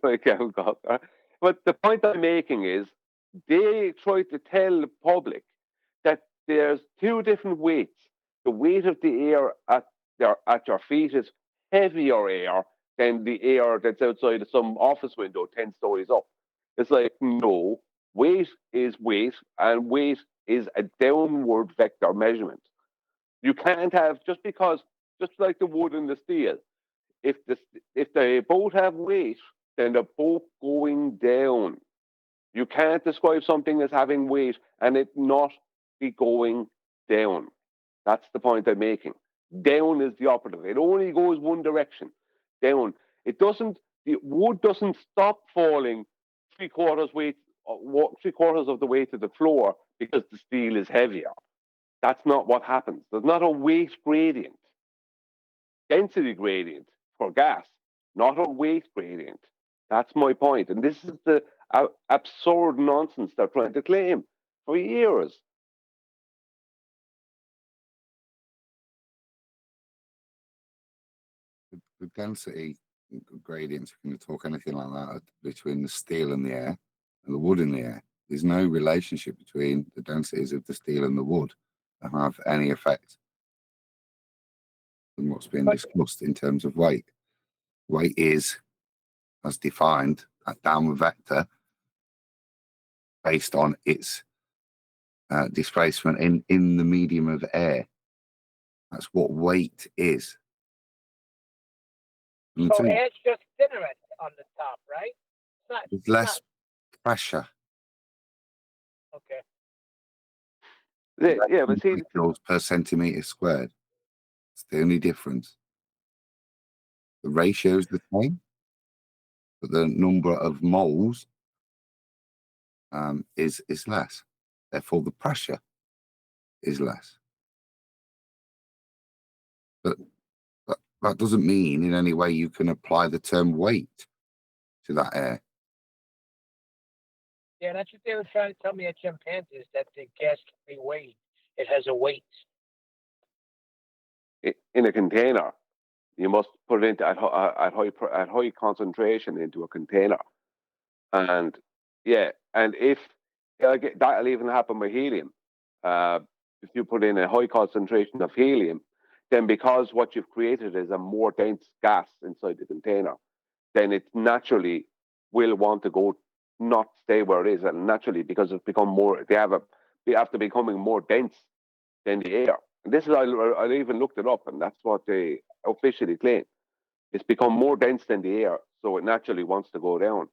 like Kevin Costner. But the point I'm making is they try to tell the public that there's two different weights. The weight of the air at your feet is heavier air than the air that's outside of some office window 10 stories up. It's like, no, weight is weight, and weight is a downward vector measurement. You can't have, just like the wood and the steel, if they both have weight, then they're both going down. You can't describe something as having weight and it not be going down. That's the point I'm making. Down is the operative. It only goes one direction, down. The wood doesn't stop falling 3/4 of the way to the floor because the steel is heavier. That's not what happens. There's not a weight gradient. Density gradient for gas, not a weight gradient. That's my point. And this is the absurd nonsense they're trying to claim for years. The density gradients, if you're going to talk anything like that, between the steel and the air and the wood in the air, there's no relationship between the densities of the steel and the wood that have any effect on what's being discussed in terms of weight. Weight is, as defined, a downward vector based on its displacement in the medium of air. That's what weight is. And So air's just thinner on the top, right? It's less pressure. Okay. Yeah, but see, joules per centimeter squared. It's the only difference. The ratio is the same, but the number of moles is less. Therefore, the pressure is less. But that doesn't mean in any way you can apply the term weight to that air. Yeah, that's what they were trying to tell me at Chimpanzees, that the gas can be weighed. It has a weight. In a container, you must put it into at high concentration into a container, and if that'll even happen with helium. If you put in a high concentration of helium, then because what you've created is a more dense gas inside the container, then it naturally will want to go, not stay where it is, and naturally, because it's become more, after becoming more dense than the air. And this is, I even looked it up, and that's what they officially claim. It's become more dense than the air, so it naturally wants to go down.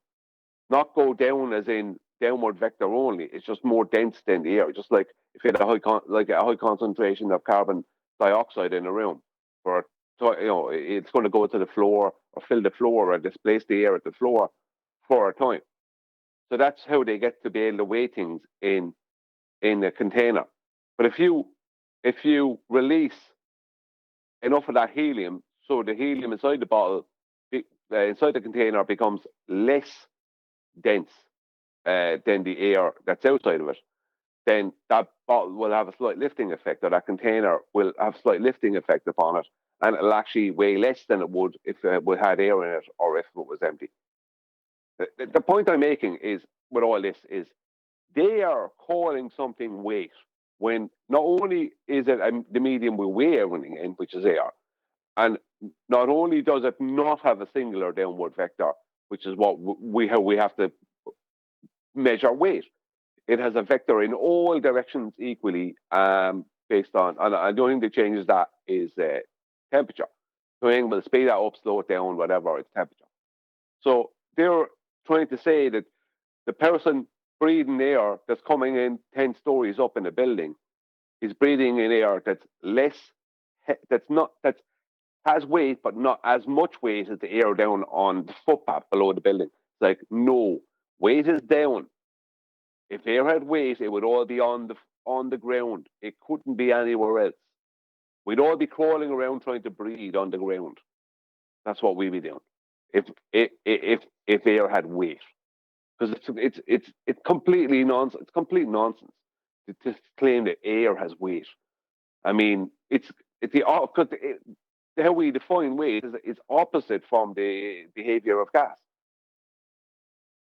Not go down as in downward vector only. It's just more dense than the air. Just like if you had a high concentration of carbon dioxide in a room, it's going to go to the floor or fill the floor or displace the air at the floor for a time. So that's how they get to be able to weigh things in a container. But if you release enough of that helium, so the helium inside the bottle, inside the container, becomes less dense than the air that's outside of it, then that bottle will have a slight lifting effect, or that container will have a slight lifting effect upon it, and it'll actually weigh less than it would if it had air in it or if it was empty. The point I'm making is, with all this, is they are calling something weight when not only is it the medium we weigh everything in, which is air, and not only does it not have a singular downward vector, which is what we have to measure weight. It has a vector in all directions equally, based on, and the only thing that changes that is temperature. So it will speed that up, slow it down, whatever, it's temperature. So they're trying to say that the person breathing air that's coming in 10 stories up in a building is breathing in air that's that has weight, but not as much weight as the air down on the footpath below the building. It's like, no, weight is down. If air had weight, it would all be on the ground. It couldn't be anywhere else. We'd all be crawling around trying to breathe on the ground. That's what we'd be doing if air had weight. Because it's completely nonsense. It's complete nonsense to claim that air has weight. I mean, it's how we define weight is opposite from the behavior of gas.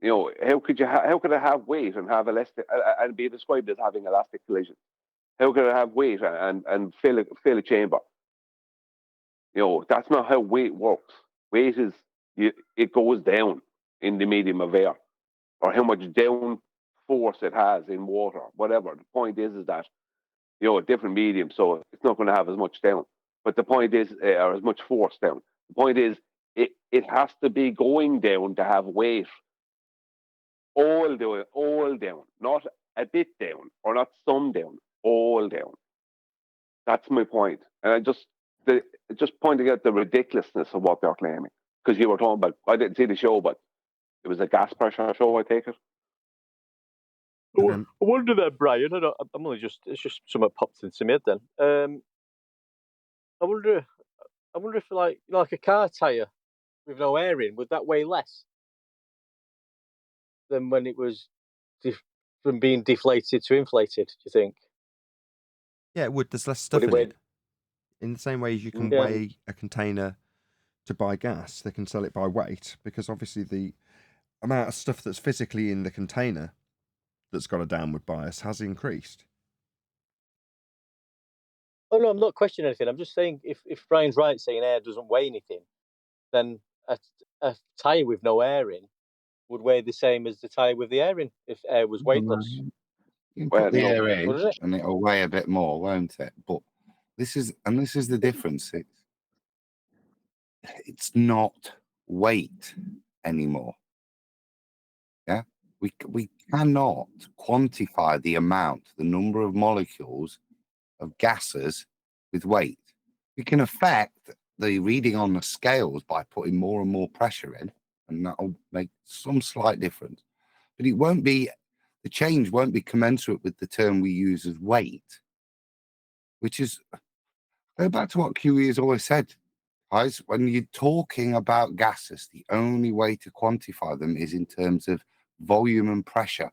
You know, how could it have weight and have elastic and be described as having elastic collision? How could it have weight and fill a chamber? You know, that's not how weight works. Weight is it goes down in the medium of air, or how much down force it has in water, whatever. The point is that, you know, a different medium, so it's not going to have as much down. But the point is, or as much force down. The point is, it has to be going down to have weight. All down, not a bit down, or not some down, all down. That's my point. And just pointing out the ridiculousness of what they're claiming. Because you were talking about, I didn't see the show, but it was a gas pressure show, I take it. I wonder that, Brian. I'm only it's just something popped into my head then. I wonder if like a car tire with no air in, would that weigh less than when it was from being deflated to inflated? Do you think? Yeah, it would. There's less stuff in it. In the same way as you can weigh a container to buy gas, they can sell it by weight, because obviously the amount of stuff that's physically in the container that's got a downward bias has increased. Oh no, I'm not questioning anything. I'm just saying if Brian's right saying air doesn't weigh anything, then a tyre with no air in would weigh the same as the tyre with the air in if air was weightless. You can put the air in and it'll weigh a bit more, won't it? But this is the difference. It's not weight anymore. Yeah, we cannot quantify the number of molecules of gases with weight. We can affect the reading on the scales by putting more and more pressure in, and that'll make some slight difference. But the change won't be commensurate with the term we use as weight, which is, go back to what QE has always said, guys, when you're talking about gases, the only way to quantify them is in terms of volume and pressure.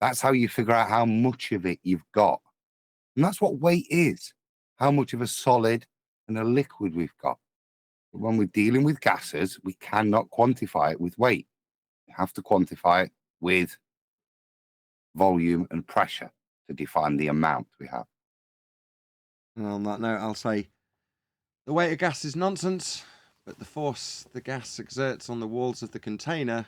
That's how you figure out how much of it you've got. And that's what weight is, how much of a solid and a liquid we've got. But when we're dealing with gases, we cannot quantify it with weight. We have to quantify it with volume and pressure to define the amount we have. And on that note, I'll say the weight of gas is nonsense, but the force the gas exerts on the walls of the container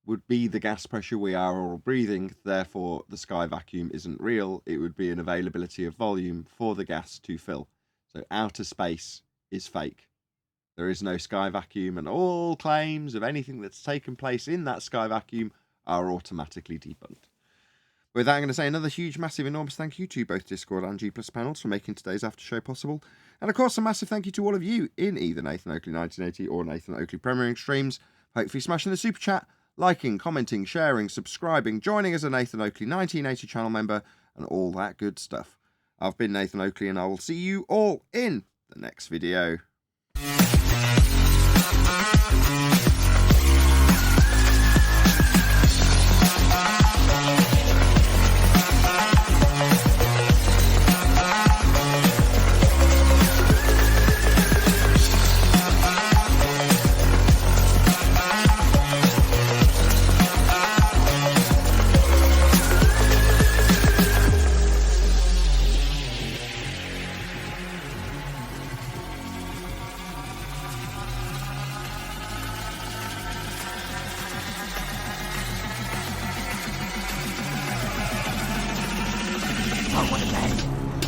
would be the gas pressure we are all breathing. Therefore, the sky vacuum isn't real. It would be an availability of volume for the gas to fill. So outer space is fake. There is no sky vacuum, and all claims of anything that's taken place in that sky vacuum are automatically debunked. With that, I'm going to say another huge, massive, enormous thank you to both Discord and G+ panels for making today's after show possible. And of course, a massive thank you to all of you in either Nathan Oakley 1980 or Nathan Oakley premiering streams. Hopefully smashing the super chat, liking, commenting, sharing, subscribing, joining as a Nathan Oakley 1980 channel member, and all that good stuff. I've been Nathan Oakley, and I will see you all in the next video.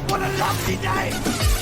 What a lovely day!